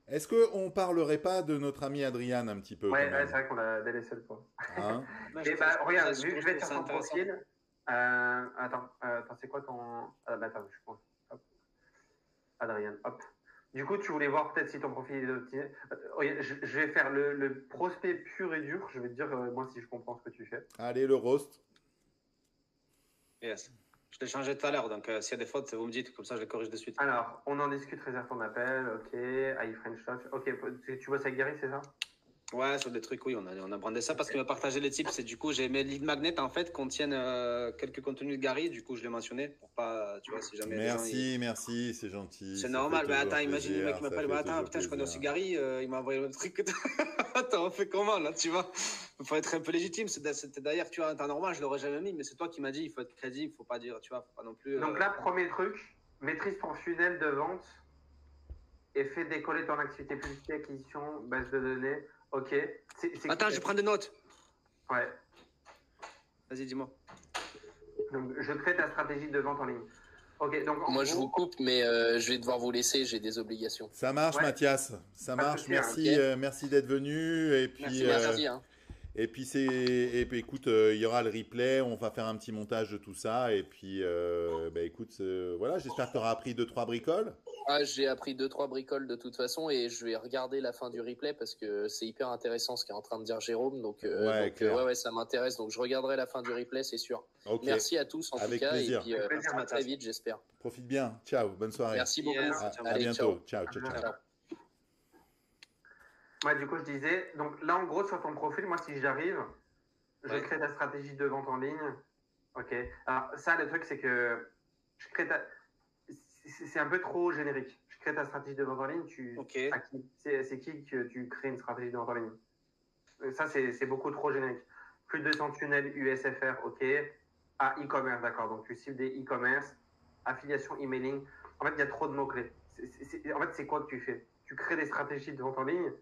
Est-ce qu'on ne parlerait pas de notre ami Adrian un petit peu? Ouais, c'est vrai qu'on a délaissé le point. Hein? Regarde, je vais te faire ton profil. Attends, c'est quoi ton. Attends, je pense. Hop. Adrian, hop. Du coup, tu voulais voir peut-être si ton profil est optimisé. Je vais faire le prospect pur et dur. Je vais te dire, moi, si je comprends ce que tu fais. Allez, le roast. Yes. Je l'ai changé tout à l'heure, donc s'il y a des fautes, vous me dites, comme ça je les corrige de suite. Alors, on en discute, réserve ton appel, ok. French Touch, ok. Tu bosses avec Gary, c'est ça? Ouais, sur des trucs, oui, on a brandé ça parce qu'il m'a partagé les tips. Et du coup, j'ai mes lead magnets en fait contiennent quelques contenus de Gary. Du coup, je l'ai mentionné pour pas, tu vois, si jamais. Merci, c'est gentil. C'est normal, mais attends, imagine le mec qui m'appelle, attends, putain, je connais aussi Gary, il m'a envoyé le truc. Attends, on fait comment là, tu vois? Il faut être un peu légitime. C'était d'ailleurs, tu vois, en temps normal, je l'aurais jamais mis, mais c'est toi qui m'as dit, il faut être crédible, faut pas dire, tu vois, faut pas non plus. Donc là, premier truc, maîtrise ton funnel de vente et fais décoller ton activité publicité, acquisition, base de données. Ok. Attends, je prends des notes. Ouais. Vas-y, dis-moi. Donc, je crée ta stratégie de vente en ligne. Ok. Donc, moi, je vous coupe, mais je vais devoir vous laisser. J'ai des obligations. Ça marche, Mathias. Ça marche. Merci, merci d'être venu. Et puis, merci. Et puis, écoute, il y aura le replay. On va faire un petit montage de tout ça. Et puis, écoute, voilà. J'espère que tu auras appris 2-3 bricoles. J'ai appris 2-3 bricoles de toute façon et je vais regarder la fin du replay parce que c'est hyper intéressant ce qu'est en train de dire Jérôme. Donc, ça m'intéresse. Donc, je regarderai la fin du replay, c'est sûr. Okay. Merci à tous en tout cas. Plaisir. Et puis, à très vite, j'espère. Profite bien. Ciao. Bonne soirée. Merci beaucoup. À bientôt. Ciao. Ouais, du coup, je disais, donc là, en gros, sur ton profil, moi, si j'arrive, je crée ta stratégie de vente en ligne. Ok. Alors, ça, le truc, c'est que je crée c'est un peu trop générique. Je crée ta stratégie de vente en ligne. C'est qui que tu crées une stratégie de vente en ligne? Ça, c'est beaucoup trop générique. Plus de 200 tunnels USFR, ok. E-commerce, d'accord. Donc, tu cibles des e-commerce, affiliation, emailing. En fait, il y a trop de mots-clés. En fait, c'est quoi que tu fais? Tu crées des stratégies de vente en ligne.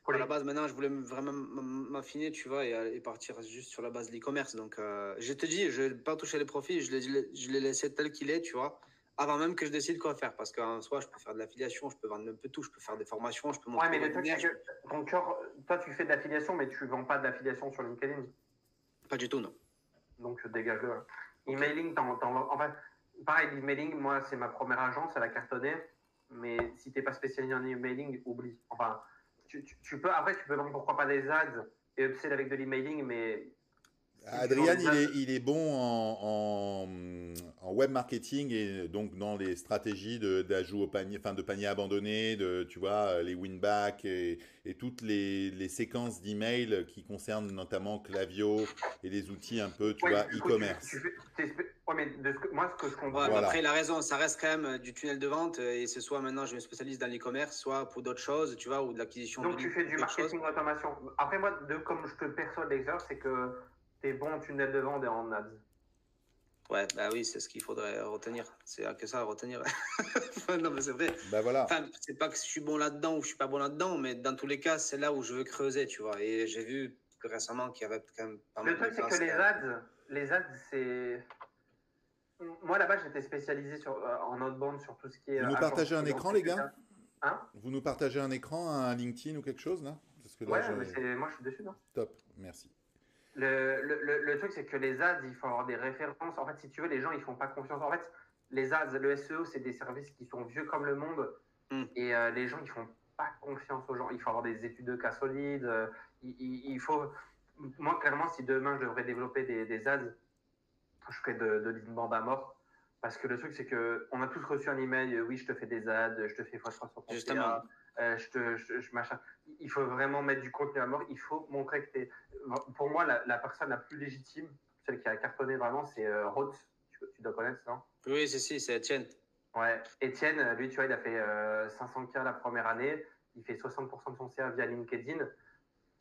À la base, maintenant, je voulais vraiment m'affiner, tu vois, et partir juste sur la base de l'e-commerce. Donc, je te dis, je n'ai pas touché les profils, je l'ai laissé tel qu'il est, tu vois, avant même que je décide quoi faire. Parce qu'en soi, je peux faire de l'affiliation, je peux vendre un peu tout, je peux faire des formations, je peux monter. Ouais, mais le truc, c'est que ton cœur, toi, tu fais de l'affiliation, mais tu ne vends pas de l'affiliation sur LinkedIn. Pas du tout, non. Donc, dégage-le. Emailing, en fait, pareil, l'emailing, moi, c'est ma première agence, elle a cartonné. Mais si tu n'es pas spécialisé en emailing, oublie. Enfin, tu peux vendre pourquoi pas des ads et upsell avec de l'emailing, mais. Adrien, il est bon en web marketing et donc dans les stratégies d'ajout au panier, enfin de panier abandonné, tu vois, les win-back et toutes les séquences d'emails qui concernent notamment Klaviyo et les outils un peu, tu vois, e-commerce. Mais moi, ce que je comprends. Voilà. Après, il a raison, ça reste quand même du tunnel de vente et c'est soit maintenant je me spécialise dans l'e-commerce, soit pour d'autres choses, tu vois, ou de l'acquisition. Donc, tu fais du marketing d'automation. Après, moi, comme je te perçois de l'extérieur, c'est que tu es bon en tunnel de vente et en ads. Ouais, bah oui, c'est ce qu'il faudrait retenir. C'est que ça à retenir. Non, mais c'est vrai. Bah voilà. Enfin, c'est pas que je suis bon là-dedans ou je suis pas bon là-dedans, mais dans tous les cas, c'est là où je veux creuser, tu vois. Et j'ai vu que récemment qu'il y avait quand même pas mal de. Le truc, c'est que les ads, c'est. Moi, là-bas, j'étais spécialisé en outbound sur tout ce qui est. Vous nous partagez un écran, les gars? Hein? Vous nous partagez un écran, un LinkedIn ou quelque chose, là? Parce que là, mais moi, je suis dessus, non? Top, merci. Le truc, c'est que les ads, il faut avoir des références. En fait, si tu veux, les gens, ils font pas confiance. En fait, les ads, le SEO, c'est des services qui sont vieux comme le monde. Et les gens, ils font pas confiance aux gens. Il faut avoir des études de cas solides. Il faut. Moi, clairement, si demain, je devrais développer des ads, je ferais de l'inbound à mort. Parce que le truc, c'est qu'on a tous reçu un email, oui, je te fais des ads, je te fais x3 sur ton Justement. machin. Il faut vraiment mettre du contenu à mort. Il faut montrer que tu es. Pour moi, la personne la plus légitime, celle qui a cartonné vraiment, c'est Roth. Tu dois connaître ça, non? Oui, c'est Étienne. Ouais, Étienne, lui, tu vois, il a fait 500K la première année. Il fait 60% de son CA via LinkedIn.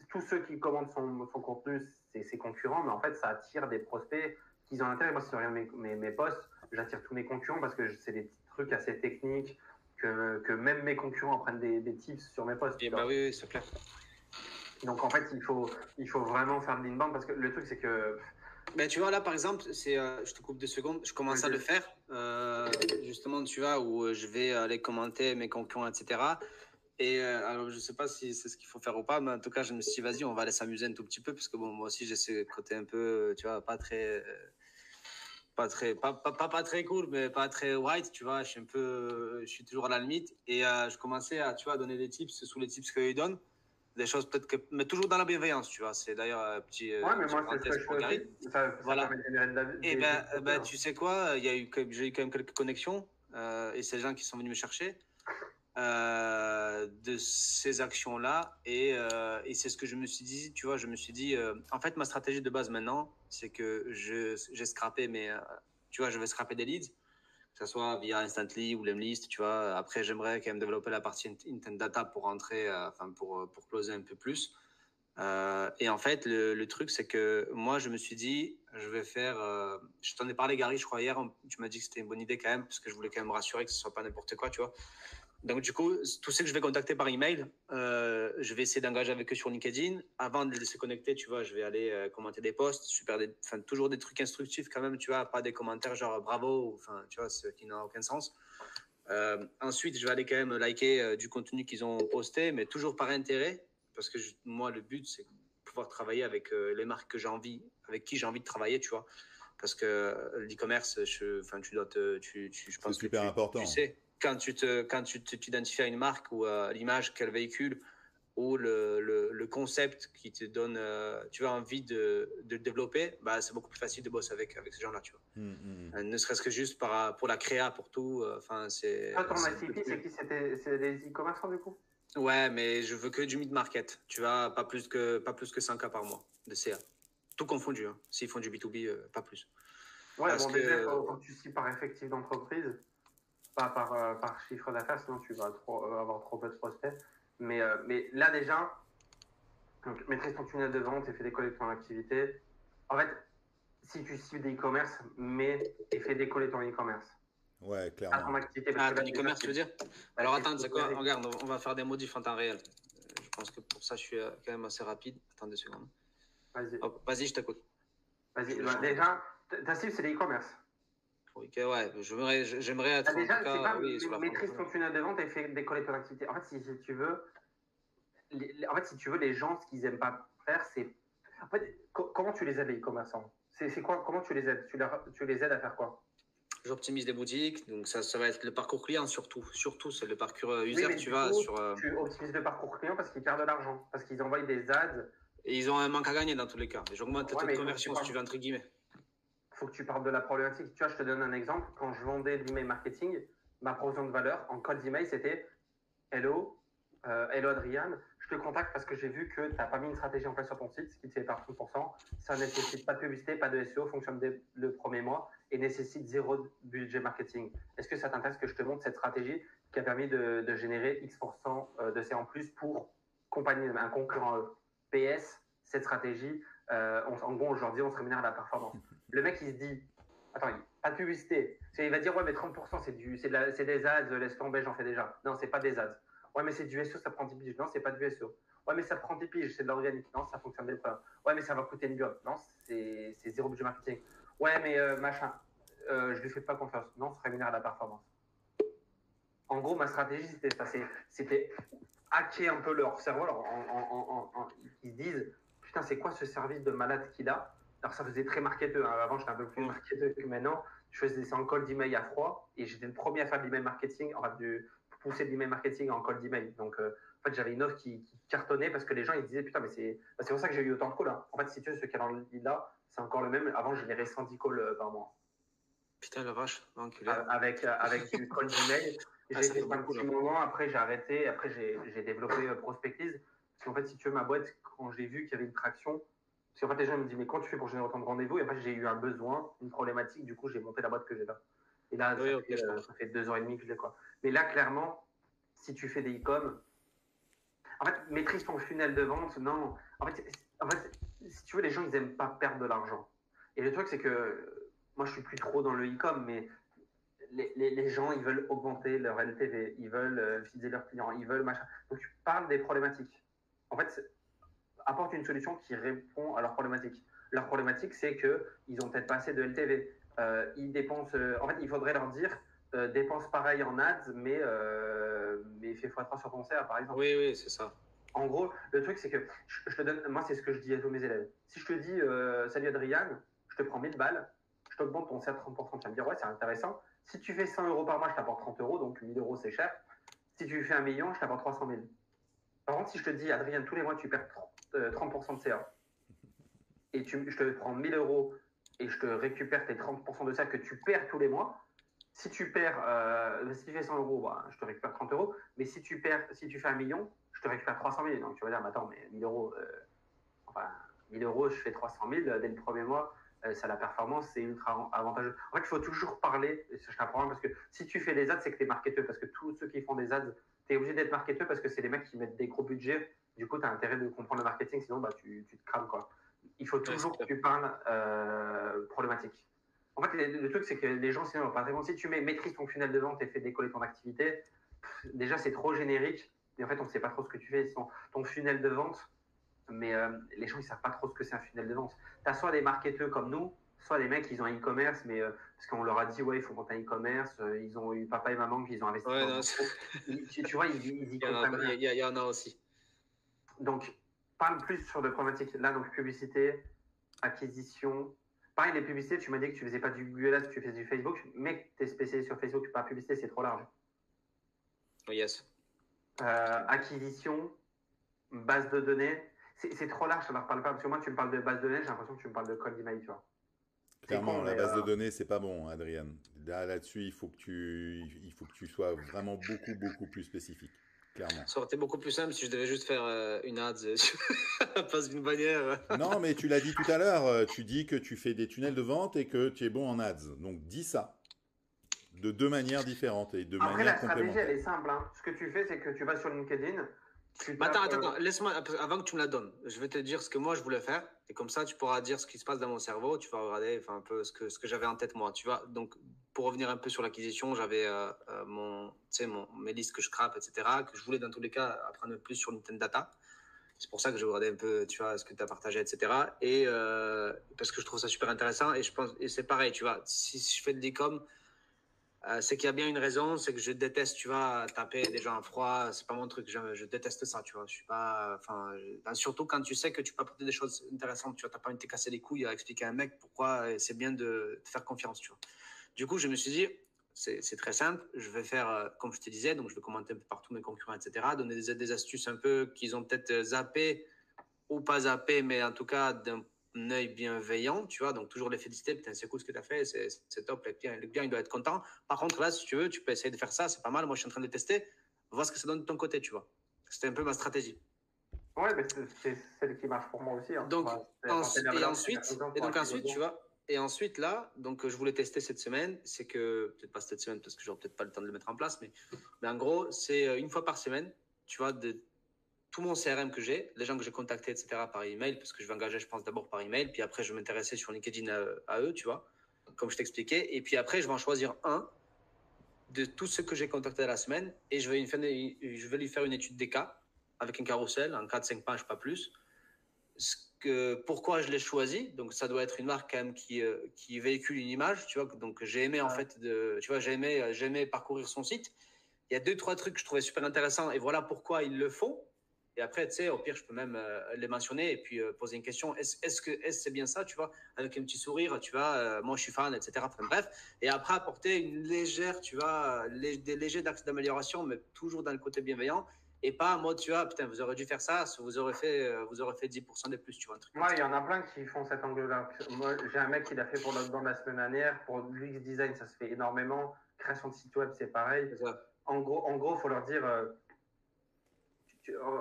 Tous ceux qui commandent son contenu, c'est ses concurrents, mais en fait, ça attire des prospects qui ont intérêt. Moi, si tu regardes mes posts, j'attire tous mes concurrents parce que c'est des petits trucs assez techniques que même mes concurrents prennent des tips sur mes posts. Et bah oui, c'est clair. Donc, en fait, il faut vraiment faire de l'inbound parce que le truc, c'est que. Ben, tu vois, là, par exemple, je te coupe 2 secondes, je commence à le faire, justement, tu vois, où je vais aller commenter mes concurrents, etc. Et alors, je sais pas si c'est ce qu'il faut faire ou pas, mais en tout cas, je me suis dit, vas-y, on va aller s'amuser un tout petit peu, parce que bon, moi aussi, j'ai ce côté un peu, tu vois, pas très cool, mais pas très white, tu vois, je suis toujours à la limite. Et je commençais à, tu vois, donner des tips sous les tips qu'ils donnent. Des choses peut-être mais toujours dans la bienveillance, tu vois. C'est d'ailleurs un petit. Ouais, mais moi, c'est ce que je fais aussi. Ça voilà. Et tu sais quoi, j'ai eu quand même quelques connexions, et c'est les gens qui sont venus me chercher de ces actions-là. Et c'est ce que je me suis dit, tu vois. Je me suis dit, en fait, ma stratégie de base maintenant, c'est que j'ai scrappé tu vois, je vais scraper des leads, que ce soit via Instantly ou Lemlist, tu vois. Après, j'aimerais quand même développer la partie Intent Data pour rentrer, pour closer un peu plus. Et en fait, le truc, c'est que moi, je me suis dit, je vais faire. Je t'en ai parlé, Gary, je crois, hier. Tu m'as dit que c'était une bonne idée quand même, parce que je voulais quand même me rassurer que ce soit pas n'importe quoi, tu vois. Donc, du coup, tous ceux que je vais contacter par email, je vais essayer d'engager avec eux sur LinkedIn. Avant de les laisser connecter, tu vois, je vais aller commenter des posts, toujours des trucs instructifs quand même, tu vois, pas des commentaires genre bravo, enfin, tu vois, ce qui n'a aucun sens. Ensuite, je vais aller quand même liker du contenu qu'ils ont posté, mais toujours par intérêt, parce que moi, le but, c'est de pouvoir travailler avec les marques avec qui j'ai envie de travailler, tu vois. Parce que l'e-commerce, je pense que super important. Tu sais, quand tu t'identifies à une marque ou à l'image qu'elle véhicule ou le concept qui te donne, tu as envie de le développer, bah, c'est beaucoup plus facile de bosser avec ces gens-là, tu vois. Ne serait-ce que juste pour la créa, pour tout. C'est. Toi, ton ICP, c'est qui? C'est des e-commerçants, du coup? Ouais, mais je veux que du mid-market. Tu vois, pas plus que 5K par mois de CA. Tout confondu. Hein. S'ils font du B2B, pas plus. Ouais, bon, déjà, quand tu cibles par effectif d'entreprise, pas par chiffre d'affaires, sinon tu vas avoir trop peu de prospects. Mais là, déjà, donc, maîtrise ton tunnel de vente et fais décoller ton activité. En fait, si tu cibles des e-commerce, et fais décoller ton e-commerce. Ouais, clairement. Ton activité. Ton e-commerce, tu veux dire? Alors, attends, c'est quoi? Regarde, on va faire des modifs en temps réel. Je pense que pour ça, je suis quand même assez rapide. Attends 2 secondes. Vas-y, je t'écoute. Vas-y, déjà, ta cible, c'est les e-commerce. Ok, ouais, j'aimerais être déjà, en tout cas, maîtrise ton tunnel de vente et fais décoller ton activité. En fait, si tu veux, les gens, ce qu'ils n'aiment pas faire, c'est. En fait, comment tu les aides, les e-commerçants? C'est quoi? Comment tu les aides? Tu les aides à faire quoi? J'optimise des boutiques, donc ça va être le parcours client surtout. Surtout, c'est le parcours user, tu vois. Tu optimises le parcours client parce qu'ils perdent de l'argent, parce qu'ils envoient des ads. Et ils ont un manque à gagner dans tous les cas. J'augmente le taux de conversion, si tu veux, entre guillemets. Il faut que tu parles de la problématique. Tu vois, je te donne un exemple. Quand je vendais de l'email marketing, ma provision de valeur en code d'email, c'était Hello Adrian, je te contacte parce que j'ai vu que tu n'as pas mis une stratégie en place sur ton site, ce qui te fait par 30%. Ça ne nécessite pas de publicité, pas de SEO, fonctionne dès le premier mois et nécessite 0 budget marketing. Est-ce que ça t'intéresse que je te montre cette stratégie qui a permis de générer X% de CA en plus pour accompagner un concurrent PS, cette stratégie, en gros, aujourd'hui, on se rémunère à la performance. Le mec, il se dit, attends, pas de publicité. Il va dire, ouais, mais 30%, c'est des ads, laisse tomber, j'en fais déjà. Non, c'est pas des ads. Ouais, mais c'est du SEO, ça prend 10 piges. Non, c'est pas du SEO. Ouais, mais ça prend 10 piges, c'est de l'organique. Non, ça fonctionne des preuves. Ouais, mais ça va coûter une gomme. Non, c'est 0 budget marketing. Ouais, mais machin, je lui fais pas confiance. Non, ça rémunère à la performance. En gros, ma stratégie, c'était ça. C'était hacker un peu leur cerveau. Ils se disent, putain, c'est quoi ce service de malade qu'il a? Alors, ça faisait très marketeur. Hein. Avant, j'étais un peu plus marketeur que maintenant. Je faisais ça en call d'email à froid et j'étais le premier à faire de l'email marketing, pousser de l'email marketing en call d'email. Donc, en fait, j'avais une offre qui cartonnait parce que les gens, ils disaient, putain, mais c'est pour ça que j'ai eu autant de calls. Hein. En fait, si tu veux, ce calendrier-là, c'est encore le même. Avant, je générais 110 calls par mois. Putain, la vache, avec du call d'email. J'ai fait un petit moment, après j'ai arrêté, après j'ai développé Prospectise. Parce qu'en fait, si tu veux, ma boîte, quand j'ai vu qu'il y avait une traction, Parce qu'en fait, les gens me disent, mais quand tu fais pour générer autant de rendez-vous? Et en fait, j'ai eu un besoin, une problématique, du coup, j'ai monté la boîte que j'ai là. Et là, Oui, ça fait 2 ans et demi que je l'ai, quoi. Mais là, clairement, si tu fais des e-com, en fait, maîtrise ton funnel de vente, non. En fait, si tu veux, les gens, ils aiment pas perdre de l'argent. Et le truc, c'est que moi, je suis plus trop dans le e-com, mais les gens, ils veulent augmenter leur LTV, ils veulent fidéliser leurs clients, ils veulent machin. Donc, tu parles des problématiques. En fait, apporte une solution qui répond à leurs problématiques. Leur problématique, c'est qu'ils ont peut-être pas assez de LTV. Ils dépensent. En fait, il faudrait leur dire dépense pareil en ads, mais fais x3 sur ton CA, par exemple. Oui, oui, c'est ça. En gros, le truc, c'est que je te donne. Moi, c'est ce que je dis à tous mes élèves. Si je te dis salut Adrien, je te prends 1000 balles, je t'augmente ton CA de 30%. Tu vas me dire ouais, c'est intéressant. Si tu fais 100 euros par mois, je t'apporte 30 euros, donc 1000 euros, c'est cher. Si tu fais 1 million, je t'apporte 300 000. Par contre, si je te dis, Adrien, tous les mois, tu perds 30% de CA et je te prends 1000 euros et je te récupère tes 30% de CA que tu perds tous les mois, si tu fais 100 euros, bah, je te récupère 30 euros. Mais si tu fais 1 million, je te récupère 300 000. Donc tu vas dire, mais attends, mais 1000 euros, 1000 euros, je fais 300 000 dès le premier mois. Ça, la performance, c'est ultra avantageux. En fait, il faut toujours parler. Je t'apprends parce que si tu fais des ads, c'est que tu es marketeur. Parce que tous ceux qui font des ads, tu es obligé d'être marketeur parce que c'est des mecs qui mettent des gros budgets. Du coup, tu as intérêt de comprendre le marketing, sinon bah, tu te crames, quoi. Il faut toujours que tu parles problématique. En fait, le truc, c'est que les gens, sinon, par exemple, si tu maîtrises ton funnel de vente et fais décoller ton activité, déjà, c'est trop générique. Et en fait, on ne sait pas trop ce que tu fais. Ton funnel de vente, mais les gens, ils ne savent pas trop ce que c'est un funnel de vente. Tu as soit des marketeurs comme nous, soit des mecs, ils ont un e-commerce, mais parce qu'on leur a dit, ouais, il faut monter un e-commerce. Ils ont eu papa et maman qui ont investi ouais, dans tu vois, ils y comprennent rien. Il y en a aussi. Donc, parle plus sur des problématiques. Là, donc, publicité, acquisition. Pareil, les publicités, tu m'as dit que tu faisais pas du Google Ads, que tu faisais du Facebook. Mais tu es spécialisé sur Facebook, pas publicité, c'est trop large. Oh, yes. Acquisition, base de données. C'est trop large, ça ne leur parle pas. Parce que moi, tu me parles de base de données, j'ai l'impression que tu me parles de cold email, tu vois. Clairement, la base de données, c'est pas bon, Adrien. Là-dessus, il faut que tu sois vraiment beaucoup plus spécifique. Clairement. Ça aurait été beaucoup plus simple si je devais juste faire une ads à la place d'une bannière. Non, mais tu l'as dit tout à l'heure. Tu dis que tu fais des tunnels de vente et que tu es bon en ads. Donc, dis ça. De deux manières différentes et de manière complémentaire. Après, la stratégie, elle est simple. Hein. Ce que tu fais, c'est que tu vas sur LinkedIn. Attends, laisse-moi, avant que tu me la donnes, je vais te dire ce que moi je voulais faire, et comme ça tu pourras dire ce qui se passe dans mon cerveau, tu vas regarder un peu ce que j'avais en tête moi, tu vois. Donc, pour revenir un peu sur l'acquisition, j'avais mes listes que je scrape, etc., que je voulais dans tous les cas apprendre plus sur Nintendo Data. C'est pour ça que j'ai regardé un peu, tu vois, ce que tu as partagé, etc. Et parce que je trouve ça super intéressant, et je pense, et c'est pareil, tu vois, si je fais de l'e-com, c'est qu'il y a bien une raison, c'est que je déteste, tu vois, taper des gens à froid, c'est pas mon truc, je déteste ça, tu vois, je suis pas, surtout quand tu sais que tu peux apporter des choses intéressantes, tu vois, t'as pas envie de te casser les couilles à expliquer à un mec pourquoi c'est bien de te faire confiance, tu vois. Du coup, je me suis dit, c'est très simple, je vais faire, comme je te disais, donc je vais commenter un peu partout mes concurrents, etc., donner des astuces un peu qu'ils ont peut-être zappé ou pas zappé, mais en tout cas d'un œil bienveillant, tu vois, donc toujours les féliciter, putain, c'est cool ce que tu as fait, c'est top, le client, il doit être content. Par contre, là, si tu veux, tu peux essayer de faire ça, c'est pas mal, moi je suis en train de tester, voir ce que ça donne de ton côté, tu vois. C'était un peu ma stratégie. Ouais, mais c'est celle qui marche pour moi aussi. Hein. Donc, ensuite, tu vois, et ensuite, là, donc je voulais tester cette semaine, c'est que, peut-être pas cette semaine, parce que j'aurai peut-être pas le temps de le mettre en place, mais en gros, c'est une fois par semaine, tu vois, de tout mon CRM que j'ai, les gens que j'ai contactés, etc., par email, parce que je vais engager, je pense, d'abord par email, puis après, je vais m'intéresser sur LinkedIn à eux, tu vois, comme je t'expliquais, et puis après, je vais en choisir un de tous ceux que j'ai contactés la semaine, et je vais lui faire une étude des cas, avec un carrousel, en 4-5 pages, pas plus. Pourquoi je l'ai choisi, donc ça doit être une marque quand même qui véhicule une image, tu vois, donc j'ai aimé en fait, tu vois, j'ai aimé parcourir son site. Il y a 2-3 trucs que je trouvais super intéressants, et voilà pourquoi ils le font. Et après, tu sais, au pire, je peux même les mentionner et puis poser une question. Est-ce que c'est bien ça, tu vois, avec un petit sourire, tu vois, moi je suis fan, etc. Enfin, bref. Et après, apporter une légère, tu vois, des légers axes d'amélioration, mais toujours dans le côté bienveillant. Et pas en mode, tu vois, putain, vous aurez dû faire ça, vous aurez fait 10% de plus, tu vois. Ouais, il y en a plein qui font cet angle-là. Moi, j'ai un mec qui l'a fait pour l'outbound la semaine dernière. Pour l'UX design, ça se fait énormément. Création de site web, c'est pareil. En gros, il faut leur dire.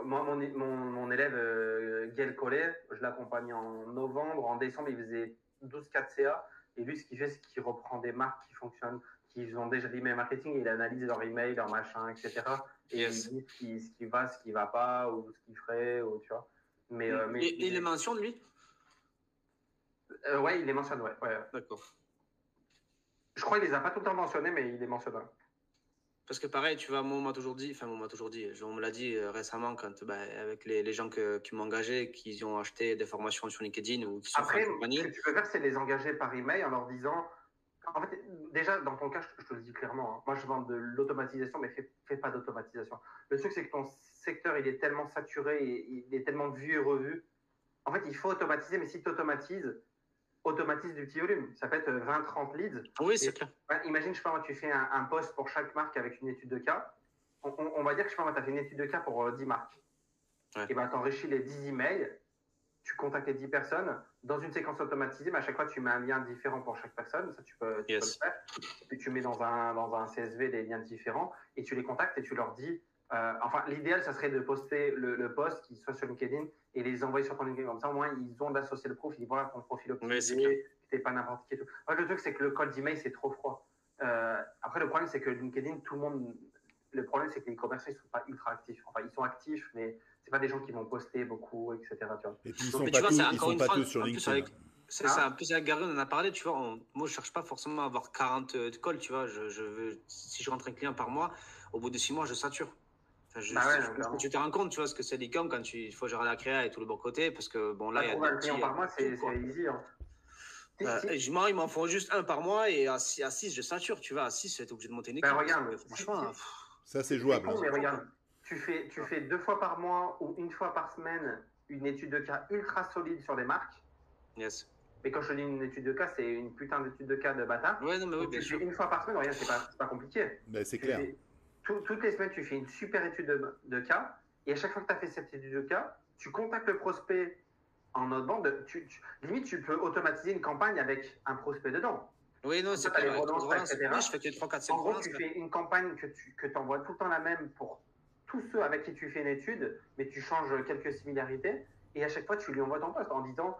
Moi, mon élève Gaël Collet, je l'accompagne en novembre. En décembre, il faisait 12-4 CA. Et lui, ce qu'il fait, c'est qu'il reprend des marques qui fonctionnent, qui ont déjà l'email marketing, et il analyse leur email, leur machin, etc. Et il dit ce qui va pas, ou ce qu'il ferait, ou tu vois. Mais il les mentionne, lui? Ouais, il les mentionne, ouais. D'accord. Je crois qu'il les a pas tout le temps mentionnés, mais il les mentionne. Ouais. Parce que pareil, tu vois, moi, on me l'a dit récemment avec les gens qui m'ont engagé, qui ont acheté des formations sur LinkedIn ou qui sont Après, ce que tu peux faire, c'est les engager par email en leur disant, en fait, déjà, dans ton cas, je te le dis clairement, hein, moi, je vends de l'automatisation, mais fais pas d'automatisation. Le truc, c'est que ton secteur, il est tellement saturé, il est tellement vu et revu. En fait, il faut automatiser, mais si tu automatises, automatise du petit volume. Ça peut être 20-30 leads. Oui, c'est clair. Imagine, je sais pas, moi, tu fais un post pour chaque marque avec une étude de cas. On va dire que, je sais pas, moi, tu as fait une étude de cas pour 10 marques. Ouais. Et ben, tu enrichis les 10 emails, tu contactes les 10 personnes. Dans une séquence automatisée, mais à chaque fois, tu mets un lien différent pour chaque personne. Ça, tu peux le faire. Et puis, tu mets dans un CSV des liens différents et tu les contactes et tu leur dis. Enfin, l'idéal, ça serait de poster le post qui soit sur LinkedIn et les envoyer sur ton LinkedIn. Comme ça, au moins, ils ont d'associer le profil. Ils voient ton profil optimisé, que t'es pas n'importe qui et tout. Le truc, c'est que le code d'email, c'est trop froid. Après, le problème, c'est que LinkedIn, tout le monde. Le problème, c'est que les commerçants, ils sont pas ultra actifs. Enfin, ils sont actifs, mais c'est pas des gens qui vont poster beaucoup, etc. Tu vois. Et puis, ils sont pas tous sur LinkedIn. C'est ça, en plus avec Gary, on en a parlé, tu vois, moi je cherche pas forcément à avoir 40 calls, tu vois, si je rentre un client par mois, au bout de 6 mois, je sature. Tu te rends compte, tu vois, ce que c'est l'e-com quand il faut gérer la créa et tout le bon côté, parce que bon, là, il y a des clients par mois, c'est easy. Hein. Ils m'en font juste un par mois et à 6, je sature, tu vois, à 6, tu es obligé de monter une équipe. Regarde, franchement, ça c'est jouable. Mais regarde, tu fais 2 fois par mois ou 1 fois par semaine une étude de cas ultra solide sur des marques. Yes. Mais quand je te dis une étude de cas, c'est une putain d'étude de cas de bâtard. Ouais, non, mais oui, bien sûr. 1 fois par semaine, regarde, c'est pas compliqué. Ben, c'est clair. Toutes les semaines, tu fais une super étude de cas. Et à chaque fois que tu as fait cette étude de cas, tu contactes le prospect en outbound. Limite, tu peux automatiser une campagne avec un prospect dedans. Oui, non, c'est clair. Oui, je fais que 3, 4, 5 En gros, tu fais une campagne que tu envoies tout le temps la même pour tous ceux avec qui tu fais une étude, mais tu changes quelques similarités. Et à chaque fois, tu lui envoies ton post en disant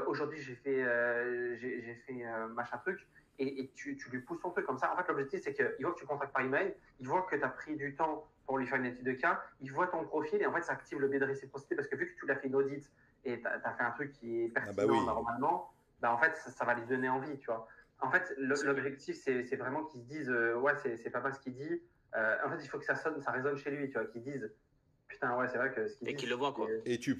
aujourd'hui, j'ai fait machin truc. Et tu lui pousses ton truc comme ça. En fait, l'objectif, c'est qu'il voit que tu contactes par email, il voit que tu as pris du temps pour lui faire une étude de cas, il voit ton profil et en fait, ça active le biais de réciprocité parce que vu que tu l'as fait une audit et tu as fait un truc qui est pertinent normalement, en fait, ça va lui donner envie, tu vois. En fait, l'objectif, c'est vraiment qu'ils se disent ouais, c'est pas mal ce qu'il dit. En fait, il faut que ça résonne chez lui, tu vois, qu'ils disent putain, ouais, c'est vrai que ce qu'il dit. Et qu'il le voit, quoi. Et tu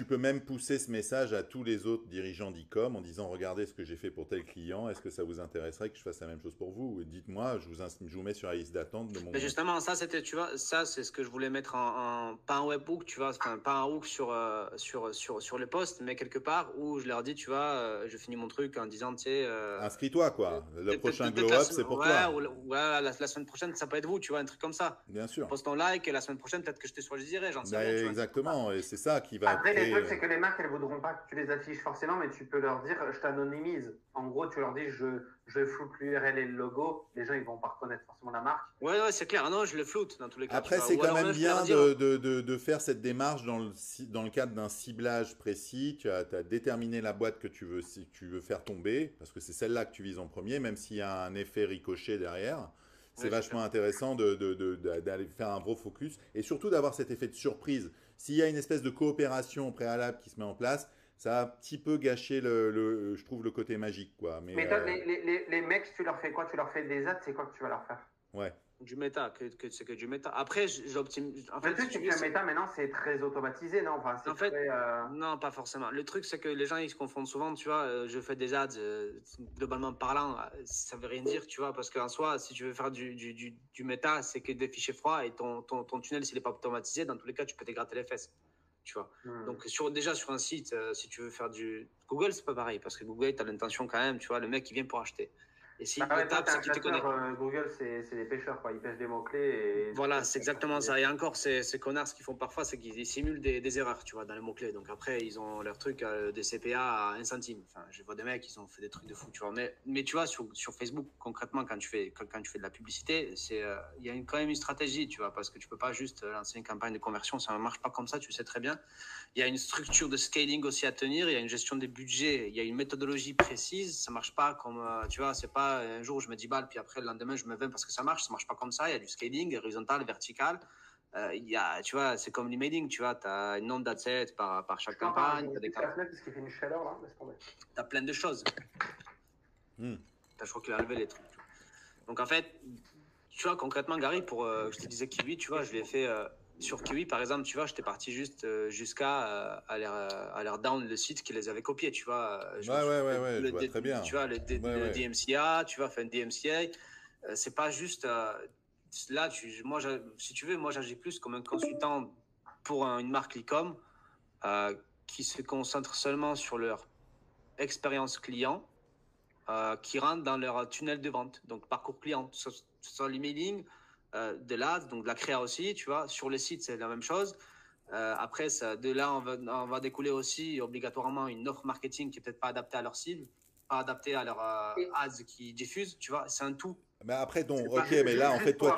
peux même pousser ce message à tous les autres dirigeants d'e-com en disant regardez ce que j'ai fait pour tel client, est-ce que ça vous intéresserait que je fasse la même chose pour vous? Et dites-moi, je vous mets sur la liste d'attente de mon. Mais justement, ça, tu vois, ça, c'est ce que je voulais mettre pas un webhook, tu vois, pas un hook sur le post, mais quelque part où je leur dis, tu vois, je finis mon truc en disant, tu sais. Inscris-toi, quoi. Le prochain glow-up, c'est pour toi. Ouais, la semaine prochaine, ça peut être vous, tu vois, un truc comme ça. Bien sûr. Poste ton like et la semaine prochaine, peut-être que je te choisirai, j'en sais rien. Exactement, et c'est ça qui va. Après, les trucs, c'est que les marques, elles voudront pas que tu les affiches forcément, mais tu peux leur dire, je t'anonymise. En gros, tu leur dis, je floute l'URL et le logo. Les gens, ils vont pas reconnaître forcément la marque. Ouais, c'est clair. Non, je le floute dans tous les cas. Après, c'est quand même bien de faire cette démarche dans le cadre d'un ciblage précis. Tu as déterminé la boîte que tu veux faire tomber, parce que c'est celle-là que tu vises en premier, même s'il y a un effet ricochet derrière. C'est vachement intéressant d'aller faire un gros focus et surtout d'avoir cet effet de surprise. S'il y a une espèce de coopération préalable qui se met en place, ça a un petit peu gâché, je trouve, le côté magique, quoi. Mais toi, les mecs, tu leur fais quoi? Tu leur fais des ads, c'est quoi que tu vas leur faire? Ouais. Du méta, c'est que du méta. Après, j'optimise. En fait, le truc, c'est que le méta, maintenant, c'est très automatisé, non? Enfin, en fait, non, pas forcément. Le truc, c'est que les gens, ils se confondent souvent, tu vois. Je fais des ads, globalement parlant, ça veut rien dire, tu vois, parce qu'en soi, si tu veux faire du méta, c'est que des fichiers froids et ton tunnel, s'il n'est pas automatisé, dans tous les cas, tu peux te gratter les fesses, tu vois. Donc, déjà sur un site, si tu veux faire du Google, c'est pas pareil, parce que Google, tu as l'intention quand même, tu vois, le mec, il vient pour acheter. Et si ouais, tape, c'est qui te connaît. Google, c'est des pêcheurs, quoi. Ils pêchent des mots-clés. Et... Voilà, c'est exactement ça. Et encore, ces connards, ce qu'ils font parfois, c'est qu'ils simulent des erreurs, tu vois, dans les mots-clés. Donc après, ils ont leur truc des CPA à 1 centime. Enfin, je vois des mecs, ils ont fait des trucs de fou, tu vois. Mais tu vois, sur Facebook, concrètement, quand tu fais de la publicité, il y a quand même une stratégie, tu vois, parce que tu peux pas juste lancer une campagne de conversion, ça ne marche pas comme ça, tu le sais très bien. Il y a une structure de scaling aussi à tenir, il y a une gestion des budgets, il y a une méthodologie précise. Ça marche pas comme, tu vois, c'est pas un jour je me 10 balles, puis après le lendemain je me 20 parce que ça marche pas comme ça. Il y a du scaling, horizontal, vertical. Il y a, tu vois, c'est comme l'emailing, tu vois, tu as un nombre d'adsets par chaque campagne. Tu as des parce qu'il fait une chaleur là, laisse tomber. Tu as plein de choses. Je crois qu'il a levé les trucs. Donc en fait, tu vois, concrètement, Gary, je te disais Kiwi, tu vois, je l'ai fait. Sur Kiwi, par exemple, tu vois, j'étais parti juste jusqu'à aller down le site qui les avait copiés, tu vois. Ouais, je vois très bien. Tu vois, le DMCA, tu vois, enfin, DMCA, c'est pas juste... là, si tu veux, moi, j'agis plus comme un consultant pour une marque e-com qui se concentre seulement sur leur expérience client, qui rentre dans leur tunnel de vente, donc parcours client, sur l'emailing, de là, donc de la créa aussi, tu vois. Sur les sites, c'est la même chose. Après, de là, on va découler aussi obligatoirement une offre marketing qui est peut-être pas adaptée à leur cible, pas adaptée à leur ads qui diffusent, tu vois. C'est un tout. Mais après, mais là, en fait, toi,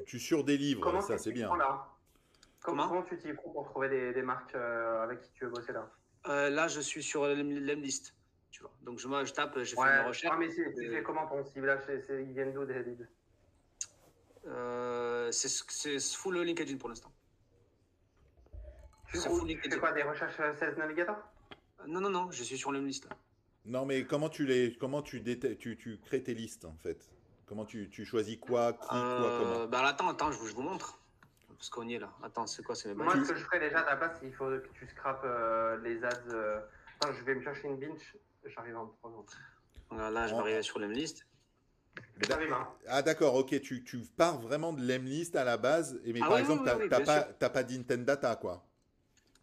tu surdélivres, ça, c'est bien. Comment tu t'y prends pour trouver des marques avec qui tu veux bosser là? Là, je suis sur l'Emlist, tu vois. Donc, je tape, j'ai fait une recherche. Mais tu fais comment ton ciblage? Ils viennent d'où des leads? C'est full LinkedIn pour l'instant. Tu fais quoi, des recherches Sales Navigator? Non, je suis sur l'Emlist là. Non, mais comment tu crées tes listes en fait? Comment tu choisis quoi, qui, quoi, comment? Bah attends, je vous montre. Parce qu'on y est là. Attends, c'est quoi? C'est mes Moi, ce que je ferais déjà à ta place, il faut que tu scrapes les ads. Attends, je vais me chercher une bench. J'arrive en 3 secondes. Là, je vais arriver sur l'Emlist. Ah d'accord, ok, tu pars vraiment de l'Emlist à la base, mais par exemple, t'as pas d'Intent Data, quoi.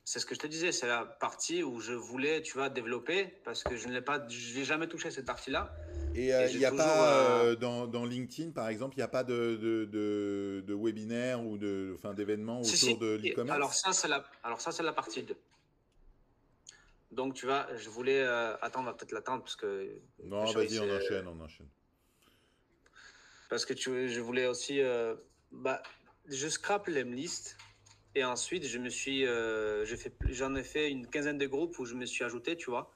C'est ce que je te disais, c'est la partie où je voulais, tu vois, développer, parce que je n'ai jamais touché cette partie-là. Et il n'y a pas, dans LinkedIn, par exemple, il n'y a pas de webinaire ou d'événements autour de l'e-commerce? Alors ça, c'est la partie 2. Donc, tu vois, je voulais... attends, on va peut-être l'attendre, parce que... Non, vas-y, on enchaîne. Parce que je voulais aussi... je scrape l'Emlist. Et ensuite, j'en ai fait une quinzaine de groupes où je me suis ajouté, tu vois.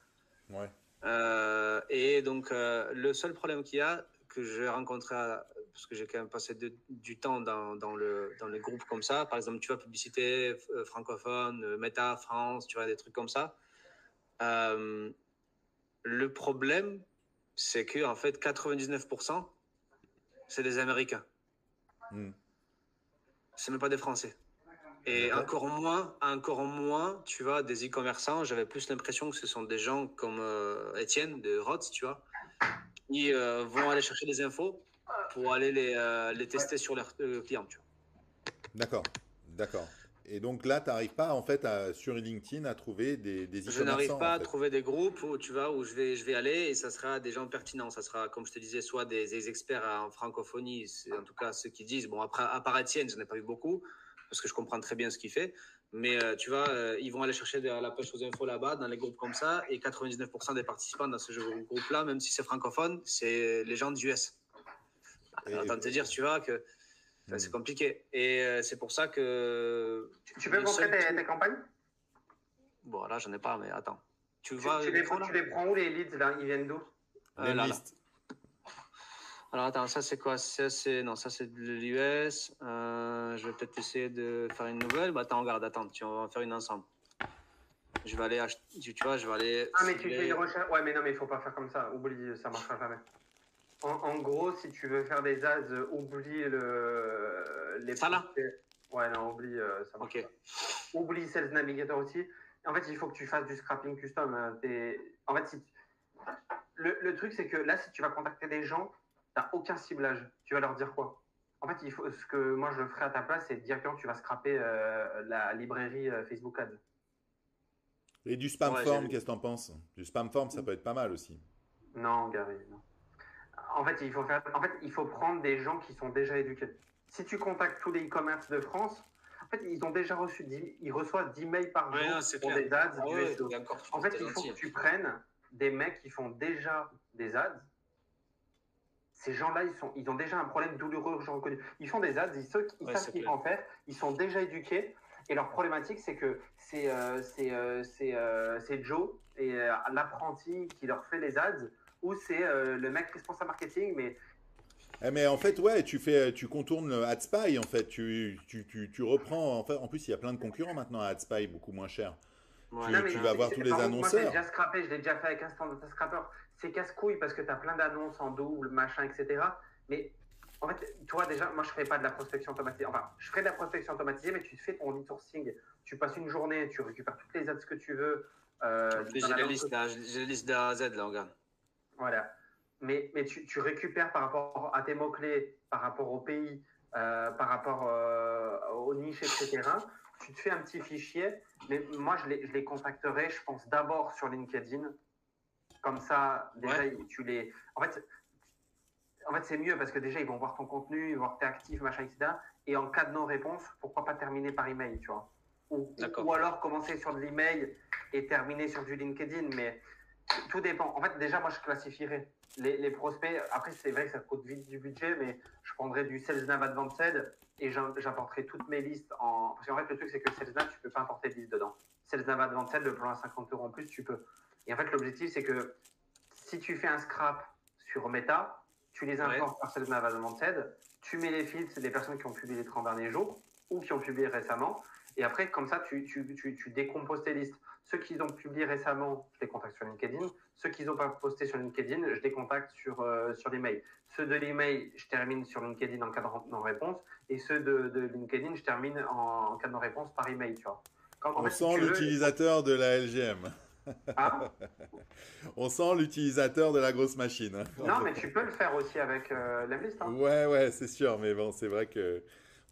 Ouais. Et donc, le seul problème qu'il y a, que j'ai rencontré, parce que j'ai quand même passé du temps dans les groupes comme ça, par exemple, tu vois, publicité francophone, Meta, France, tu vois, des trucs comme ça. Le problème, c'est que en fait, 99%, c'est des Américains. C'est même pas des Français. Et encore moins, tu vois, des e-commerçants. J'avais plus l'impression que ce sont des gens comme Étienne de Roth, tu vois, qui vont aller chercher des infos pour aller les tester sur leurs clients, tu vois. D'accord. Et donc là, tu n'arrives pas, en fait, sur LinkedIn à trouver des e-commerçants? Je n'arrive pas à trouver des groupes où, tu vois, où je vais aller et ça sera des gens pertinents. Ça sera, comme je te disais, soit des experts en francophonie, c'est en tout cas ceux qui disent. Bon, après, à part Étienne, je n'en ai pas vu beaucoup, parce que je comprends très bien ce qu'il fait. Mais tu vois, ils vont aller chercher de la pêche aux infos là-bas, dans les groupes comme ça. Et 99% des participants dans ce groupe-là, même si c'est francophone, c'est les gens du US. Autant te dire, tu vois, que c'est compliqué. Et c'est pour ça que... Tu peux montrer tes campagnes? Bon, là, j'en ai pas, mais attends. Tu les prends où les leads, là? Ils viennent d'où? Là. Alors attends, ça c'est quoi? Ça c'est de l'US. Je vais peut-être essayer de faire une nouvelle. Bah attends, regarde, on va en faire une ensemble. Je vais aller acheter, tu vois, je vais aller... Ah mais tu fais une recherche. Ouais mais non mais il faut pas faire comme ça. Oublie, ça marchera jamais. En gros, si tu veux faire des ads, oublie les... Ça là? Ouais non, oublie, ça marche pas. Oublie Sales Navigator aussi. En fait, il faut que tu fasses du scrapping custom. En fait, le truc c'est que là, si tu vas contacter des gens, t'as aucun ciblage. Tu vas leur dire quoi? En fait, ce que moi je ferais à ta place, c'est directement tu vas scraper la librairie Facebook Ads. Et du spam form, qu'est-ce que t'en penses? Du spam form, ça peut être pas mal aussi. Non, Gary, non. En fait, il faut prendre des gens qui sont déjà éduqués. Si tu contactes tous les e-commerce de France, en fait, ils ont déjà ils reçoivent 10 mails par jour pour des ads, du SEO. En fait, il faut que tu prennes des mecs qui font déjà des ads. Ces gens-là, ils ont déjà un problème douloureux, j'en reconnais. Ils font des ads, ils savent ce qu'il faut en faire, ils sont déjà éduqués. Et leur problématique, c'est que c'est Joe et l'apprenti qui leur fait les ads, ou c'est le mec responsable marketing, mais en fait, ouais, tu contournes le AdSpy, en fait. Tu reprends. En plus, il y a plein de concurrents maintenant à AdSpy, beaucoup moins cher. Ouais. Tu vas voir tous les annonceurs. Moi, j'ai déjà scrappé, je l'ai déjà fait avec Instant Data Scrapper. C'est casse-couille parce que tu as plein d'annonces en double, machin, etc. Mais en fait, toi, déjà, moi, je ne ferai pas de la prospection automatisée. Enfin, je ferai de la prospection automatisée, mais tu fais ton lead sourcing. Tu passes une journée, tu récupères toutes les ads que tu veux. J'ai la liste de A à Z, là, regarde. Voilà. Mais tu récupères par rapport à tes mots-clés, par rapport au pays, par rapport aux niches, etc. Tu te fais un petit fichier, mais moi, je les contacterai, je pense, d'abord sur LinkedIn. Comme ça, déjà, tu les... En fait, c'est mieux parce que déjà, ils vont voir ton contenu, ils vont voir que tu es actif, machin, etc. Et en cas de non-réponse, pourquoi pas terminer par email, tu vois. Ou alors commencer sur de l'email et terminer sur du LinkedIn, mais tout dépend. En fait, déjà, moi, je classifierais les prospects. Après, c'est vrai que ça coûte vite du budget, mais je prendrais du SalesNav Advanced et j'importerai toutes mes listes en... Parce qu'en fait, le truc, c'est que SalesNav, tu peux pas importer de liste dedans. SalesNav Advanced, le plan à 50 € en plus, tu peux. Et en fait, l'objectif, c'est que si tu fais un scrap sur Meta, tu les importes par SalesNav Advanced, tu mets les filtres des personnes qui ont publié les 30 derniers jours ou qui ont publié récemment. Et après, comme ça, tu décomposes tes listes. Ceux qui ont publié récemment, je les contacte sur LinkedIn. Ceux qui n'ont pas posté sur LinkedIn, je les contacte sur les mails. Ceux de l'email, je termine sur LinkedIn en cas de non-réponse. Et ceux de LinkedIn, je termine en cas de non-réponse par email. Tu vois. On sent l'utilisateur de la LGM. Ah on sent l'utilisateur de la grosse machine. Non, mais tu peux le faire aussi avec l'Emlist. Hein. Ouais, c'est sûr. Mais bon, c'est vrai que...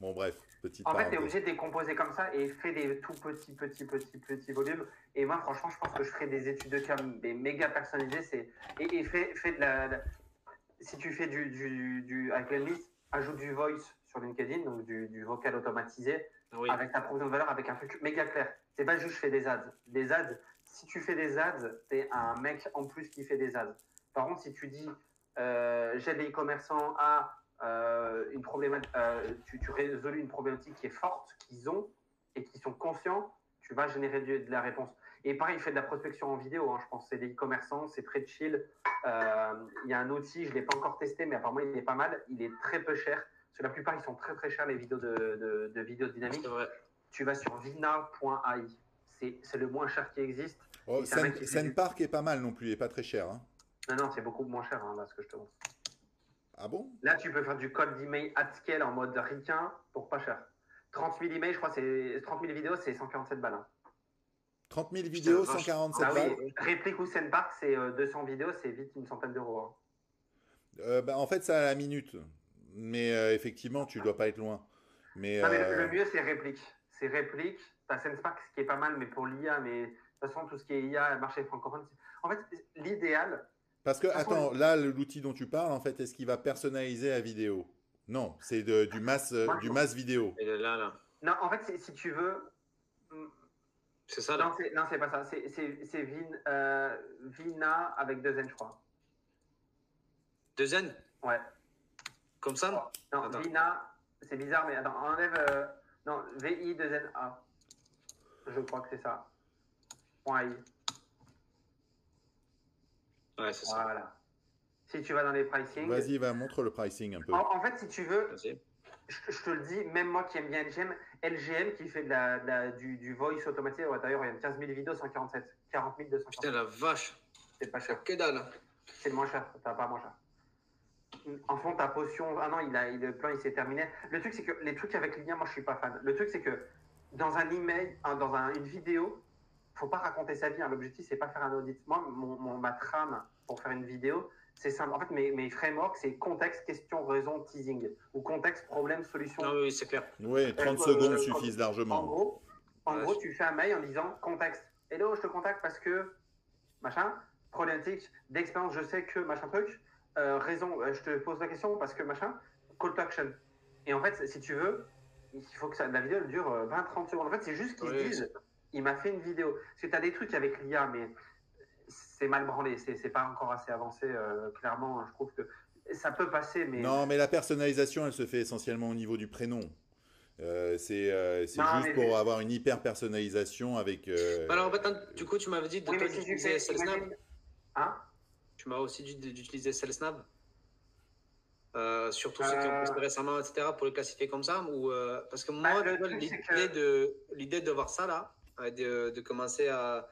Bon, bref. En fait, tu es obligé de décomposer comme ça et fais des tout petits volumes. Et moi, franchement, je pense que je ferai des études de cas des méga personnalisées. Et fais de la... Si tu fais avec l'Emlist, ajoute du voice sur LinkedIn, donc du vocal automatisé, avec ta proposition de valeur, avec un truc méga clair. C'est pas juste je fais des ads. Des ads, si tu fais des ads, t'es un mec en plus qui fait des ads. Par contre, si tu dis j'aide les e-commerçants à une problématique, tu résous une problématique qui est forte, qu'ils ont et qui sont conscients, tu vas générer de la réponse. Et pareil, il fait de la prospection en vidéo. Hein, je pense que c'est des e-commerçants, c'est très chill. Il y a un outil, je ne l'ai pas encore testé, mais apparemment il est pas mal. Il est très peu cher. Parce que la plupart, ils sont très très chers, les vidéos de vidéos dynamiques. Tu vas sur vina.ai. C'est le moins cher qui existe. Oh, Senpark est pas mal non plus, il n'est pas très cher. Hein. Non, c'est beaucoup moins cher, hein, là, ce que je te montre. Ah bon? Là, tu peux faire du code d'email at scale en mode ricain pour pas cher. 30 000 emails, je crois, 30 000 vidéos, c'est 147 balles. Hein. 30 000 vidéos, 147 balles. Oui. Réplique ou Senpark, c'est 200 vidéos, c'est vite une centaine d'euros. Hein. En fait, ça à la minute. Mais effectivement, tu dois pas être loin. Mais le mieux, c'est réplique. C'est réplique. Tu as Senpark, ce qui est pas mal, mais pour l'IA. Mais de toute façon, tout ce qui est IA, marché francophone. En fait, l'idéal. Parce que, attends, là, l'outil dont tu parles, en fait, est-ce qu'il va personnaliser la vidéo? Non, c'est du mass vidéo. Et là. Non, en fait, si tu veux. C'est ça, là? Non, c'est pas ça. C'est Vina avec 2 N, je crois. 2 N? Ouais. Comme ça? Non, attends. Vina, c'est bizarre, mais attends, enlève. Non, VI2NA. Je crois que c'est ça. .ai. Ouais, c'est ça. Voilà. Si tu vas dans les pricing. Vas-y, montre le pricing un peu. En fait, si tu veux, je te le dis, même moi qui aime bien LGM qui fait du voice automatisé, d'ailleurs, il y a 15 000 vidéos, 147. 40 240. Putain, la vache. C'est pas cher. Que dalle. C'est le moins cher, t'as pas moins cher. En fond, ta potion, ah non, le plan, il s'est terminé. Le truc, c'est que les trucs avec l'IA, moi, je suis pas fan. Le truc, c'est que dans un email, dans une vidéo, faut pas raconter sa vie. Hein. L'objectif, c'est pas faire un audit. Moi, ma trame pour faire une vidéo, c'est simple. En fait, mes frameworks, c'est contexte, question, raison, teasing. Ou contexte, problème, solution. Ah oui, c'est clair. Oui, 30 secondes suffisent largement. En gros, tu fais un mail en disant contexte. Hello, je te contacte parce que, machin, problématique d'expérience, je sais que, machin truc. raison, je te pose la question parce que machin, call to action. Et en fait, si tu veux, il faut que la vidéo elle dure 20-30 secondes. En fait, c'est juste qu'ils se disent, il m'a fait une vidéo. Parce que tu as des trucs avec l'IA, mais c'est mal branlé, c'est pas encore assez avancé. Clairement, je trouve que ça peut passer, mais... Non, mais la personnalisation, elle se fait essentiellement au niveau du prénom. C'est juste pour avoir une hyper personnalisation avec. Alors, du coup, tu m'avais dit de d'utiliser SalesNav. Hein? Tu m'as aussi dit d'utiliser SalesNav. Surtout ceux qui ont posté récemment, etc., pour les classifier comme ça ou, parce que moi, l'idée de voir ça là, de commencer à.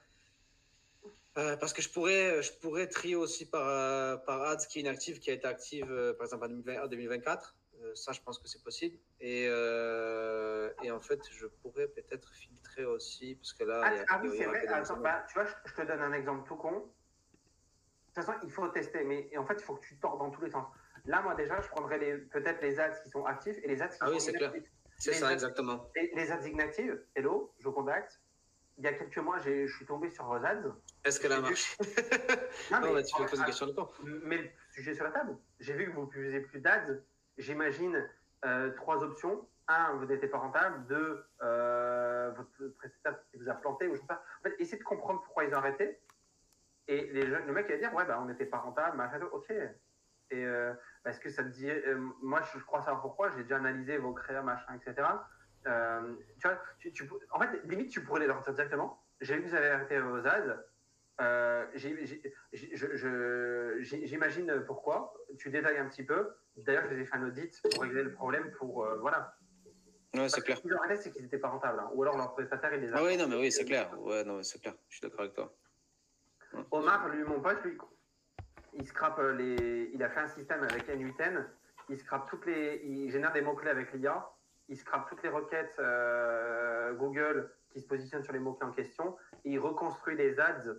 Parce que je pourrais trier aussi par ads qui est inactive, qui a été active, par exemple en 2024. Ça, je pense que c'est possible. Et en fait, je pourrais peut-être filtrer aussi, parce que là... oui, c'est vrai. Attends, tu vois, je te donne un exemple tout con. De toute façon, il faut tester, mais en fait, il faut que tu tords dans tous les sens. Là, moi, déjà, je prendrais peut-être les ads qui sont actifs et les ads qui sont inactifs. Clair. C'est ça, exactement. Les ads inactives, hello, je contacte. Il y a quelques mois, je suis tombé sur vos ads. Est-ce qu'elle a marché? Non, mais tu peux poser une question de temps. Mais le sujet sur la table, j'ai vu que vous ne publiez plus d'ads. J'imagine 3 options. 1, vous n'étiez pas rentable. 2, votre prestataire vous a planté. Ou je sais pas. En fait, essayez de comprendre pourquoi ils ont arrêté. Et le mec il va dire, ouais, bah, on n'était pas rentable. Machin, ok. Et est-ce que ça te dit... moi, je crois savoir pourquoi. J'ai déjà analysé vos créas, machin, etc. Tu vois, en fait, limite, tu pourrais les leur dire directement. J'ai vu que vous avez arrêté vos ads. J'imagine pourquoi. Tu détailles un petit peu. D'ailleurs, je les ai fait un audit pour régler le problème. Voilà. Ouais, c'est clair. Ce qu'ils ont arrêté, c'est qu'ils n'étaient pas rentables. Hein. Ou alors leur prestataire, il les a. Ah oui, non, mais oui, c'est clair. Ouais, non, c'est clair. Je suis d'accord avec toi. Ouais. Omar, lui, mon pote, lui, il scrape il a fait un système avec N8N. Il scrape il génère des mots-clés avec l'IA. Il scrape toutes les requêtes Google qui se positionnent sur les mots-clés en question. Et il reconstruit les ads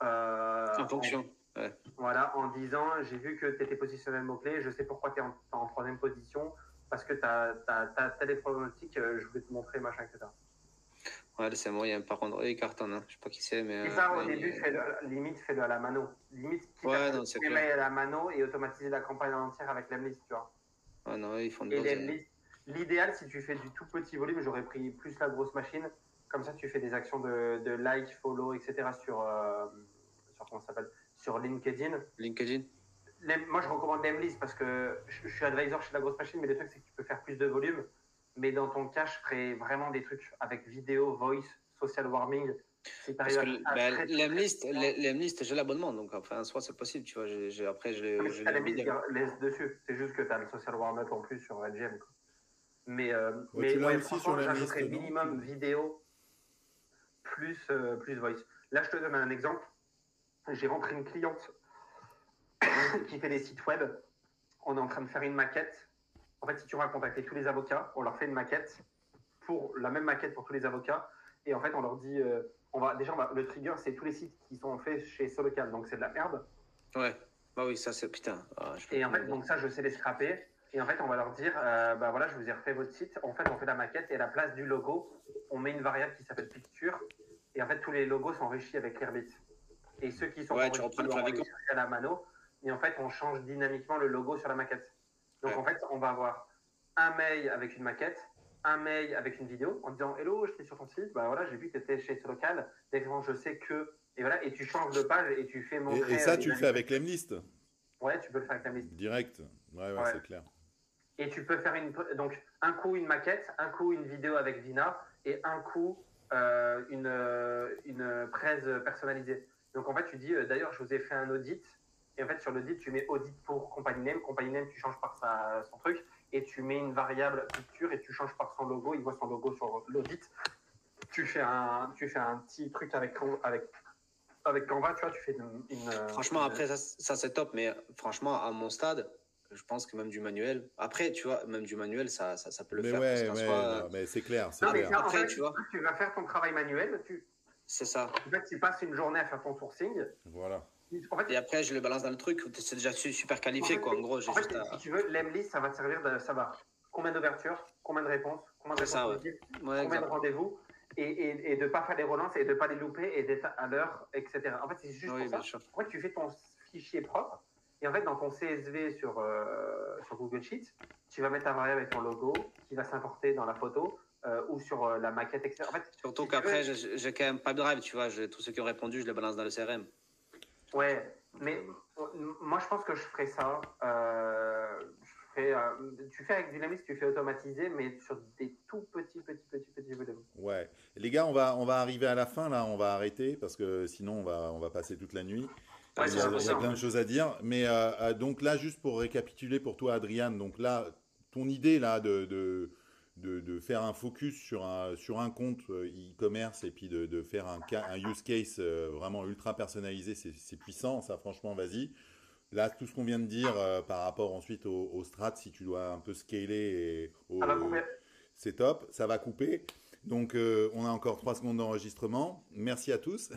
en fonction. Ouais. Voilà, en disant, j'ai vu que tu étais positionné le mot-clé, je sais pourquoi tu es en 3e position, parce que tu as telle problématique, je voulais te montrer, machin, etc. Ouais, c'est moyen. Par contre, il cartonne. Hein. Je sais pas qui c'est, mais. Et ça, au début, limite, fais-le à la mano. Limite, ouais, non, c'est clair. À la mano et automatiser la campagne en entière avec l'Emlist, tu vois. Ouais, non, ils font de l'idéal, si tu fais du tout petit volume, j'aurais pris plus la grosse machine. Comme ça, tu fais des actions de like, follow, etc. sur comment ça s'appelle, sur LinkedIn. Moi, je recommande l'Emlist parce que je suis advisor chez la grosse machine, mais le truc, c'est que tu peux faire plus de volume. Mais dans ton cas, je ferais vraiment des trucs avec vidéo, voice, social warming. Parce que l'Emlist, j'ai l'abonnement, donc enfin, soit c'est possible, tu vois. Après, je laisse dessus. C'est juste que tu as le social warm-up en plus sur LGM. Mais tu l'as aussi sur l'Emlist. J'ajouterais minimum vidéo plus voice. Là, je te donne un exemple. J'ai rentré une cliente qui fait des sites web. On est en train de faire une maquette. En fait, si tu vas contacter tous les avocats, on leur fait une maquette la même maquette pour tous les avocats. Et en fait, on leur dit, le trigger, c'est tous les sites qui sont faits chez Solocal. Donc, c'est de la merde. Ouais. Bah oui, ça, c'est putain. Et en fait, donc ça, je sais les scraper. Et en fait, on va leur dire, bah voilà, je vous ai refait votre site. En fait, on fait la maquette et à la place du logo, on met une variable qui s'appelle picture. Et en fait, tous les logos sont enrichis avec Clearbit. Et ceux qui sont tu reprends le clavier à la mano. Et en fait, on change dynamiquement le logo sur la maquette. Donc, en fait, on va avoir un mail avec une maquette, un mail avec une vidéo en disant hello, j'étais sur ton site, bah voilà, j'ai vu que tu étais chez Solocal. Directement, je sais que. Et voilà, et tu changes de page et tu fais montrer. Et ça, tu le fais avec l'Emlist. Ouais, tu peux le faire avec l'Emlist. Direct. Ouais, c'est clair. Et tu peux faire donc un coup une maquette, un coup une vidéo avec Vina et un coup une presse personnalisée. Donc en fait, tu dis d'ailleurs, je vous ai fait un audit. Et en fait, sur l'audit, tu mets audit pour company name. Company name, tu changes par son truc. Et tu mets une variable picture et tu changes par son logo. Il voit son logo sur l'audit. Tu fais un petit truc avec Canva, tu vois, tu fais une franchement, après, ça c'est top. Mais franchement, à mon stade, je pense que même du manuel. Après, tu vois, même du manuel, ça peut le faire. Ouais, mais c'est clair. Mais après, tu vois, tu vas faire ton travail manuel. C'est ça. En fait, tu passes une journée à faire ton sourcing. Voilà. En fait, et après, je le balance dans le truc. C'est déjà super qualifié, quoi. En gros, si tu veux, l'Emlist, ça va te servir de savoir combien d'ouvertures, combien de réponses, combien de rendez-vous, et de ne pas faire les relances et de ne pas les louper et d'être à l'heure, etc. En fait, c'est juste pour ça. En fait, tu fais ton fichier propre Et en fait, dans ton CSV sur Google Sheets, tu vas mettre ta variable avec ton logo qui va s'importer dans la photo ou sur la maquette, etc. En fait, surtout qu'après, j'ai quand même Pipedrive, tu vois. Tous ceux qui ont répondu, je les balance dans le CRM. Ouais, mais moi, je pense que je ferais ça. Tu fais avec Dynamics, tu fais automatiser, mais sur des tout petits volumes. Ouais. Les gars, on va arriver à la fin, là, on va arrêter, parce que sinon, on va passer toute la nuit. Ouais, Il y a plein de choses à dire. Mais donc là, juste pour récapituler pour toi, Adrien, donc là, ton idée là de faire un focus sur un compte e-commerce et puis de faire un use case vraiment ultra personnalisé, c'est puissant, ça franchement, vas-y. Là, tout ce qu'on vient de dire par rapport ensuite au strat, si tu dois un peu scaler, c'est top, ça va couper. Donc, on a encore 3 secondes d'enregistrement. Merci à tous.